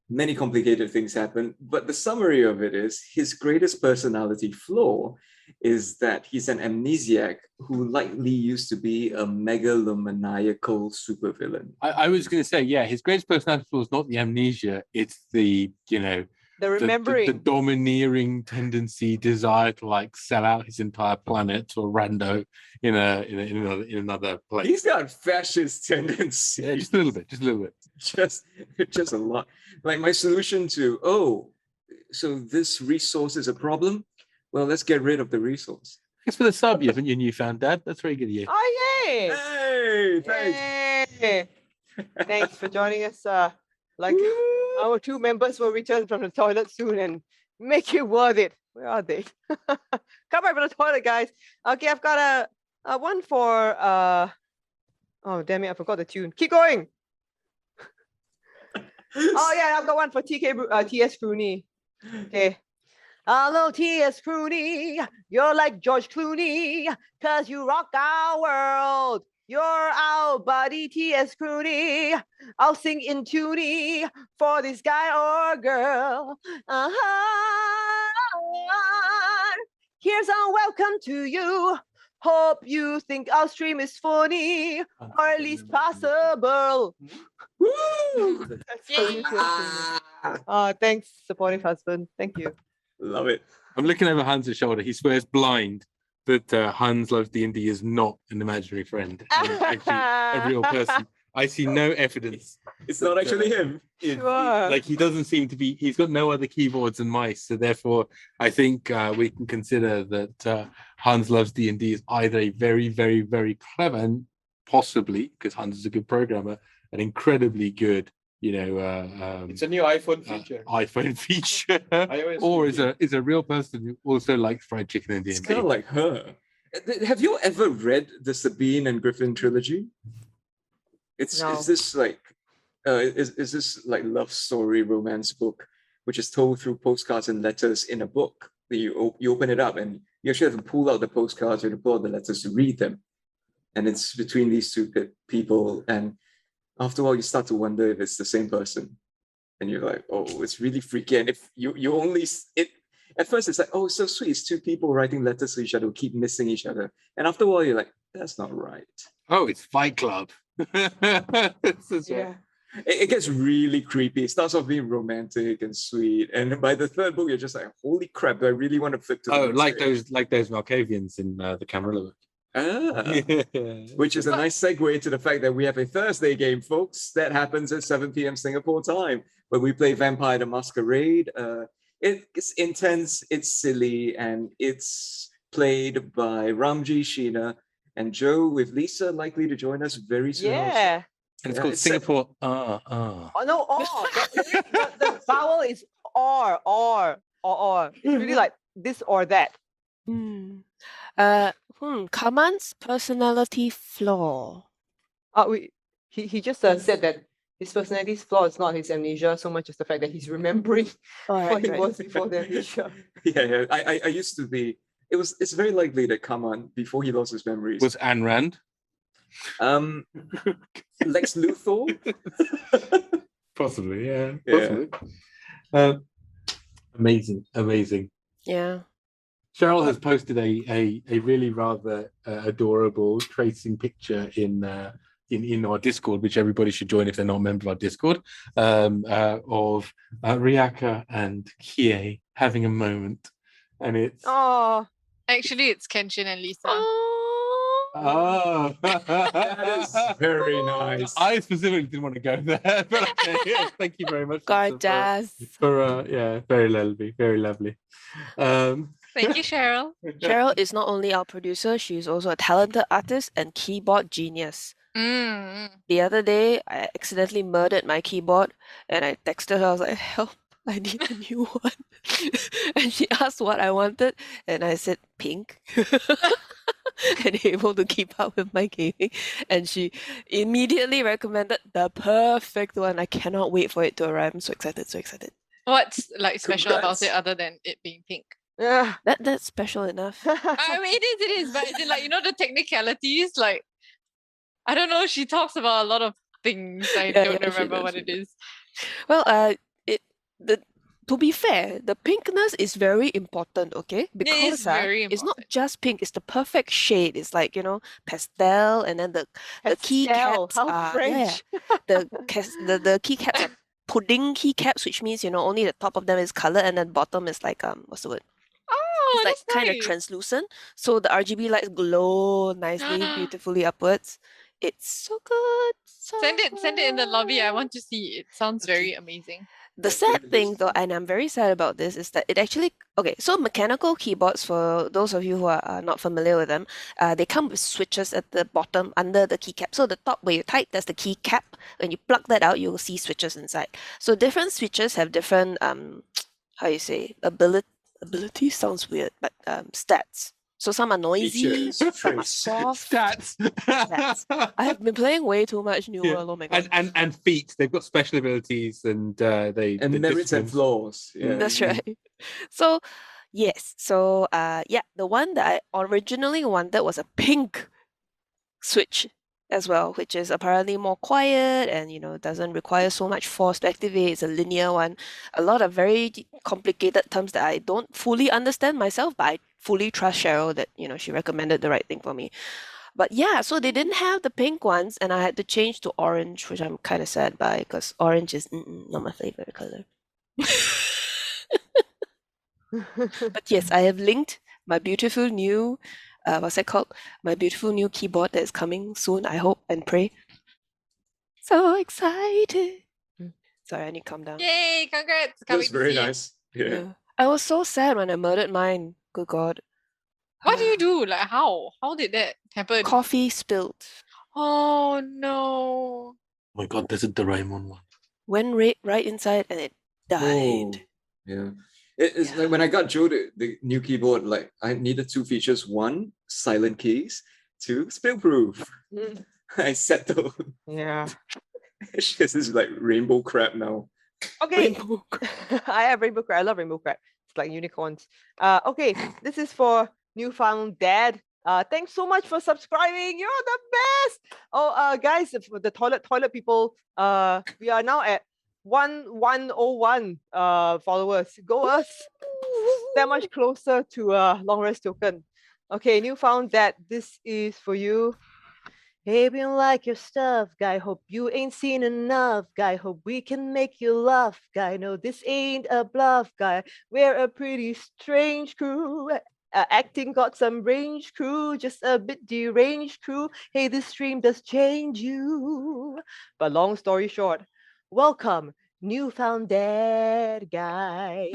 Speaker 6: many complicated things happen. But the summary of it is his greatest personality flaw is that he's an amnesiac who likely used to be a megalomaniacal supervillain.
Speaker 1: I was going to say, yeah, his greatest personality flaw is not the amnesia. It's the
Speaker 4: The remembering.
Speaker 1: the domineering tendency, desire to like sell out his entire planet to a rando in another place.
Speaker 6: He's got fascist tendencies.
Speaker 1: Yeah, just a little bit.
Speaker 6: just a lot. Like my solution to, so this resource is a problem? Well, let's get rid of the resource.
Speaker 5: Thanks for the sub, you haven't you newfound dad? That's very good of you.
Speaker 4: Oh, yay!
Speaker 6: Hey, thanks.
Speaker 4: Yay! Thanks for joining us. Like our two members will return from the toilet soon and make it worth it. Where are they? Come back from the toilet, guys. Okay, I've got a one for oh damn it, I forgot the tune. Keep going. Oh yeah, I've got one for TS Clooney. Okay. Hello, T.S. Clooney. You're like George Clooney, cause you rock our world. You're our buddy, T.S. Clooney. I'll sing in tuney for this guy or girl. Here's our welcome to you. Hope you think our stream is funny, or at least passable. Woo! That's thanks, supportive husband. Thank you.
Speaker 6: Love it.
Speaker 5: I'm looking over Hans' shoulder. He swears blind that Hans Loves D&D is not an imaginary friend. And actually a real person. I see no evidence.
Speaker 6: It's not actually him.
Speaker 4: Sure.
Speaker 5: Like he doesn't seem to be. He's got no other keyboards and mice, so therefore I think we can consider that Hans Loves D&D is either a very, very, very clever and possibly, because Hans is a good programmer, an incredibly good,
Speaker 10: it's a new iPhone feature.
Speaker 5: iPhone feature,
Speaker 10: iOS
Speaker 5: or
Speaker 10: feature.
Speaker 5: is a real person who also likes fried chicken and D&D.
Speaker 6: It's kind of like her. Have you ever read the Sabine and Griffin trilogy?
Speaker 4: No.
Speaker 6: Is this like love story romance book, which is told through postcards and letters in a book? You open it up and you actually have to pull out the postcards or to pull out the letters to read them, and it's between these two people. And after a while, you start to wonder if it's the same person, and you're like, oh, it's really freaky. And if you only at first it's like, oh, it's so sweet. It's two people writing letters to each other who keep missing each other, and after a while, you're like, that's not right.
Speaker 5: Oh, it's Fight Club.
Speaker 4: Yeah.
Speaker 6: It gets really creepy. It starts off being romantic and sweet, and by the third book, you're just like, "Holy crap! Do I really want to flip to?"
Speaker 5: Oh,
Speaker 6: the
Speaker 5: like
Speaker 6: next
Speaker 5: those Malkavians in the Camarilla book.
Speaker 6: page? Which is a nice segue to the fact that we have a Thursday game, folks. That happens at 7 p.m. Singapore time, where we play Vampire the Masquerade. It's intense, it's silly, and it's played by Ramji, Sheena, and Joe, with Lisa likely to join us very soon.
Speaker 4: Yeah.
Speaker 5: And it's
Speaker 6: Yeah,
Speaker 5: called
Speaker 6: it's
Speaker 5: Singapore.
Speaker 4: Oh no, the vowel is or. It's really like this or that.
Speaker 9: Kaman's personality flaw.
Speaker 4: He just said that his personality's flaw is not his amnesia so much as the fact that he's remembering what he was before the amnesia.
Speaker 6: Yeah. I used to be. It's very likely that Kaman, before he lost his memories,
Speaker 5: Was Ayn Rand?
Speaker 6: Lex Luthor.
Speaker 5: Possibly, yeah.
Speaker 6: Yeah.
Speaker 5: Possibly. Amazing.
Speaker 9: Yeah.
Speaker 5: Cheryl has posted a really rather adorable tracing picture in our Discord, which everybody should join if they're not a member of our Discord, of Riaka and Kie having a moment, and it's
Speaker 7: Actually, it's Kenshin and Lisa.
Speaker 5: oh,
Speaker 6: That is very nice.
Speaker 5: I specifically didn't want to go there, but okay, yes, thank you very much.
Speaker 9: Gorgeous.
Speaker 5: For very lovely.
Speaker 7: Thank you, Cheryl.
Speaker 9: Cheryl is not only our producer, she's also a talented artist and keyboard genius. The other day, I accidentally murdered my keyboard and I texted her, I was like, help, I need a new one. And she asked what I wanted and I said pink. And able to keep up with my gaming. And she immediately recommended the perfect one. I cannot wait for it to arrive. I'm so excited.
Speaker 7: What's like special
Speaker 6: Congrats.
Speaker 7: about it other than it being pink?
Speaker 4: Yeah.
Speaker 9: That's special enough.
Speaker 7: I mean, it is, but is it like, the technicalities, like, I don't know, she talks about a lot of things. I don't
Speaker 9: she
Speaker 7: remember
Speaker 9: does,
Speaker 7: what
Speaker 9: she
Speaker 7: it is.
Speaker 9: Well, to be fair, the pinkness is very important, okay? Because
Speaker 7: It is very
Speaker 9: it's not
Speaker 7: important.
Speaker 9: just pink, it's the perfect shade. It's like, pastel, and then the
Speaker 4: Pastel,
Speaker 9: keycaps
Speaker 4: how
Speaker 9: are
Speaker 4: French.
Speaker 9: the keycaps are pudding keycaps, which means, only the top of them is color and then bottom is like what's the word?
Speaker 7: Oh,
Speaker 9: It's like
Speaker 7: that's
Speaker 9: kind of
Speaker 7: nice.
Speaker 9: translucent. So the RGB lights glow nicely, beautifully upwards. It's so good. So
Speaker 7: Send it in the lobby. I want to see it. Sounds
Speaker 9: Okay.
Speaker 7: very amazing.
Speaker 9: The sad thing, though, and I'm very sad about this, is that it actually okay. So mechanical keyboards, for those of you who are not familiar with them, they come with switches at the bottom under the keycap. So the top where you type, that's the keycap. When you plug that out, you will see switches inside. So different switches have different how you say ability sounds weird, but stats. So some are noisy,
Speaker 6: Features,
Speaker 9: some are
Speaker 6: traits.
Speaker 9: soft.
Speaker 1: Stats.
Speaker 9: I have been playing way too much New
Speaker 1: Yeah.
Speaker 9: World. Oh my god.
Speaker 1: and feats. They've got special abilities and they
Speaker 6: And
Speaker 1: the
Speaker 6: merits and
Speaker 1: disciplines.
Speaker 6: flaws. Yeah.
Speaker 9: That's right. So, yes. So, yeah, the one that I originally wanted was a pink switch as well, which is apparently more quiet and, doesn't require so much force to activate. It's a linear one. A lot of very complicated terms that I don't fully understand myself, but I fully trust Cheryl that, she recommended the right thing for me. But yeah, so they didn't have the pink ones, and I had to change to orange, which I'm kind of sad by because orange is not my favorite color. But yes, I have linked my beautiful new, what's that called? My beautiful new keyboard that is coming soon, I hope and pray. So excited. Sorry, I need to calm down.
Speaker 7: Yay, congrats.
Speaker 6: That
Speaker 7: Can't
Speaker 6: was
Speaker 7: wait to
Speaker 6: very
Speaker 7: see it.
Speaker 6: nice. Yeah.
Speaker 9: Yeah. I was so sad when I murdered mine. Good God.
Speaker 7: What do you do? Like how? How did that happen?
Speaker 9: Coffee spilled.
Speaker 7: Oh no.
Speaker 1: Oh my god, there's a Doraemon one.
Speaker 9: Went right inside and it
Speaker 6: Oh,
Speaker 9: died.
Speaker 6: yeah. It's like when I got Joe the new keyboard, like I needed two features. One, silent keys. Two, spill proof.
Speaker 3: Mm.
Speaker 6: I settled.
Speaker 3: Yeah.
Speaker 6: She has this like rainbow crab now.
Speaker 3: Okay.
Speaker 9: Rainbow
Speaker 4: I have rainbow crab. I love rainbow crab. It's like unicorns. Okay, this is for newfound dad. Thanks so much for subscribing. You're the best. Oh, guys, for the toilet people, we are now at 1101 followers. Go us that much closer to long rest token. Okay, newfound dad, this is for you. Hey, we don't like your stuff, guy. Hope you ain't seen enough, guy. Hope we can make you laugh, guy. No, this ain't a bluff, guy. We're a pretty strange crew. Acting got some range, crew. Just a bit deranged, crew. Hey, this stream does change you. But long story short, welcome, newfound dad guy.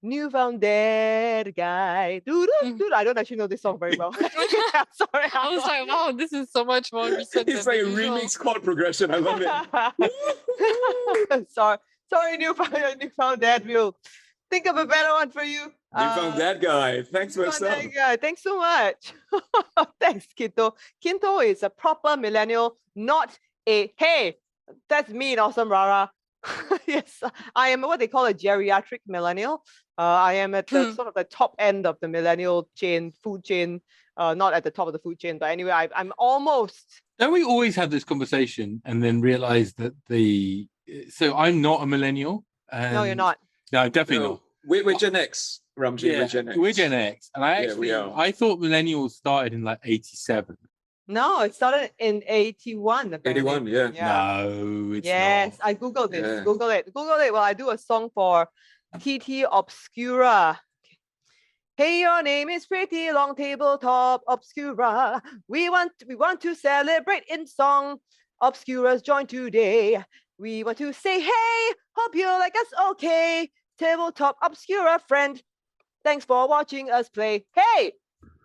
Speaker 4: Newfound dead guy. I don't actually know this song very well. Sorry.
Speaker 7: I was like, wow, this is so much more recent.
Speaker 6: It's
Speaker 7: than
Speaker 6: like a
Speaker 7: the usual.
Speaker 6: remix chord progression. I love it.
Speaker 4: Sorry, newfound dad. We'll think of a better one for you.
Speaker 6: Newfound that guy. Thanks for
Speaker 4: Newfound
Speaker 6: stuff.
Speaker 4: dad guy. Thanks so much. Thanks, Kinto. Kinto is a proper millennial, not a hey. That's me, awesome Rara. Yes, I am what they call a geriatric millennial. I am at the sort of the top end of the millennial food chain. Not at the top of the food chain, but anyway, I'm almost.
Speaker 1: Don't we always have this conversation and then realize that so I'm not a millennial?
Speaker 4: No, you're not.
Speaker 1: No, definitely
Speaker 6: No,
Speaker 1: not.
Speaker 6: we're Gen X, Ramji.
Speaker 1: Yeah,
Speaker 6: We're Gen X.
Speaker 1: we're Gen X, and
Speaker 6: we are.
Speaker 1: I thought millennials started in like 87.
Speaker 4: No, it started in 81. Apparently.
Speaker 6: 81, yeah.
Speaker 1: No, it's
Speaker 4: Yes,
Speaker 1: not.
Speaker 4: I googled this.
Speaker 6: Yeah.
Speaker 4: Google it. Well, I do a song for TT Obscura. Hey, your name is pretty long tabletop Obscura. We want to celebrate in song. Obscura's joined today. We want to say hey, hope you like us okay. Tabletop Obscura friend. Thanks for watching us play. Hey!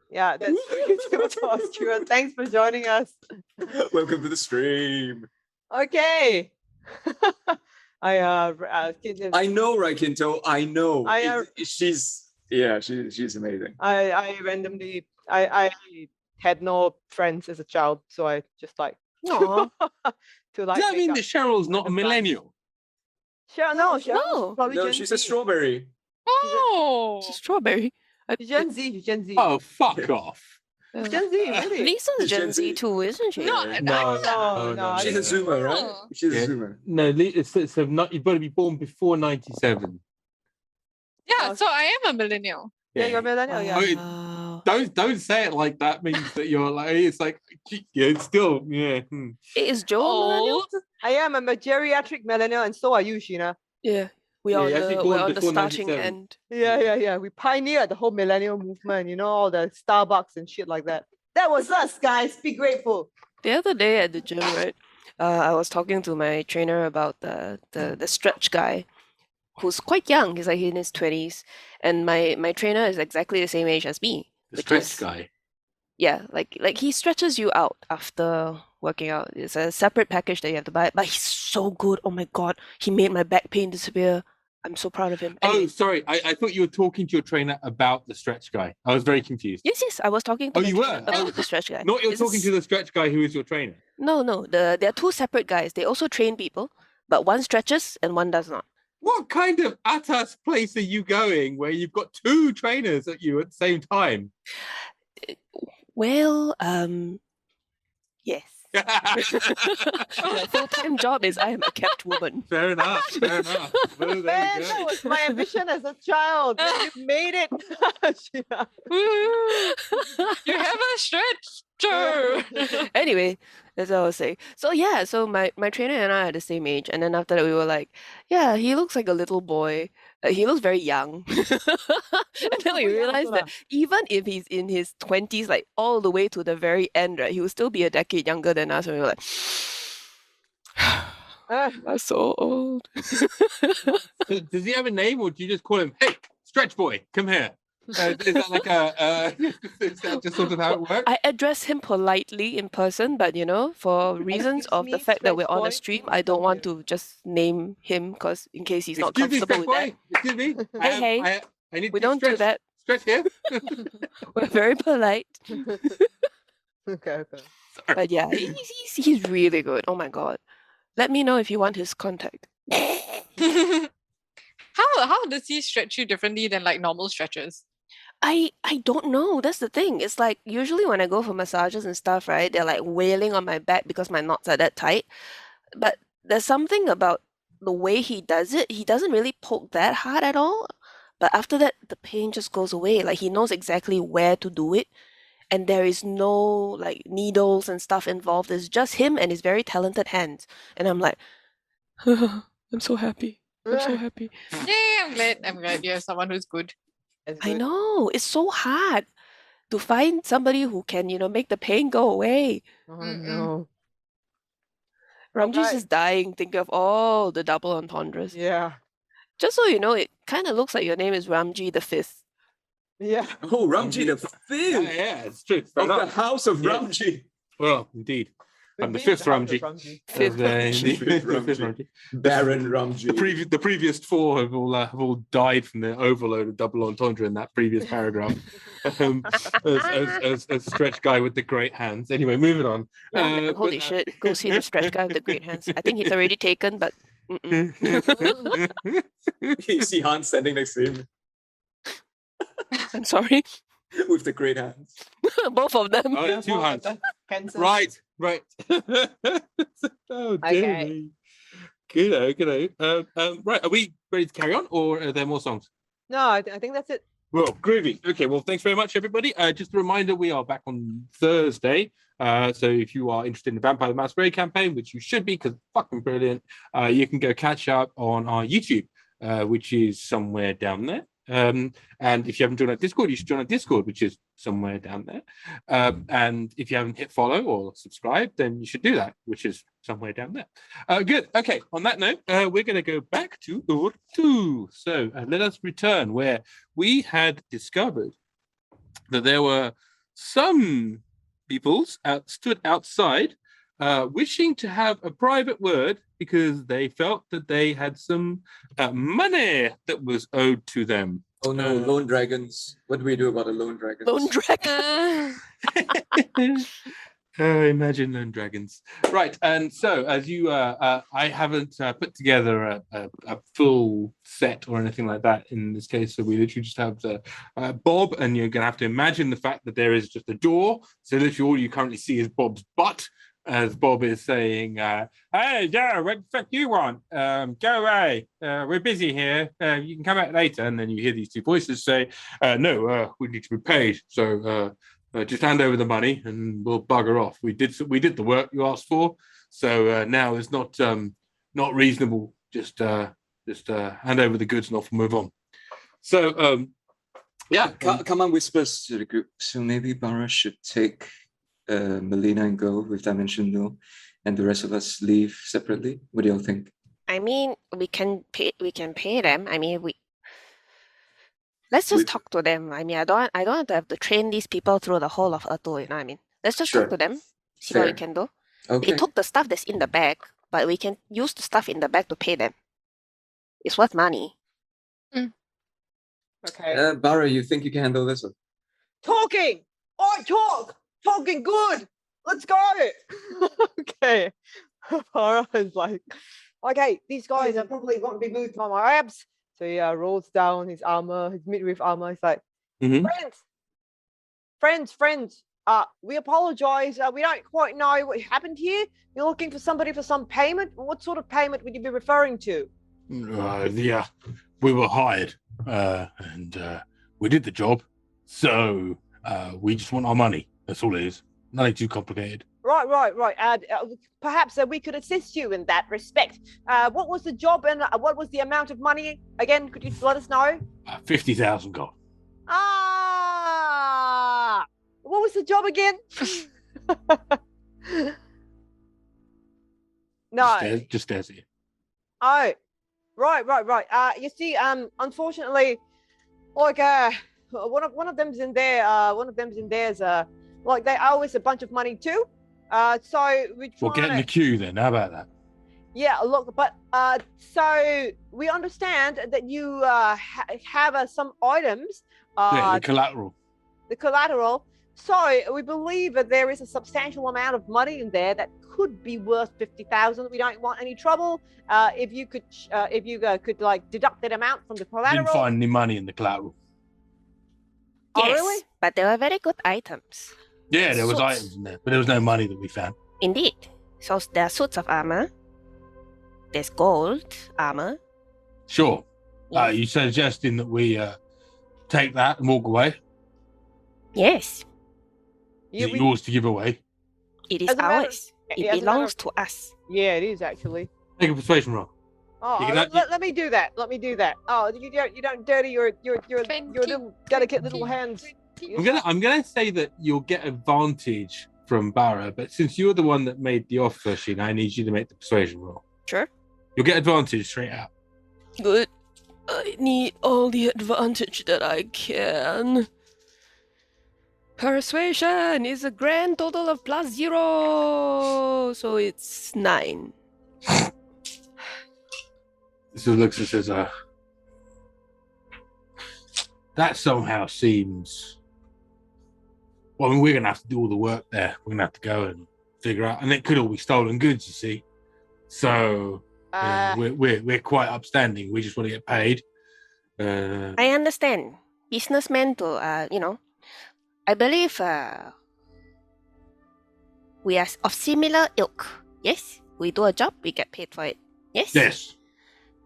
Speaker 4: Yeah, that's Tabletop Obscura. Thanks for joining us.
Speaker 6: Welcome to the stream.
Speaker 4: Okay.
Speaker 6: I know, right, Kinto? I know. She's amazing.
Speaker 4: I randomly I had no friends as a child, so I just like
Speaker 9: Aw.
Speaker 4: to like.
Speaker 1: Does that mean that Cheryl's not a millennial?
Speaker 4: Cheryl, probably
Speaker 6: No,
Speaker 4: Gen
Speaker 6: she's
Speaker 4: Z.
Speaker 6: a strawberry.
Speaker 7: Oh,
Speaker 9: It's a strawberry.
Speaker 4: She's Gen Z. She's Gen Z.
Speaker 1: Oh, fuck off.
Speaker 4: She's Gen Z, really.
Speaker 9: Lisa's Gen Z too, isn't she?
Speaker 7: No,
Speaker 4: No,
Speaker 6: She's a Zoomer, right? She's a Zoomer.
Speaker 1: No, you've got to be born before 97.
Speaker 7: yeah. So I am a millennial.
Speaker 4: Yeah, you're a millennial. Yeah.
Speaker 9: Wow.
Speaker 1: Don't say it like that. Means that you're like it's like yeah, it's still yeah.
Speaker 9: Is Joe a millennial?
Speaker 7: Old.
Speaker 4: I am a geriatric millennial, and so are you, Sheena.
Speaker 9: Yeah. We
Speaker 1: Yeah,
Speaker 9: are
Speaker 1: you actually
Speaker 9: we're
Speaker 1: born
Speaker 9: on the
Speaker 1: before
Speaker 9: starting
Speaker 1: 97.
Speaker 9: end.
Speaker 4: Yeah. We pioneered the whole millennial movement. You know, all the Starbucks and shit like that. That was us, guys. Be grateful.
Speaker 9: The other day at the gym, right? I was talking to my trainer about the stretch guy, who's quite young. He's like in his 20s, and my trainer is exactly the same age as me.
Speaker 5: The
Speaker 9: which
Speaker 5: stretch
Speaker 9: is-
Speaker 5: guy.
Speaker 9: Yeah, like he stretches you out after working out. It's a separate package that you have to buy, but he's so good. Oh my god, he made my back pain disappear. I'm so proud of him.
Speaker 5: Oh,
Speaker 9: Anyway,
Speaker 5: sorry. I thought you were talking to your trainer about the stretch guy. I was very confused.
Speaker 9: yes, I was talking to
Speaker 5: Oh,
Speaker 9: my
Speaker 5: you
Speaker 9: trainer
Speaker 5: were?
Speaker 9: about the stretch guy.
Speaker 5: Not you're
Speaker 9: This
Speaker 5: talking
Speaker 9: is-
Speaker 5: to the stretch guy who is your trainer.
Speaker 9: No, there are two separate guys. They also train people, but one stretches and one does not.
Speaker 5: What kind of atas place are you going where you've got two trainers at you at the same time?
Speaker 9: Well, yes. My full-time job is I am a kept woman.
Speaker 5: Fair enough. Well, there
Speaker 4: Man,
Speaker 5: we
Speaker 4: that
Speaker 5: go.
Speaker 4: was my ambition as a child. Man, you made it. Sheena.
Speaker 7: You have a stretcher.
Speaker 9: Anyway, that's what I was saying. So yeah, so my trainer and I are the same age, and then after that we were like, yeah, he looks like a little boy. He looks very young. And then we
Speaker 4: super young
Speaker 9: realized
Speaker 4: also
Speaker 9: that
Speaker 4: lah.
Speaker 9: even if he's in his 20s, like all the way to the very end, right, he will still be a decade younger than us. And we were like, I'm so old.
Speaker 5: Does he have a name, or do you just call him, hey, stretch boy, come here? Is that like is that just sort of how it works?
Speaker 9: I address him politely in person, but for reasons
Speaker 4: Excuse
Speaker 9: of the
Speaker 4: me,
Speaker 9: fact that we're
Speaker 4: stretch
Speaker 9: on
Speaker 4: boy,
Speaker 9: a stream,
Speaker 4: please
Speaker 9: I don't
Speaker 4: come
Speaker 9: want
Speaker 4: here.
Speaker 9: to just name him because in case he's not
Speaker 5: Excuse me,
Speaker 9: comfortable
Speaker 5: stretch
Speaker 9: with that.
Speaker 5: boy. Excuse me.
Speaker 9: Hey.
Speaker 5: I need
Speaker 9: We
Speaker 5: to
Speaker 9: don't do
Speaker 5: stretch,
Speaker 9: that.
Speaker 5: Stretch here.
Speaker 9: We're very polite.
Speaker 4: Okay.
Speaker 9: But yeah, he's really good. Oh my god. Let me know if you want his contact.
Speaker 7: How does he stretch you differently than like normal stretches?
Speaker 9: I don't know. That's the thing. It's like usually when I go for massages and stuff, right? They're like wailing on my back because my knots are that tight. But there's something about the way he does it. He doesn't really poke that hard at all. But after that, the pain just goes away. Like he knows exactly where to do it. And there is no like needles and stuff involved. It's just him and his very talented hands. And I'm like, I'm so happy. I'm so happy.
Speaker 7: Yeah, I'm glad you have someone who's good.
Speaker 4: That's
Speaker 9: I
Speaker 4: good.
Speaker 9: know. It's so hard to find somebody who can, make the pain go away.
Speaker 4: Oh
Speaker 7: Mm-mm.
Speaker 4: no.
Speaker 9: Ramji's
Speaker 4: Alright.
Speaker 9: just dying, thinking of all the double entendres.
Speaker 4: Yeah.
Speaker 9: Just so you know, it kind of looks like your name is Ramji the Fifth.
Speaker 4: Yeah.
Speaker 6: Oh, Ramji the fifth
Speaker 5: Yeah, it's true. Fair
Speaker 6: of the
Speaker 5: enough.
Speaker 6: House of
Speaker 5: Yeah.
Speaker 6: Ramji.
Speaker 5: Well, indeed. I'm the
Speaker 4: We've
Speaker 5: fifth
Speaker 4: been to the house
Speaker 5: Ramji.
Speaker 4: of
Speaker 9: Fifth
Speaker 5: Indeed.
Speaker 6: Fifth
Speaker 5: The fifth
Speaker 6: Ramji.
Speaker 5: Ramji.
Speaker 6: Baron Ramji.
Speaker 5: The previous four have all died from the overload of double entendre in that previous paragraph. As stretch guy with the great hands. Anyway, moving on.
Speaker 9: Holy shit. Go see the stretch guy with the great hands. I think he's already taken, but mm-mm.
Speaker 6: You see Hans standing next to him
Speaker 9: I'm sorry.
Speaker 6: with the great hands.
Speaker 9: Both of them.
Speaker 5: Oh, yeah, two hands.
Speaker 3: Cancer.
Speaker 5: Right. Oh, dear
Speaker 4: Okay.
Speaker 5: me. Good. Right, are we ready to carry on, or are there more songs?
Speaker 4: No, I think that's it.
Speaker 5: Well, groovy. Okay, well, thanks very much, everybody. Just a reminder, we are back on Thursday. So if you are interested in the Vampire the Masquerade campaign, which you should be, because it's fucking brilliant, you can go catch up on our YouTube, which is somewhere down there. And if you haven't joined our Discord, you should join our Discord, which is somewhere down there. And if you haven't hit follow or subscribe, then you should do that, which is somewhere down there. Good. Okay. On that note, we're going to go back to Urtu. So let us return where we had discovered that there were some peoples stood outside wishing to have a private word because they felt that they had some money that was owed to them.
Speaker 6: Oh no, lone dragons. What do we do about the lone dragons?
Speaker 9: Lone dragon.
Speaker 5: Imagine lone dragons. Right, and so as you, I haven't put together a full set or anything like that in this case, so we literally just have the Bob, and you're going to have to imagine the fact that there is just a door, so literally all you currently see is Bob's butt, as Bob is saying, hey, Joe, what the fuck do you want? Go away. We're busy here. You can come back later. And then you hear these two voices say, no, we need to be paid. So just hand over the money and we'll bugger off. We did the work you asked for. So now it's not reasonable. Just hand over the goods and off we'll move on. So, yeah.
Speaker 6: Kaman whispers to the group, so maybe Barra should take Melina and go with Dimensional, and the rest of us leave separately? What do y'all think?
Speaker 2: I mean, we can pay them. I mean, let's just talk to them. I mean, I don't have to train these people through the whole of Urtu, you know what I mean? Let's just talk to them, see what we can do.
Speaker 6: Okay.
Speaker 2: They took the stuff that's in the bag, but we can use the stuff in the bag to pay them. It's worth money.
Speaker 3: Okay.
Speaker 6: Barra, you think you can handle this one?
Speaker 3: Talking! I talk! Talking good! Let's go! Okay. Barra is like, okay, these guys are probably won't be moved by my abs. So he rolls down his armor, his midriff armor. He's like, friends, we apologize. We don't quite know what happened here. You're looking for somebody for some payment? What sort of payment would you be referring to?
Speaker 5: Yeah, we were hired, and we did the job. So we just want our money. That's all it is. Nothing too complicated.
Speaker 3: Right. Perhaps we could assist you in that respect. What was the job and what was the amount of money? Again, could you let us know?
Speaker 5: 50,000 gold.
Speaker 3: What was the job again? No.
Speaker 5: Just stares at you.
Speaker 3: Oh, right. You see, unfortunately, like, one of them's in there. One of them's in there's like they owe us a bunch of money too. So
Speaker 5: We'll get in the queue then. How about that?
Speaker 3: Yeah, look, but so we understand that you have some items.
Speaker 5: The collateral.
Speaker 3: The collateral. So we believe that there is a substantial amount of money in there that could be worth 50,000. We don't want any trouble. If you could like deduct that amount from the collateral.
Speaker 5: Didn't find any money in the collateral.
Speaker 3: Oh,
Speaker 2: Yes,
Speaker 3: really?
Speaker 2: but they were very good items.
Speaker 5: Yeah, there was items in there, but there was no money that we found.
Speaker 2: Indeed. So there are suits of armor. There's gold armor.
Speaker 5: Sure.
Speaker 2: Yes.
Speaker 5: You suggesting that we take that and walk away?
Speaker 2: Yes,
Speaker 5: Is it yours to give away?
Speaker 2: it is
Speaker 3: As a matter-
Speaker 2: ours.
Speaker 3: as
Speaker 2: It
Speaker 3: a matter
Speaker 2: belongs
Speaker 3: of-
Speaker 2: to us.
Speaker 3: Yeah, it is actually.
Speaker 5: Make a persuasion roll.
Speaker 3: Oh,
Speaker 5: You can
Speaker 3: let me do that. Let me do that. Oh, you don't dirty your little delicate little hands.
Speaker 5: I'm gonna say that you'll get advantage from Barra, but since you're the one that made the offer, Sheena, I need you to make the persuasion roll.
Speaker 2: Sure.
Speaker 5: You'll get advantage straight out.
Speaker 9: Good. I need all the advantage that I can. Persuasion is a grand total of +0, so it's 9.
Speaker 5: So looks and says, that somehow seems. Well, I mean, we're gonna have to do all the work there. We're gonna have to go and figure out, and it could all be stolen goods, you see. So we're quite upstanding. We just want to get paid.
Speaker 2: I understand. Businessmen to I believe we are of similar ilk. Yes, we do a job, we get paid for it. Yes.
Speaker 5: Yes.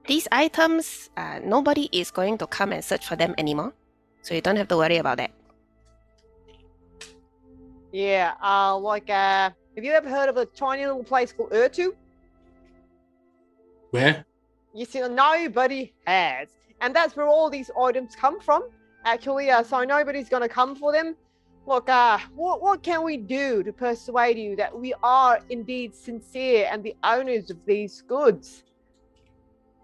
Speaker 2: These items, nobody is going to come and search for them anymore, so you don't have to worry about that.
Speaker 3: Yeah, have you ever heard of a tiny little place called Urtu?
Speaker 5: Where?
Speaker 3: You see, nobody has, and that's where all these items come from. Actually, so nobody's gonna come for them. Look, what can we do to persuade you that we are indeed sincere and the owners of these goods?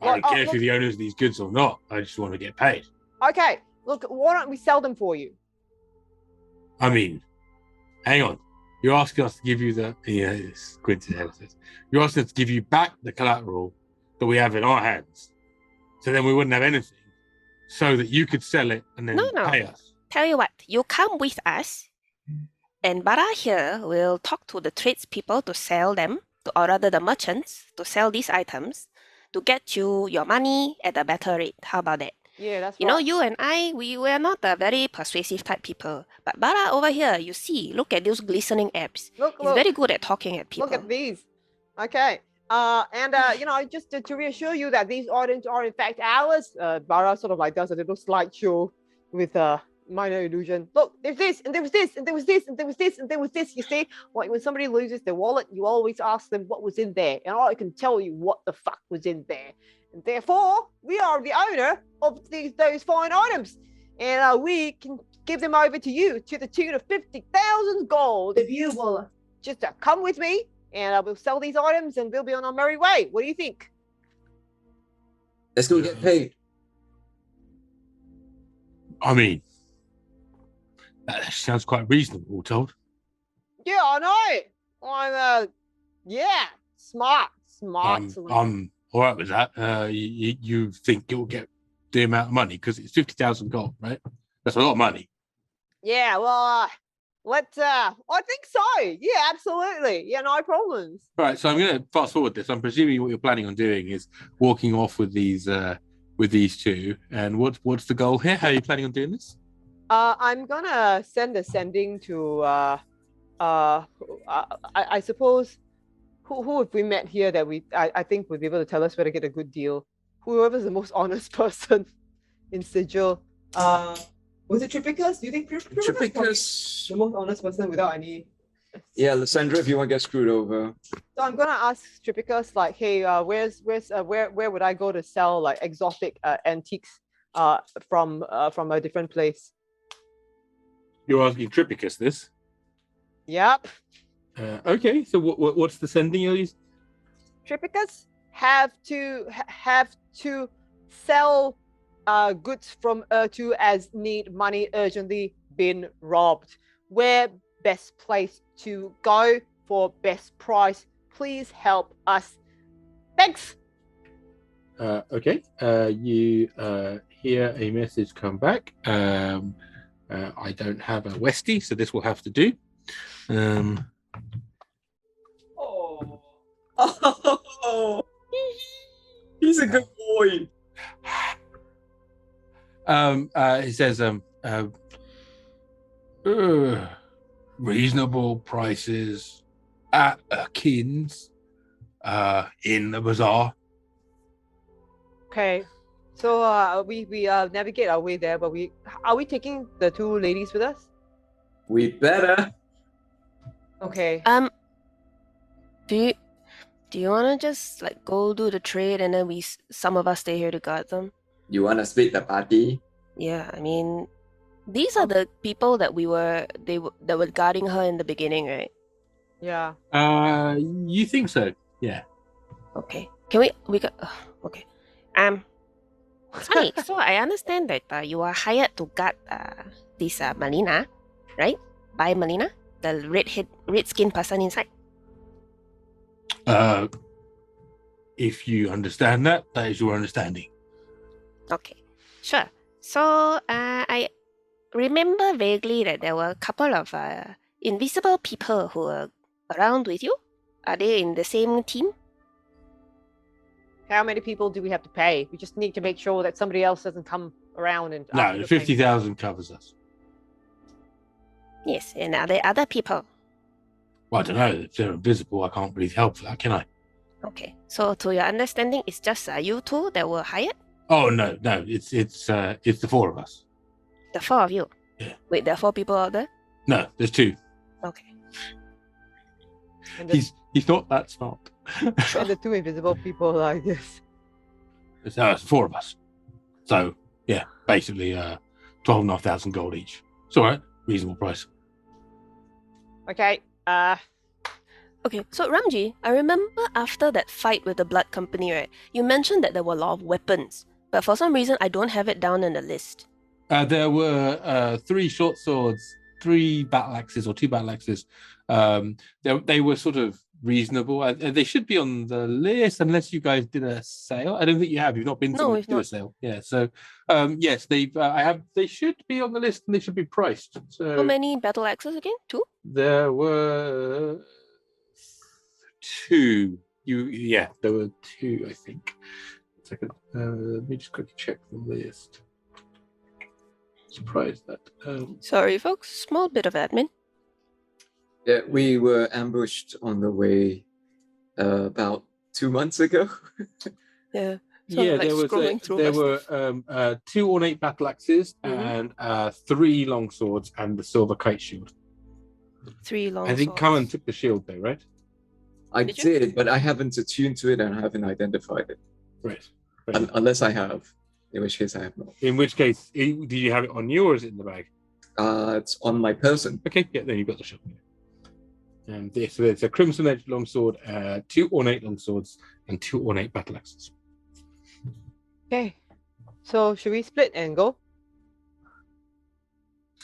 Speaker 5: I don't care if you're the owners of these goods or not. I just want to get paid.
Speaker 3: Okay, look, why don't we sell them for you?
Speaker 5: I mean, hang on. You're asking us to give you it's coincidence. You're asking us to give you back the collateral that we have in our hands. So then we wouldn't have anything. So that you could sell it and then pay us.
Speaker 2: Tell you what, you come with us, and Barra here will talk to the tradespeople to sell them, or rather the merchants, to sell these items, to get you your money at a better rate. How about that?
Speaker 3: Yeah, that's
Speaker 2: You know, you and I, we were not a very persuasive type people. But Barra over here, you see, look at those glistening abs.
Speaker 3: Look,
Speaker 2: He's very good at talking at people.
Speaker 3: Look at these. Okay. Just to reassure you that these items are in fact ours, Barra sort of like does a little slideshow with minor illusion. Look, there's this, and there was this, and there was this, and there was this, and there was this. You see, like when somebody loses their wallet, you always ask them what was in there, and I can tell you what the fuck was in there. And therefore, we are the owner of those fine items, and we can
Speaker 4: give them over to you to the tune of 50,000 gold.
Speaker 3: If you will.
Speaker 4: Just come with me, and I will sell these items, and we'll be on our merry way. What do you think?
Speaker 6: Let's go get paid.
Speaker 5: I mean, that sounds quite reasonable, all told.
Speaker 4: Yeah, I know. I'm smart.
Speaker 5: I'm all right with that. You think it will get the amount of money because it's 50,000 gold, right? That's a lot of money.
Speaker 4: Yeah, well, I think so. Yeah, absolutely. Yeah, no problems.
Speaker 5: All right, so I'm going to fast forward this. I'm presuming what you're planning on doing is walking off with these two. And what's the goal here? How are you planning on doing this?
Speaker 4: I'm gonna send a sending to I suppose who have we met here that I think would be able to tell us where to get a good deal. Whoever's the most honest person in Sigil.
Speaker 3: Was it Tripicus? Do you think Tripicus? The most honest person without any.
Speaker 6: Yeah, Lysandra, if you want to get screwed over.
Speaker 4: So I'm gonna ask Tripicus, like, hey, where would I go to sell like exotic antiques from a different place?
Speaker 5: You're asking Tripicus this?
Speaker 4: Yep.
Speaker 5: Okay, so what's the sending you'll use?
Speaker 4: Tripicus have to sell goods from Urtu as need money urgently been robbed. Where best place to go for best price? Please help us. Thanks.
Speaker 5: Okay. You hear a message come back. I don't have a Westie, so this will have to do.
Speaker 6: Oh, he's a good boy.
Speaker 5: He says, reasonable prices at Akin's in the bazaar.
Speaker 4: Okay, so we navigate our way there, but are we taking the two ladies with us?
Speaker 6: We better.
Speaker 4: Okay.
Speaker 9: Do you want to just like go do the trade and then some of us stay here to guard them?
Speaker 6: You want to split the party?
Speaker 9: Yeah, I mean, these are the people that that were guarding her in the beginning, right?
Speaker 4: Yeah.
Speaker 5: You think so? Yeah.
Speaker 9: Okay. Can we got okay. Honey, so I understand that you are hired to guard this Melina, right? By Melina, the red skin person inside.
Speaker 5: If you understand that is your understanding.
Speaker 9: Okay, sure. So I remember vaguely that there were a couple of invisible people who were around with you. Are they in the same team?
Speaker 4: How many people do we have to pay? We just need to make sure that somebody else doesn't come around and.
Speaker 5: No, 50,000 covers us.
Speaker 9: Yes, and are there other people?
Speaker 5: Well, I don't know. If they're invisible, I can't really help for that, can I?
Speaker 9: Okay, so to your understanding, it's just you two that were hired?
Speaker 5: Oh no, it's the four of us.
Speaker 9: The four of you?
Speaker 5: Yeah.
Speaker 9: Wait, there are four people out there?
Speaker 5: No, there's two.
Speaker 9: Okay.
Speaker 5: He's not that smart.
Speaker 4: And the two invisible people like this.
Speaker 5: It's four of us. So yeah, basically 12,500 gold each. It's all right, reasonable price.
Speaker 4: Okay.
Speaker 9: Okay, so Ramji, I remember after that fight with the Blood Company, right? You mentioned that there were a lot of weapons, but for some reason I don't have it down in the list.
Speaker 5: There were 3 short swords, 3 battle axes or 2 battle axes. They were sort of reasonable. They should be on the list unless you guys did a sale. I don't think you have. You've not been to do a sale. Yeah. So yes, they should be on the list and they should be priced. So
Speaker 9: how many battle axes again? 2?
Speaker 5: There were 2. There were 2, I think. Second, let me just quickly check the list. Surprised that.
Speaker 9: Sorry, folks. Small bit of admin.
Speaker 6: Yeah, we were ambushed on the way about 2 months ago.
Speaker 9: Yeah.
Speaker 5: There were 2 ornate battle axes and 3 long swords and the silver kite shield.
Speaker 9: 3 long
Speaker 5: I think
Speaker 9: swords.
Speaker 5: Kaman took the shield though, right?
Speaker 6: I did, but I haven't attuned to it and I haven't identified it.
Speaker 5: Right.
Speaker 6: Unless I have, in which case I have not.
Speaker 5: In which case, did you have it on you or is it in the bag?
Speaker 6: It's on my person.
Speaker 5: Okay, yeah, then you've got the shield. And so there's a crimson edged longsword, 2 ornate longswords, and 2 ornate battle axes.
Speaker 4: Okay. So should we split and go?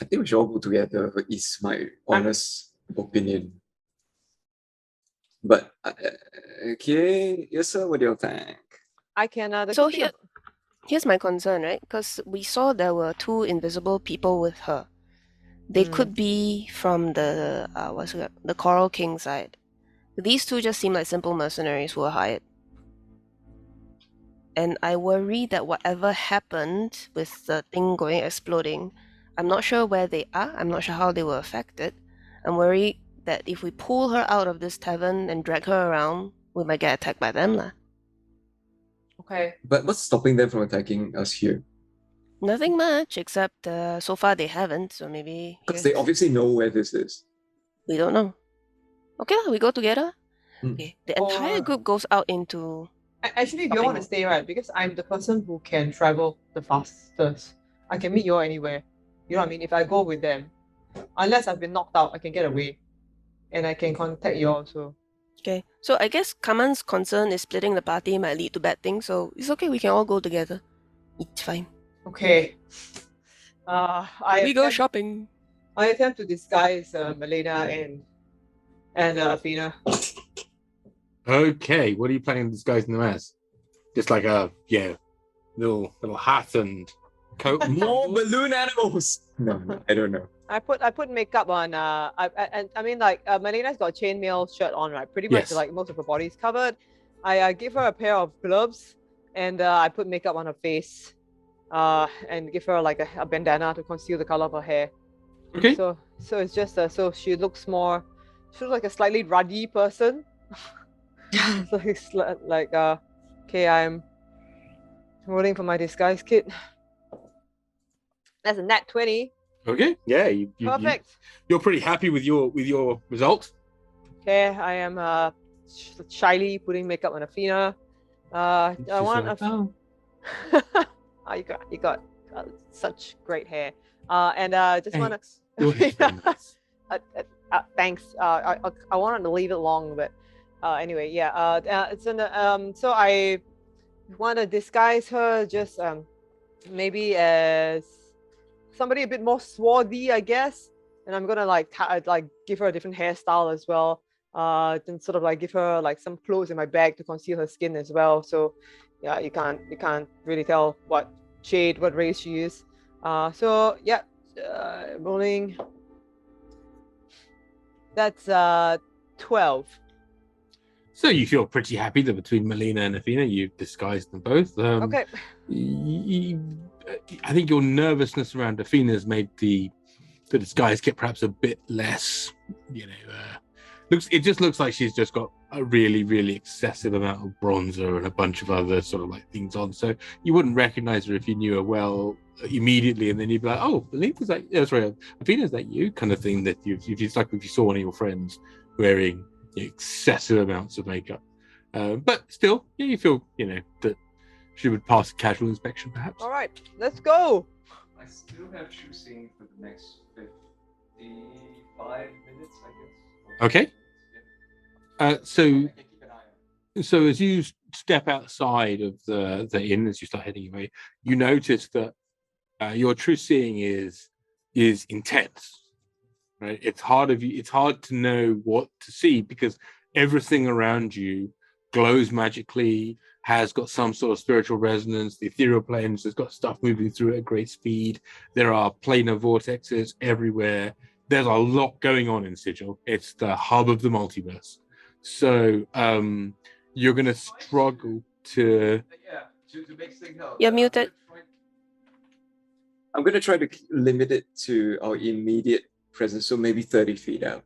Speaker 6: I think we should all go together, is my honest opinion. But, okay, Yrsa, what do you think?
Speaker 4: I can. The
Speaker 9: So
Speaker 4: good thing
Speaker 9: here's my concern, right? Because we saw there were 2 invisible people with her. They could be from the the Coral King side. These 2 just seem like simple mercenaries who were hired. And I worry that whatever happened with the thing exploding, I'm not sure where they are. I'm not sure how they were affected. I'm worried that if we pull her out of this tavern and drag her around, we might get attacked by them lah.
Speaker 4: Okay.
Speaker 6: But what's stopping them from attacking us here?
Speaker 9: Nothing much, except so far they haven't, so maybe...
Speaker 6: Because they obviously know where this is.
Speaker 9: We don't know. Okay, we go together.
Speaker 6: Mm.
Speaker 9: Okay. The entire group goes out into...
Speaker 3: Actually, if you want to stay, right, because I'm the person who can travel the fastest. I can meet you all anywhere. You know what I mean? If I go with them, unless I've been knocked out, I can get away. And I can contact you all, so...
Speaker 9: Okay, so I guess Kaman's concern is splitting the party might lead to bad things, so it's okay, we can all go together. It's fine.
Speaker 3: Okay.
Speaker 9: We go shopping.
Speaker 3: I attempt to disguise Malena and Afina.
Speaker 5: Okay, what are you planning on disguising them as? Just like a little hat and coat.
Speaker 6: More balloon animals. No, I don't know.
Speaker 4: I put makeup on. I mean, like Melena's got a chainmail shirt on, right? Pretty much
Speaker 5: Yes.
Speaker 4: like most of her body's covered. I give her a pair of gloves, and I put makeup on her face, and give her like a bandana to conceal the color of her hair.
Speaker 5: Okay.
Speaker 4: So it's just so she looks like a slightly ruddy person. So it's like okay, I'm rolling for my disguise kit. That's a nat 20.
Speaker 5: Okay, yeah,
Speaker 4: Perfect.
Speaker 5: You're pretty happy with your result.
Speaker 4: Okay, I am shyly putting makeup on Afina. I want you got such great hair. And just want to. Thanks. I wanted to leave it long, but anyway, yeah. It's in the so I want to disguise her just maybe as somebody a bit more swarthy, I guess. And I'm gonna like give her a different hairstyle as well. Then sort of like give her like some clothes in my bag to conceal her skin as well. So yeah, you can't really tell what race she is. So yeah, rolling. That's 12.
Speaker 5: So you feel pretty happy that between Melina and Afina, you've disguised them both.
Speaker 4: Okay.
Speaker 5: I think your nervousness around Afina has made the disguise kit perhaps a bit less, it just looks like she's just got a really, really excessive amount of bronzer and a bunch of other sort of like things on. So you wouldn't recognize her if you knew her well immediately, and then you'd be like, oh, Melina's that, Afina's that you kind of thing, that if you saw one of your friends wearing excessive amounts of makeup. But still, you feel, that she would pass a casual inspection, perhaps.
Speaker 4: All right, let's go.
Speaker 8: I still have choosing for the next 55 minutes, I guess.
Speaker 5: Okay. So as you step outside of the inn, as you start heading away, you notice that your true seeing is intense. Right? It's hard to know what to see because everything around you glows magically, has got some sort of spiritual resonance. The ethereal planes has got stuff moving through it at great speed. There are planar vortexes everywhere. There's a lot going on in Sigil. It's the hub of the multiverse. So you're going to struggle to
Speaker 8: make signal.
Speaker 9: You're muted.
Speaker 6: I'm going to try to limit it to our immediate presence, so maybe 30 feet out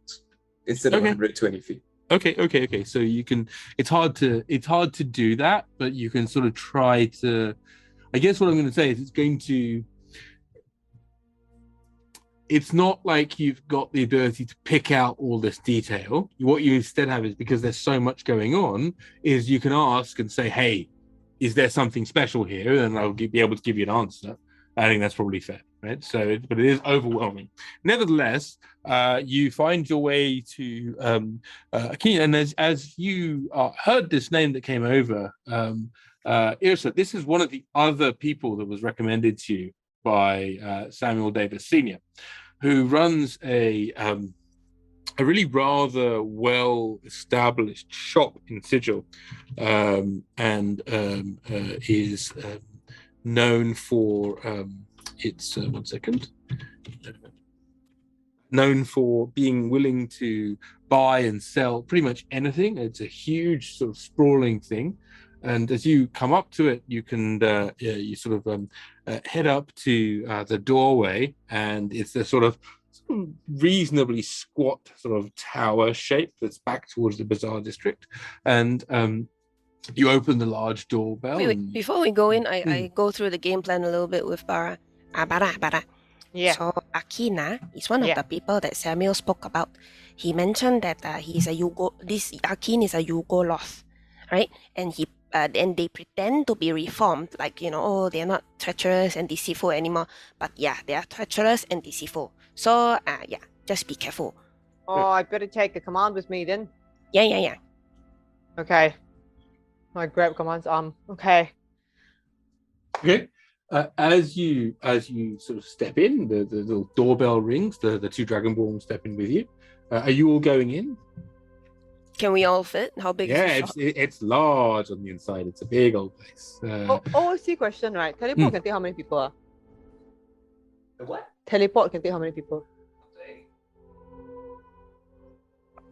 Speaker 6: instead of 120 feet.
Speaker 5: Okay. So you can. It's hard to do that, but you can sort of try to. I guess what I'm going to say is it's not like you've got the ability to pick out all this detail. What you instead have is, because there's so much going on, is you can ask and say, hey, is there something special here? And I'll be able to give you an answer. I think that's probably fair. right? So, but it is overwhelming. Nevertheless, you find your way to Kie, and as you heard this name that came over, Yrsa, this is one of the other people that was recommended to you by Samuel Davis Sr., who runs a really rather well-established shop in Sigil, and is known for its known for being willing to buy and sell pretty much anything. It's a huge sort of sprawling thing, and as you come up to it, you can you sort of head up to the doorway, and it's a sort of reasonably squat sort of tower shape that's back towards the bazaar district, and you open the large doorbell.
Speaker 9: Wait, before we go in, I go through the game plan a little bit with Barra. Barra.
Speaker 4: Yeah.
Speaker 9: So Akina is one of the people that Samuel spoke about. He mentioned that he's a this Akin is a Yugoloth, right? And and they pretend to be reformed, like, they're not treacherous and deceitful anymore. But yeah, they are treacherous and deceitful. So just be careful.
Speaker 4: Oh, I better take a command with me then.
Speaker 9: Yeah.
Speaker 4: Okay. I grab commands. Okay.
Speaker 5: Okay. As you sort of step in, the little doorbell rings. The two Dragonborn step in with you. Are you all going in?
Speaker 9: Can we all fit? How big is the shop?
Speaker 5: It's large on the inside. It's a big old place.
Speaker 4: OC question, right? Teleport can take how many people?
Speaker 8: The what?
Speaker 4: Teleport can take how many people?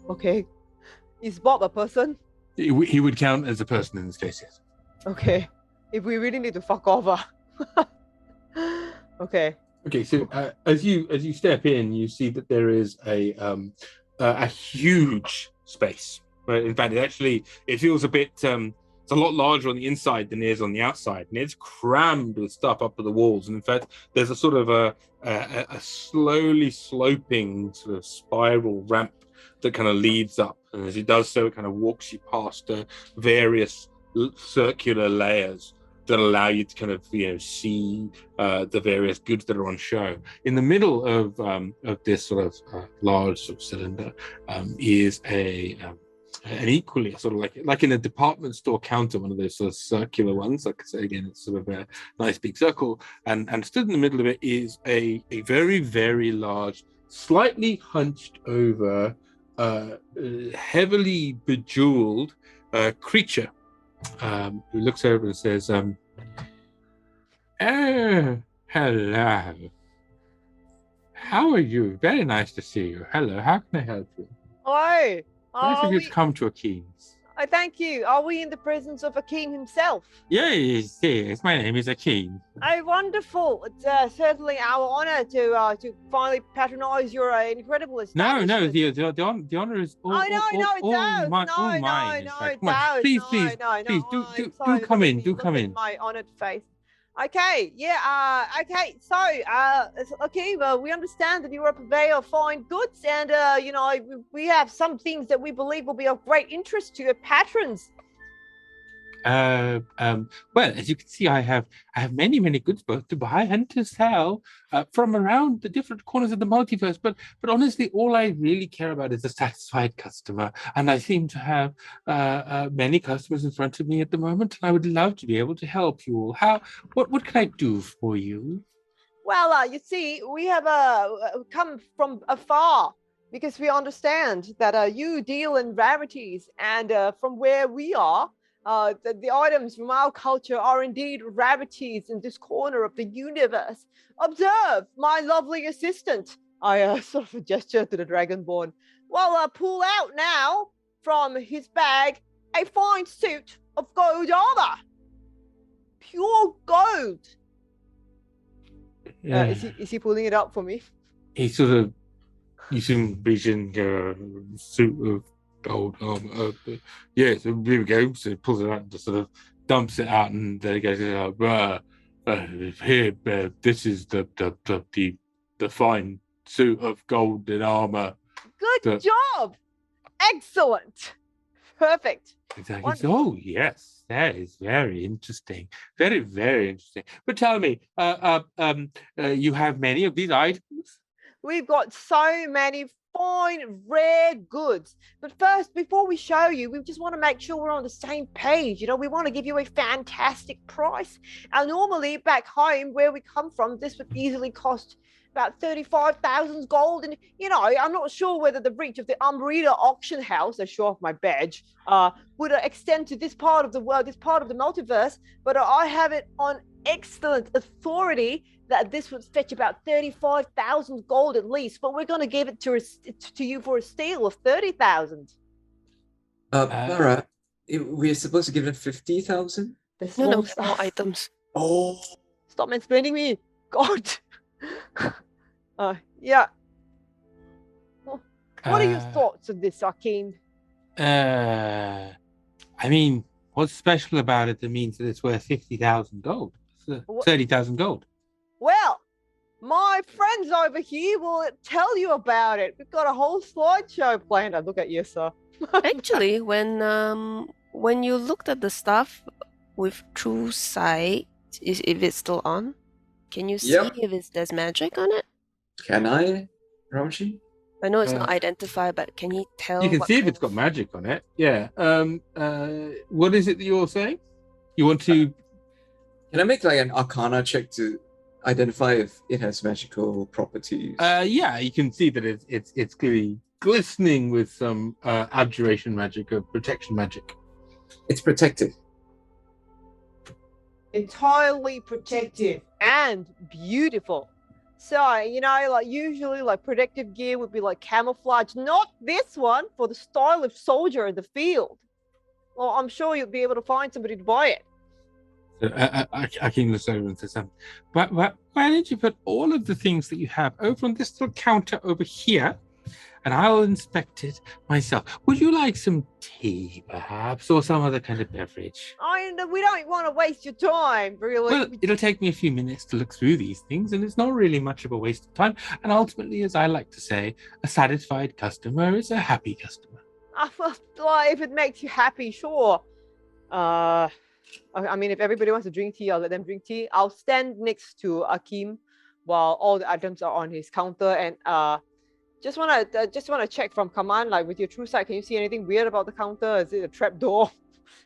Speaker 4: Okay. Is Bob a person?
Speaker 5: He would count as a person in this case, yes.
Speaker 4: Okay. If we really need to fuck over. Okay.
Speaker 5: Okay, so as you step in, you see that there is a huge space. Right? In fact, it feels a bit. It's a lot larger on the inside than it is on the outside, and it's crammed with stuff up to the walls. And in fact, there's a sort of a slowly sloping sort of spiral ramp that kind of leads up, and as it does so, it kind of walks you past various circular layers that allow you to kind of see the various goods that are on show. In the middle of this sort of large sort of cylinder is an equally sort of like in a department store counter, one of those sort of circular ones. Like I say again, it's sort of a nice big circle, and stood in the middle of it is a very, very large, slightly hunched over, heavily bejeweled creature. Who looks over and says, "Oh, hello. How are you? Very nice to see you. Hello, how can I help you?
Speaker 4: Hi.
Speaker 5: Nice of you to come to Akeen's."
Speaker 4: I thank you. Are we in the presence of Akeem himself?
Speaker 5: Yes, my name is Akeen.
Speaker 4: Oh, wonderful. It's certainly our honor to finally patronize your incredible establishment.
Speaker 5: No, the honor is all,
Speaker 4: I know,
Speaker 5: all
Speaker 4: it's
Speaker 5: mine.
Speaker 4: ours.
Speaker 5: All
Speaker 4: No,
Speaker 5: mine.
Speaker 4: no,
Speaker 5: Come
Speaker 4: it's
Speaker 5: on,
Speaker 4: ours.
Speaker 5: please,
Speaker 4: No,
Speaker 5: do come in. Do
Speaker 4: look
Speaker 5: come
Speaker 4: at
Speaker 5: in.
Speaker 4: my honored face. Okay, yeah, okay, so, okay, well, we understand that you're a purveyor of fine goods, and, we have some things that we believe will be of great interest to your patrons.
Speaker 5: Well, as you can see, I have many goods both to buy and to sell from around the different corners of the multiverse. But honestly, all I really care about is a satisfied customer, and I seem to have many customers in front of me at the moment, and I would love to be able to help you all. What can I do for you?
Speaker 4: Well, you see, we have come from afar because we understand that you deal in rarities, and from where we are, the items from our culture are indeed rarities in this corner of the universe. Observe, my lovely assistant. I sort of gesture to the Dragonborn. Well, pull out now from his bag a fine suit of gold armor. Pure gold. Is he pulling it up for me?
Speaker 5: He sort of, you see him vision suit of gold armor. Yeah, so here we go. So he pulls it out and just sort of dumps it out, and then he goes, "Here, this is the fine suit of golden armor."
Speaker 4: Good job! Excellent.
Speaker 3: Perfect.
Speaker 5: Exactly.
Speaker 3: Wonderful.
Speaker 5: Oh, yes, that is very interesting. Very, very interesting. But tell me, you have many of these items?
Speaker 3: We've got so many fine, rare goods. But first, before we show you, we just want to make sure we're on the same page. You know, we want to give you a fantastic price. And normally, back home, where we come from, this would easily cost about 35,000 gold. And, you know, I'm not sure whether the reach of the Umbrella auction house, I show off my badge, would extend to this part of the world, this part of the multiverse. But I have it on excellent authority that this would fetch about 35,000 gold at least, but we're going to give it to you for a steal of 30,000.
Speaker 6: Barra, we're supposed to give them 50,000?
Speaker 9: No, more items.
Speaker 6: Oh,
Speaker 3: Stop mansplaining me. God. Yeah. What are your thoughts of this, Akeem?
Speaker 5: I mean, what's special about it that means that it's worth 50,000 gold? 30,000 gold.
Speaker 3: Well, my friends over here will tell you about it. We've got a whole slideshow planned. I look at Yrsa.
Speaker 9: Actually, when you looked at the stuff with true sight, if it's still on, can you see if there's magic on it?
Speaker 6: can I, Ramji?
Speaker 9: I know it's not identified, but can you tell?
Speaker 5: You can
Speaker 9: what
Speaker 5: see if
Speaker 9: kind
Speaker 5: it's got magic on it. Yeah. What is it that you're saying? You want to?
Speaker 6: Can I make like an Arcana check to identify if it has magical properties?
Speaker 5: Yeah, you can see that it's clearly glistening with some abjuration magic or protection magic.
Speaker 6: It's protected.
Speaker 3: Entirely protective and beautiful. So, you know, like usually like protective gear would be like camouflage, not this one, for the style of soldier in the field. Well, I'm sure you'll be able to find somebody to buy it.
Speaker 5: So, Akeem looks over and says, why don't you put all of the things that you have over on this little counter over here, and I'll inspect it myself. Would you like some tea, perhaps, or some other kind of beverage?
Speaker 3: We don't want to waste your time, really.
Speaker 5: Well, it'll take me a few minutes to look through these things, and it's not really much of a waste of time. And ultimately, as I like to say, a satisfied customer is a happy customer.
Speaker 3: Well, if it makes you happy, sure. I mean, if everybody wants to drink tea, I'll let them drink tea. I'll stand next to Akeem while all the items are on his counter, and just wanna check from Kaman, like with your true sight, can you see anything weird about the counter? Is it a trap door?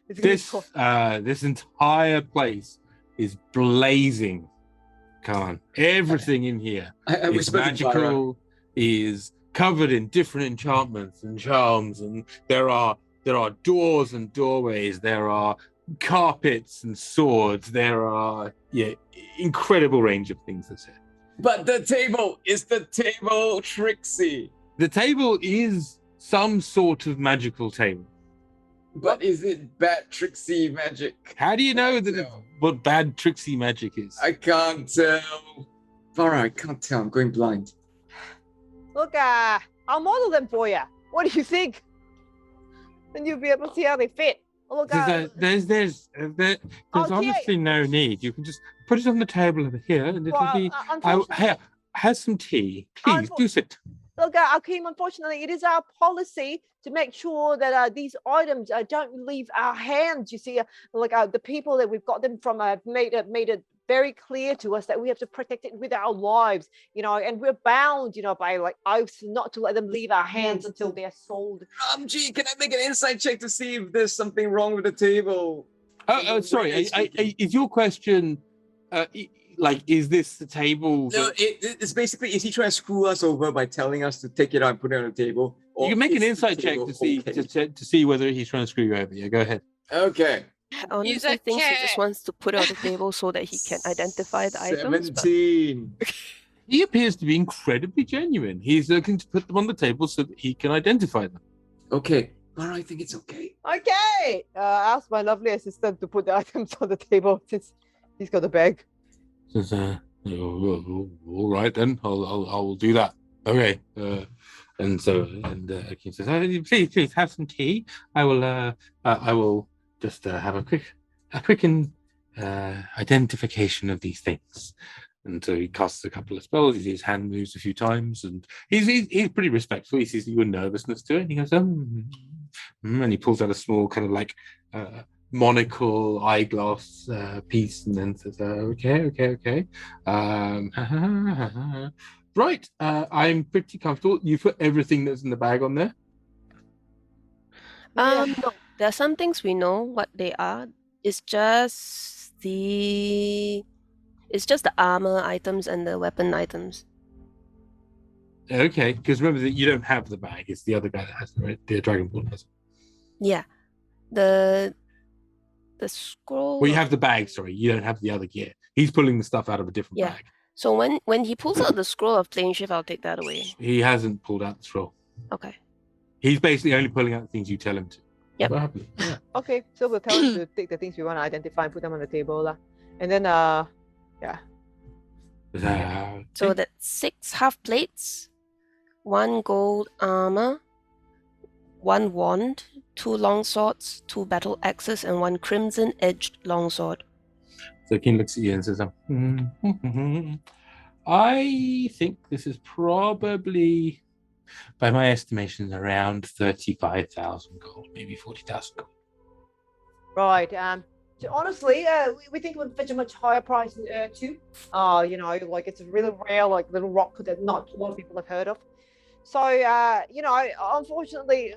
Speaker 5: This entire place is blazing. Come on, everything in here is magical, is covered in different enchantments and charms, and there are doors and doorways, there are carpets and swords, there are incredible range of things that's here.
Speaker 6: But the table is Trixie.
Speaker 5: The table is some sort of magical table.
Speaker 6: But is it bad Trixie magic?
Speaker 5: How do you know what bad Trixie magic is?
Speaker 6: I can't tell. Barra, I can't tell. I'm going blind.
Speaker 3: Look, I'll model them for you. What do you think? Then you'll be able to see how they fit. Look,
Speaker 5: there's honestly no need. You can just put it on the table over here, and it'll be. Have some tea, please. Do sit.
Speaker 3: Look, Akeem, unfortunately, it is our policy to make sure that these items don't leave our hands. You see, the people that we've got them from have made it very clear to us that we have to protect it with our lives, you know, and we're bound, you know, by like oaths not to let them leave our hands until they're sold.
Speaker 6: Gee, can I make an insight check to see if there's something wrong with the table?
Speaker 5: Sorry, is your question is this the table?
Speaker 6: No, it's basically, is he trying to screw us over by telling us to take it out and put it on the table?
Speaker 5: You can make an insight check to see whether he's trying to screw you over. Yeah, go ahead.
Speaker 6: Okay.
Speaker 9: I honestly think he just wants to put it on the table so that he can identify the items.
Speaker 6: 17.
Speaker 5: He appears to be incredibly genuine. He's looking to put them on the table so that he can identify them.
Speaker 6: Okay. All right, I think it's okay.
Speaker 3: Okay. Ask my lovely assistant to put the items on the table since he's got the bag.
Speaker 5: Says, all right then, I'll do that. Okay. And Akeem says, please have some tea. I will just have a quick identification of these things. And so he casts a couple of spells. His hand moves a few times, and he's pretty respectful. He sees your nervousness to it, and he goes, And he pulls out a small kind of like monocle eyeglass piece, and then says, "Okay. Right. I'm pretty comfortable. You put everything that's in the bag on there."
Speaker 4: Yeah.
Speaker 9: No, there are some things we know what they are. It's just the armor items and the weapon items.
Speaker 5: Okay, because remember that you don't have the bag. It's the other guy that has it, right? The Dragonborn has it.
Speaker 9: Yeah, the scroll.
Speaker 5: Well, you have the bag. Sorry, you don't have the other gear. He's pulling the stuff out of a different
Speaker 9: Yeah.
Speaker 5: bag.
Speaker 9: So when he pulls out the scroll of plane shift, I'll take that away.
Speaker 5: He hasn't pulled out the scroll.
Speaker 9: Okay.
Speaker 5: He's basically only pulling out the things you tell him to.
Speaker 9: Yep.
Speaker 5: What happened? Yeah.
Speaker 4: Okay, so we'll tell him to take the things we want to identify and put them on the table, lah. And then
Speaker 9: So that's 6 half plates, 1 gold armor, 1 wand, 2 long swords, 2 battle axes, and 1 crimson edged longsword.
Speaker 5: So King looks at you and says, I think this is probably, by my estimations, around 35,000 gold, maybe 40,000 gold.
Speaker 4: right. So honestly, we think it would fetch a much higher price too. You know, like it's a really rare, like little rock that not a lot of people have heard of. So, you know, unfortunately,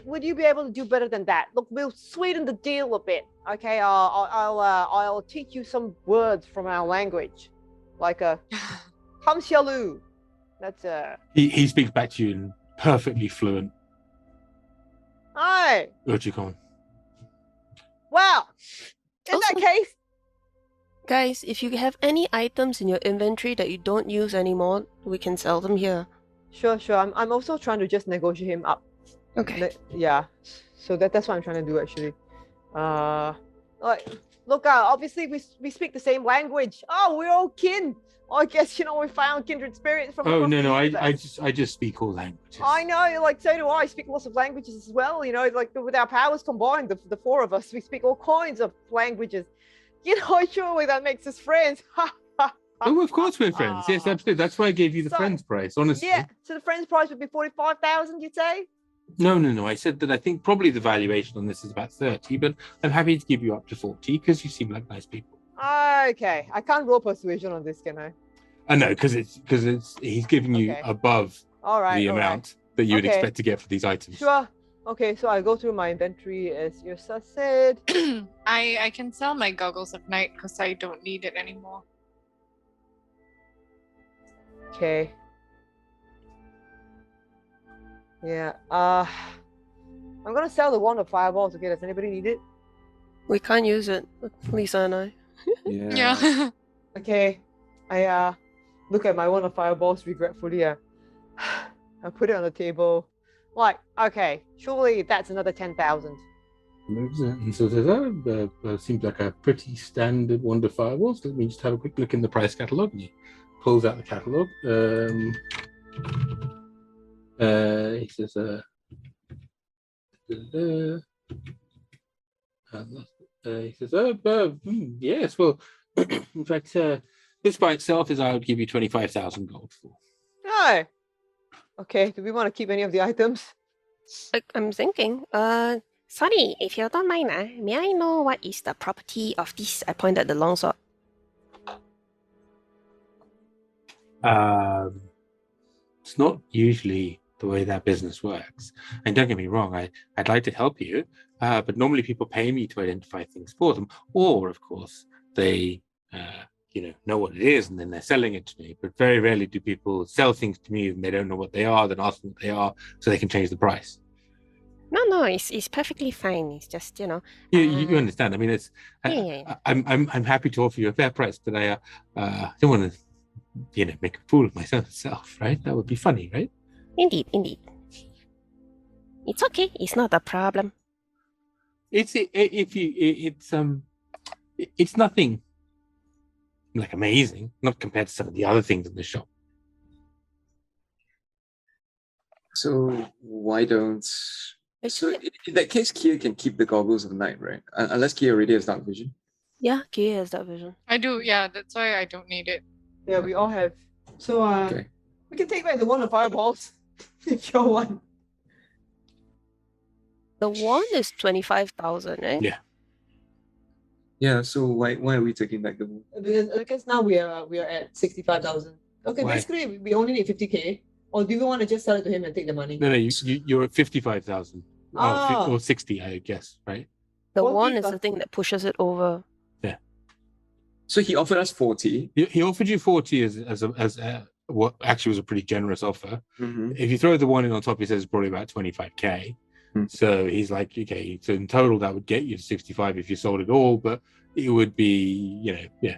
Speaker 4: would you be able to do better than that? Look, we'll sweeten the deal a bit. Okay, I'll teach you some words from our language, like kamsialu. That's
Speaker 5: He speaks back to you in perfectly fluent
Speaker 4: Hi.
Speaker 5: Urtu.
Speaker 4: Well, in that case,
Speaker 9: Guys, if you have any items in your inventory that you don't use anymore, we can sell them here.
Speaker 4: sure. I'm also trying to just negotiate him up.
Speaker 9: Okay.
Speaker 4: Yeah, so that's what I'm trying to do actually. Like, look, obviously we speak the same language. Oh, we're all kin. I guess, you know, we found kindred spirits from.
Speaker 5: Oh
Speaker 4: across
Speaker 5: no,
Speaker 4: the
Speaker 5: I
Speaker 4: universe.
Speaker 5: just speak all languages.
Speaker 4: I know, like so do I. Speak lots of languages as well. You know, like with our powers combined, the 4 of us, we speak all kinds of languages. You know, surely that makes us friends.
Speaker 5: Oh, of course we're friends. Yes, absolutely. That's why I gave you the
Speaker 4: So,
Speaker 5: friends price. Honestly.
Speaker 4: Yeah. So the friends price would be 45,000. You'd say?
Speaker 5: No. I said that I think probably the valuation on this is about 30, but I'm happy to give you up to 40 because you seem like nice people.
Speaker 4: Okay, I can't roll persuasion on this, can I?
Speaker 5: I know because he's giving you
Speaker 4: Okay.
Speaker 5: above
Speaker 4: All right.
Speaker 5: the
Speaker 4: all right.
Speaker 5: amount that you would
Speaker 4: Okay.
Speaker 5: expect to get for these items.
Speaker 4: Sure. Okay, so I go through my inventory as Yrsa said.
Speaker 7: I can sell my goggles of night because I don't need it anymore.
Speaker 4: Okay. Yeah. I'm gonna sell the wand of fireballs. Okay, does anybody need it?
Speaker 9: We can't use it, Lisa and I.
Speaker 7: Yeah.
Speaker 4: Okay. I look at my wand of fireballs regretfully. I put it on the table. Like, okay, surely that's another 10,000.
Speaker 5: And so says, seems like a pretty standard wand of fireballs. Let me just have a quick look in the price catalogue. And he pulls out the catalogue. He says, he says, yes, well, in fact, this by itself is I would give you 25,000 gold for.
Speaker 4: No. Okay, do we want to keep any of the items?
Speaker 9: I'm thinking. Sorry, if you don't mind, may I know what is the property of this? I pointed at the longsword.
Speaker 5: It's not usually the way that business works. And don't get me wrong, I'd like to help you, but normally people pay me to identify things for them, or of course they know what it is and then they're selling it to me. But very rarely do people sell things to me and they don't know what they are, then ask them what they are so they can change the price.
Speaker 9: No, it's perfectly fine. It's just,
Speaker 5: You understand. I mean, it's
Speaker 9: Yeah.
Speaker 5: I'm happy to offer you a fair price, but I don't want to make a fool of myself, right? That would be funny, right?
Speaker 9: Indeed. It's okay. It's not a problem.
Speaker 5: It's nothing like amazing, not compared to some of the other things in the shop.
Speaker 6: So why don't... So in that case, Kie can keep the goggles of night, right? Unless Kie already has dark vision.
Speaker 9: Yeah, Kie has that vision.
Speaker 7: I do, yeah, that's why I don't need it.
Speaker 3: Yeah, we all have. So
Speaker 6: Okay.
Speaker 3: we can take back the wand of fireballs if you want.
Speaker 9: The wand is 25,000, right?
Speaker 1: Yeah.
Speaker 6: Yeah, so why are we taking back the wand?
Speaker 3: Because now we are at 65,000. Okay,
Speaker 1: Why?
Speaker 3: basically we only need 50k. Or do you want to just sell it to him and take the money?
Speaker 1: No, you're at 55,000.
Speaker 3: Ah.
Speaker 1: Or 60, I guess, right?
Speaker 9: The
Speaker 3: Well,
Speaker 9: wand
Speaker 3: we
Speaker 9: is the
Speaker 3: got-
Speaker 9: thing that pushes it over.
Speaker 6: So he offered us 40.
Speaker 1: He offered you 40 as what actually was a pretty generous offer.
Speaker 6: Mm-hmm.
Speaker 1: If you throw the one in on top, he says it's probably about 25k. So he's like, okay, so in total that would get you to 65 if you sold it all, but it would be, yeah.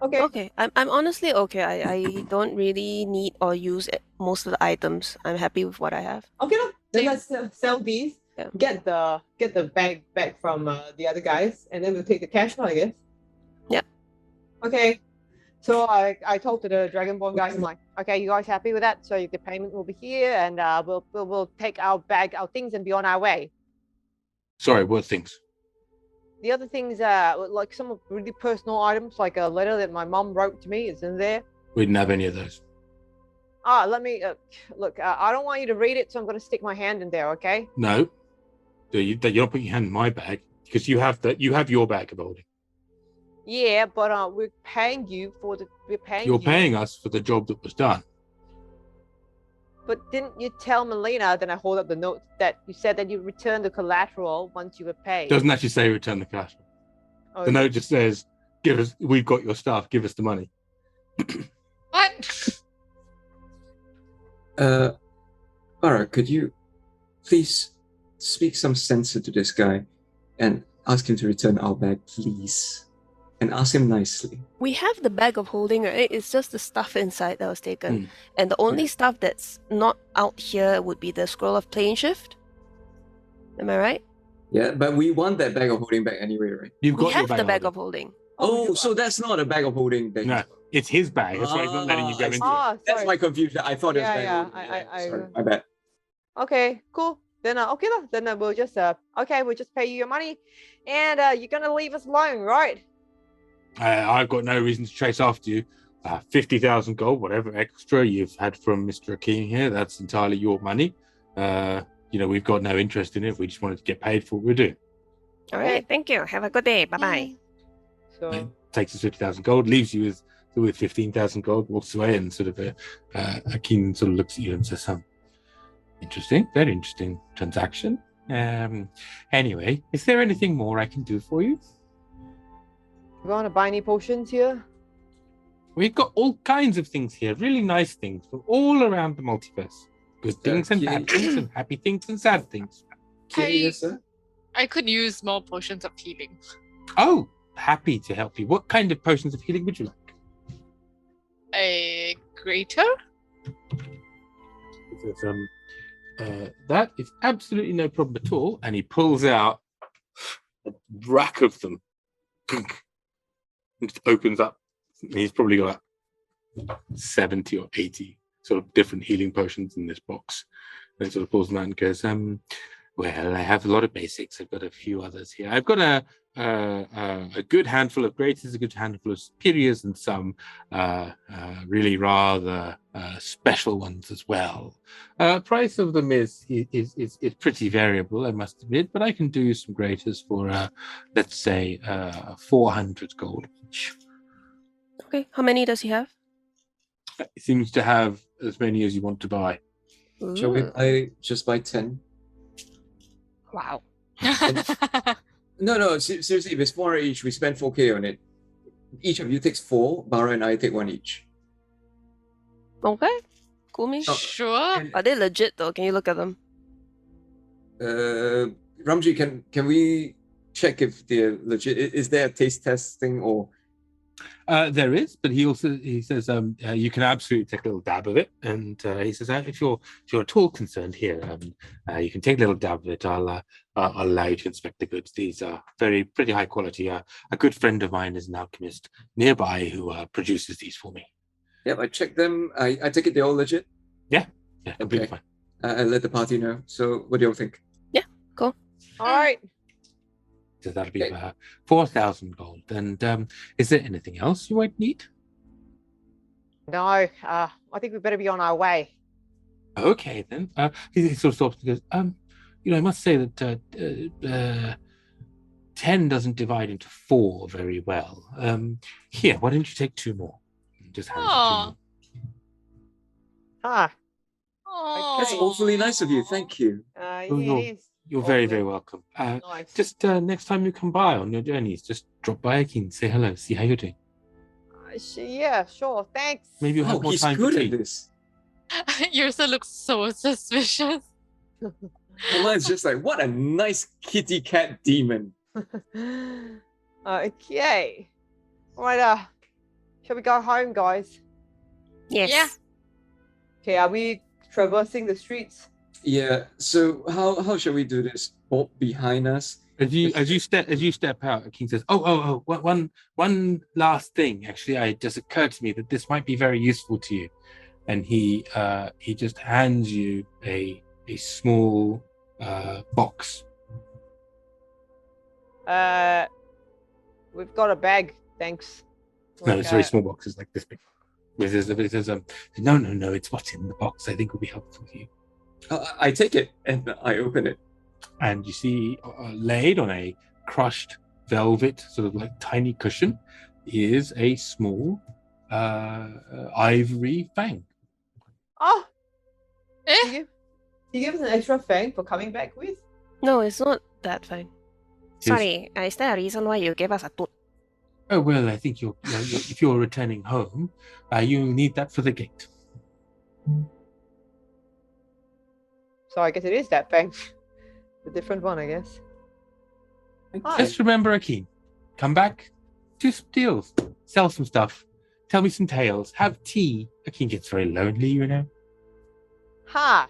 Speaker 3: Okay.
Speaker 9: Okay, I'm honestly okay. I don't really need or use most of the items. I'm happy with what I have.
Speaker 3: Okay, no. Then let's sell these.
Speaker 9: Yeah.
Speaker 3: Get the bag back from the other guys, and then we'll take the cash now, I guess.
Speaker 9: Yep.
Speaker 3: Okay. So I told to the Dragonborn guys, I'm like, okay, you guys happy with that? So the payment will be here, and we'll take our things and be on our way.
Speaker 1: Sorry, what things?
Speaker 3: The other things, like some really personal items, like a letter that my mom wrote to me, is in there.
Speaker 1: We didn't have any of those.
Speaker 3: Let me look. I don't want you to read it, so I'm going to stick my hand in there. Okay.
Speaker 1: No. You're not putting your hand in my bag because you have your bag of holding.
Speaker 3: Yeah, but we're paying you for the.
Speaker 1: You're paying us for the job that was done.
Speaker 3: But didn't you tell Melina? Then I hold up the note that you said that you return the collateral once you were paid.
Speaker 1: Doesn't actually say return the cash.
Speaker 3: Oh,
Speaker 1: The note just says, we've got your stuff, give us the money.
Speaker 7: What?
Speaker 6: Barra, could you please speak some sense into this guy and ask him to return our bag, please? And ask him nicely.
Speaker 9: We have the bag of holding, right? It's just the stuff inside that was taken. And the only stuff that's not out here would be the scroll of plane shift. Am I right?
Speaker 6: Yeah, but we want that bag of holding back anyway, right?
Speaker 1: You've
Speaker 9: We
Speaker 1: got your
Speaker 9: have the bag
Speaker 1: holding.
Speaker 9: of holding.
Speaker 6: Oh, so that's not a bag of holding that
Speaker 1: No, it's his bag. That's why he's not letting you go
Speaker 6: I
Speaker 1: into
Speaker 6: see.
Speaker 1: it.
Speaker 3: Oh,
Speaker 6: That's
Speaker 3: sorry.
Speaker 6: my confusion. I thought it was
Speaker 3: Yeah,
Speaker 6: bag
Speaker 3: yeah,
Speaker 6: of holding.
Speaker 3: I-
Speaker 6: Sorry, my bad.
Speaker 3: Okay, cool. Then okay, then we'll just we'll just pay you your money, and you're gonna leave us alone, right?
Speaker 1: I've got no reason to chase after you. 50,000 gold, whatever extra you've had from Mr. Akeem here, that's entirely your money. We've got no interest in it. We just wanted to get paid for what we're doing.
Speaker 9: All right, thank you. Have a good day. Bye-bye.
Speaker 3: So
Speaker 1: Takes us 50,000 gold, leaves you with 15,000 gold, walks away, and sort of Akeem sort of looks at you and says, interesting, very interesting transaction. Anyway, is there anything more I can do for you?
Speaker 3: you want to buy any potions here?
Speaker 1: We've got all kinds of things here, really nice things from all around the multiverse. Good things and bad things, and happy things and sad things.
Speaker 6: Yes, sir.
Speaker 7: I could use more potions of healing.
Speaker 1: Oh, happy to help you. What kind of potions of healing would you like?
Speaker 7: A greater?
Speaker 1: He says, that is absolutely no problem at all. And he pulls out a rack of them. It opens up. He's probably got 70 or 80 sort of different healing potions in this box. And he sort of pulls them out and goes, well, I have a lot of basics. I've got a few others here. I've got a good handful of greaters, a good handful of superiors, and some really rather special ones as well. Price of them is pretty variable, I must admit, but I can do some greaters for let's say 400 gold each.
Speaker 9: Okay, how many does he have?
Speaker 1: He seems to have as many as you want to buy.
Speaker 6: Shall we
Speaker 9: Ooh.
Speaker 6: just buy 10?
Speaker 9: Wow.
Speaker 6: No, seriously, if it's 400 each, we spend 4k on it. Each of you takes 4, Barra and I take 1 each.
Speaker 9: Okay, cool me.
Speaker 7: Sure.
Speaker 9: Are they legit though? Can you look at them?
Speaker 6: Ramji, can we check if they're legit? Is there a taste testing or?
Speaker 1: There is, but he says you can absolutely take a little dab of it, and he says if you're at all concerned here, you can take a little dab of it. I'll allow you to inspect the goods. These are pretty high quality. A good friend of mine is an alchemist nearby who produces these for me.
Speaker 6: Yep, I checked them. I take it they're all legit.
Speaker 1: Yeah, completely
Speaker 6: Okay.
Speaker 1: fine.
Speaker 6: I let the party know. So what do you all think?
Speaker 3: All right.
Speaker 1: So that'll be about 4,000 gold. And is there anything else you might need?
Speaker 3: No, I think we better be on our way.
Speaker 1: Okay, then. He sort of stops and goes,
Speaker 5: I must say that 10 doesn't divide into 4 very well. Here, why don't you take 2 more? Just hands you 2
Speaker 7: Aw.
Speaker 5: more.
Speaker 4: Ah,
Speaker 6: That's awfully nice of you. Thank you.
Speaker 5: Oh,
Speaker 4: it is.
Speaker 5: You're very,
Speaker 4: awfully
Speaker 5: very welcome.
Speaker 4: nice.
Speaker 5: Just next time you come by on your journeys, just drop by again, say hello, see how you're doing.
Speaker 4: Yeah, sure. Thanks.
Speaker 5: Maybe you'll have
Speaker 6: Oh,
Speaker 5: more
Speaker 6: he's
Speaker 5: time
Speaker 6: good
Speaker 5: for
Speaker 6: at
Speaker 5: tea.
Speaker 6: this.
Speaker 7: Yrsa looks so suspicious.
Speaker 6: Kaman's just like, what a nice kitty cat demon.
Speaker 4: Okay. Right. Shall we go home, guys?
Speaker 2: Yes.
Speaker 7: Yeah.
Speaker 4: Okay. Are we traversing the streets?
Speaker 6: Yeah. So how shall we do this? Bob behind us.
Speaker 5: As you step out, King says, one last thing. Actually, it just occurred to me that this might be very useful to you. And he just hands you a small box.
Speaker 4: We've got a bag. Thanks.
Speaker 5: No, it's very small box. It's like this big. It says, no, it's what's in the box. I think will be helpful to you.
Speaker 6: I take it and I open it.
Speaker 5: And you see laid on a crushed velvet, sort of like tiny cushion, is a small ivory fang.
Speaker 4: Oh,
Speaker 7: Eh?
Speaker 4: you give us an extra fang for coming back with?
Speaker 2: No, it's not that fine. Sorry, is there a reason why you gave us a tooth?
Speaker 5: Oh well, I think if you're returning home, you'll need that for the gate.
Speaker 4: So I guess it is that fang. A different one, I guess. Hi.
Speaker 5: Just remember, Akin, come back, do some deals, sell some stuff, tell me some tales, have tea. Akin gets very lonely, you know.
Speaker 4: Ha!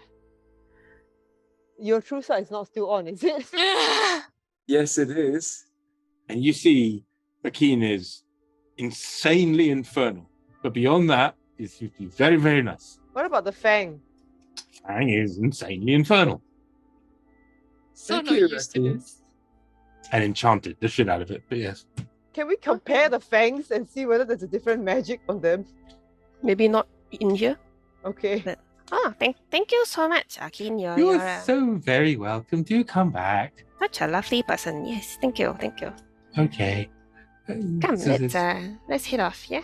Speaker 4: Your true side is not still on, is it?
Speaker 6: Yes, it is.
Speaker 5: And you see, Akin is insanely infernal, but beyond that, is very, very nice.
Speaker 4: What about the fang?
Speaker 5: Fang is insanely infernal
Speaker 7: So
Speaker 6: Thank
Speaker 7: not
Speaker 6: you,
Speaker 7: used to
Speaker 6: Raccoon.
Speaker 7: this.
Speaker 5: and enchanted the shit out of it. But yes,
Speaker 4: Can we compare the fangs and see whether there's a different magic on them?
Speaker 2: Maybe not in here.
Speaker 4: Okay.
Speaker 2: But- Oh, thank you so much, Akin. You're
Speaker 5: you're so very welcome. Do come back.
Speaker 2: such a lovely person. Yes, thank you.
Speaker 5: Okay.
Speaker 2: Come,
Speaker 5: So
Speaker 2: let's head off. Yeah.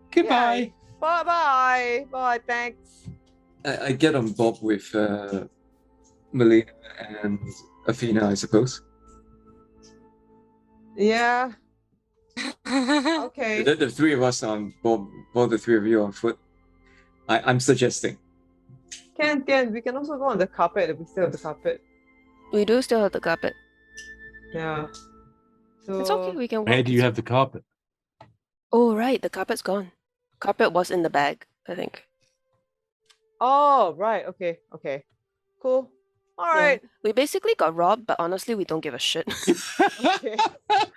Speaker 5: goodbye.
Speaker 4: Bye bye. Bye. Thanks.
Speaker 6: I get on Bob with Melina and Afina, I suppose.
Speaker 3: Yeah. Okay.
Speaker 6: The 3 of us on Bob, the 3 of you on foot. I'm suggesting.
Speaker 3: Can we can also go on the carpet if we still have the carpet.
Speaker 2: We do still have the carpet.
Speaker 3: Yeah. So
Speaker 2: It's okay. We can walk.
Speaker 5: Where do you have the carpet?
Speaker 2: Oh, right. The carpet's gone. Carpet was in the bag, I think.
Speaker 4: Oh, right. Okay. Cool. All
Speaker 2: Yeah.
Speaker 4: right.
Speaker 2: We basically got robbed, but honestly, we don't give a shit.
Speaker 4: Okay.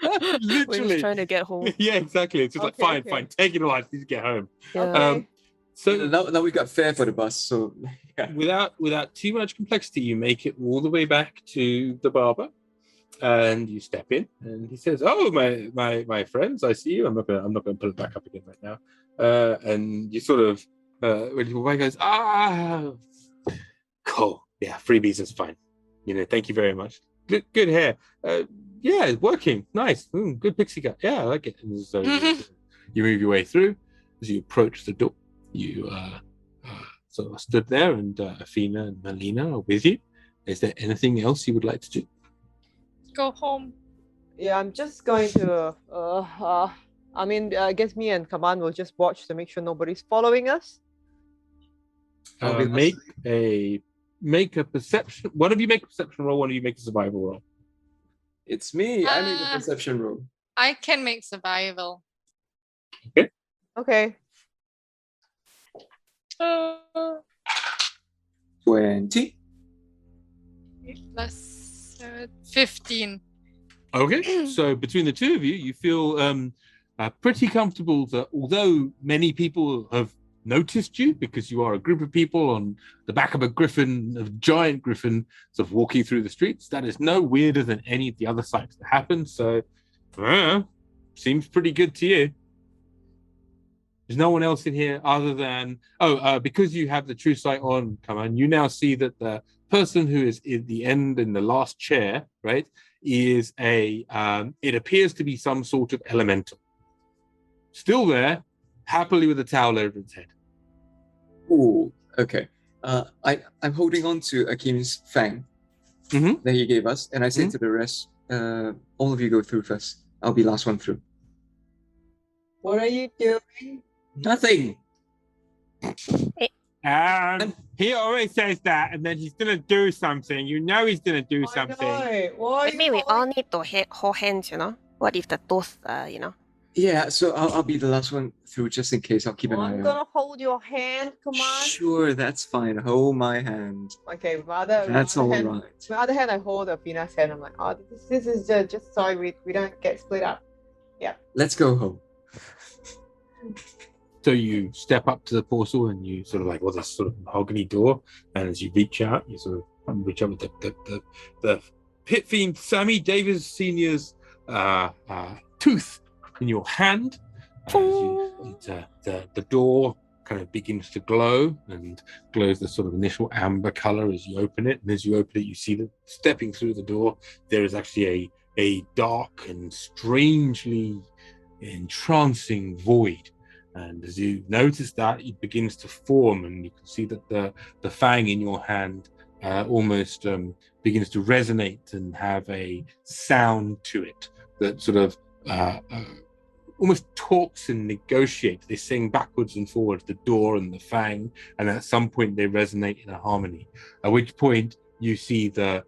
Speaker 2: We're
Speaker 5: Literally.
Speaker 2: just trying to get home.
Speaker 5: Yeah, exactly. It's just like,
Speaker 4: Okay,
Speaker 5: fine,
Speaker 4: okay.
Speaker 5: take it all. I need to get home.
Speaker 2: Yeah.
Speaker 4: Okay.
Speaker 5: So
Speaker 6: Now we got fare for the bus, so yeah.
Speaker 5: without too much complexity, you make it all the way back to the barber, and you step in, and he says, "Oh, my friends, I see you. I'm not gonna put it back up again right now." And you sort of when your wife goes, cool, yeah, freebies is fine. Thank you very much. Good hair. Yeah, it's working. Nice. Good pixie cut. Yeah, I like it. And so you move your way through. As you approach the door, you sort of stood there, and Afina and Melina are with you. Is there anything else you would like to do?
Speaker 7: Go home.
Speaker 4: Yeah, I'm just going to. I guess me and Kaman will just watch to make sure nobody's following us.
Speaker 6: I'll be
Speaker 5: Make a perception. One of you make a perception roll. One of you make a survival roll.
Speaker 6: It's me. I made the perception roll.
Speaker 7: I can make survival.
Speaker 4: Okay.
Speaker 6: 20.
Speaker 7: Plus 15.
Speaker 5: Okay, so between the two of you, you feel pretty comfortable that although many people have noticed you because you are a group of people on the back of a giant griffin, sort of walking through the streets, that is no weirder than any of the other sights that happen. So, seems pretty good to you. There's no one else in here other than because you have the true sight on, Kaman, you now see that the person who is in the end in the last chair, right, is it appears to be some sort of elemental. Still there, happily with a towel over its head.
Speaker 6: Ooh, okay. I'm holding on to Akim's fang that he gave us, and I say to the rest, all of you go through first. I'll be last one through.
Speaker 3: What are you doing?
Speaker 6: Nothing.
Speaker 5: He always says that, and then he's gonna do something. You know he's gonna do something.
Speaker 3: Why?
Speaker 2: Maybe we all need to hold hands, you know? What if the tooth, you know?
Speaker 6: Yeah, so I'll be the last one through just in case. I'll keep an eye
Speaker 3: I'm
Speaker 6: out.
Speaker 3: gonna hold your hand, come on.
Speaker 6: Sure, that's fine. Hold my hand.
Speaker 3: Okay,
Speaker 6: That's all right.
Speaker 3: With my other hand, I hold Afina's hand. I'm like, oh, this is just so we don't get split up. Yeah.
Speaker 6: Let's go home.
Speaker 5: So you step up to the portal and you sort of like, this sort of mahogany door, and as you reach out, you sort of reach up with the pit fiend Sammy Davis Senior's tooth in your hand. The door kind of begins to glow and glows the sort of initial amber color as you open it. And as you open it, you see that stepping through the door, there is actually a dark and strangely entrancing void. And as you notice that, it begins to form, and you can see that the fang in your hand almost begins to resonate and have a sound to it that sort of almost talks and negotiates. They sing backwards and forwards, the door and the fang, and at some point they resonate in a harmony. At which point you see the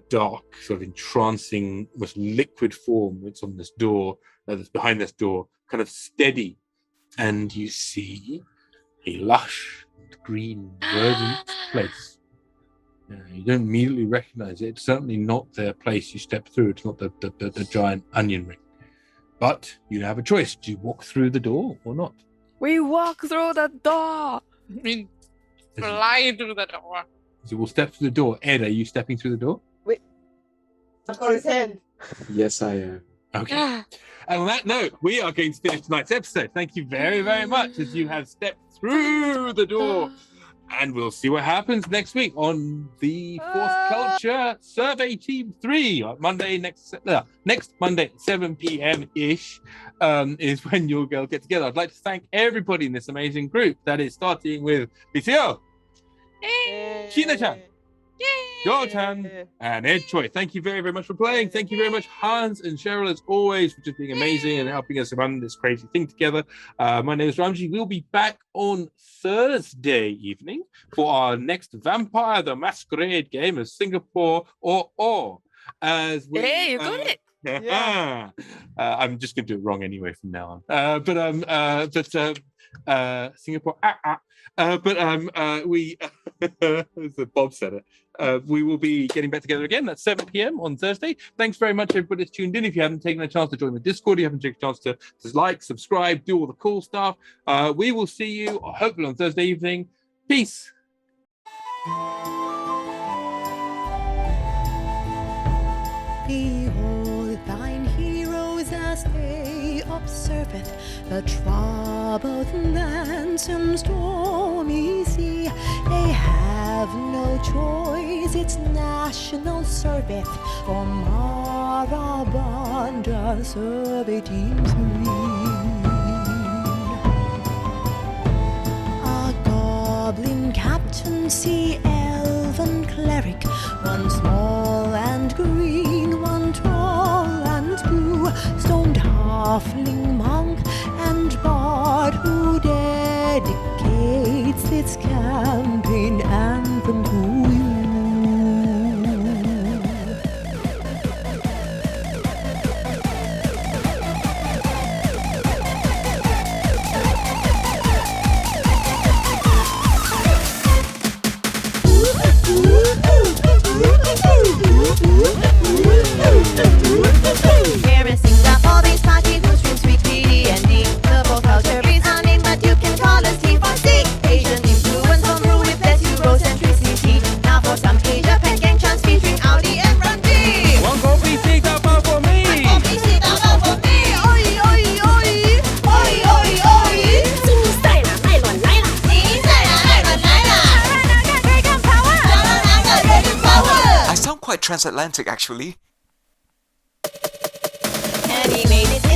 Speaker 5: dark, sort of entrancing, almost liquid form that's on this door, that's behind this door, kind of steady. And you see a lush, green, verdant place. You don't immediately recognize it. It's certainly not the place you step through. It's not the giant onion ring. But you have a choice. Do you walk through the door or not?
Speaker 9: We walk through the door.
Speaker 7: We fly through the door.
Speaker 5: So we'll step through the door. Ed, are you stepping through the door?
Speaker 3: I've got his hand.
Speaker 6: Yes, I am.
Speaker 5: Okay. And on that note, we are going to finish tonight's episode. Thank you very, very much as you have stepped through the door. And we'll see what happens next week on the Fourth Culture Survey Team 3 on Monday next Monday at 7 p.m.-ish is when you'll go get together. I'd like to thank everybody in this amazing group that is starting with BCO, Sheena Chan, Your Chan, and Ed Choy. Thank you very, very much for playing. Thank you very much, Hans and Cheryl, as always, for just being amazing and helping us run this crazy thing together. My name is Ramji. We'll be back on Thursday evening for our next Vampire the Masquerade game of Singapore or as we,
Speaker 9: Hey, you got it.
Speaker 3: Yeah.
Speaker 5: I'm just going to do it wrong anyway from now on. Singapore. We, as Bob said it, we will be getting back together again at 7 p.m. on Thursday. Thanks very much, everybody that's tuned in. If you haven't taken a chance to join the Discord, you haven't taken a chance to like, subscribe, do all the cool stuff. We will see you hopefully on Thursday evening. Peace.
Speaker 11: Behold thine heroes as they observeth the troubled lands and stormy sea. They have no choice, it's national service for Marabanda Survey Team 3. A goblin captain, sea elven cleric, one small and green, one tall and blue, stoned halfling monk and bard who dedicates its campaign anthem to you. Here in Singapore, these party who stream sweet D&D. The both culture is unnamed, but you can call us T4C. Asian influence from rule with less Eurocentricity. Now for some Asia Pen gang chants featuring Audi and Randy.
Speaker 5: One coffee seat up for me.
Speaker 11: One coffee seat up for me. Oi, oi, oi. Oi, oi, oi.
Speaker 12: quite transatlantic, actually.
Speaker 11: And he made it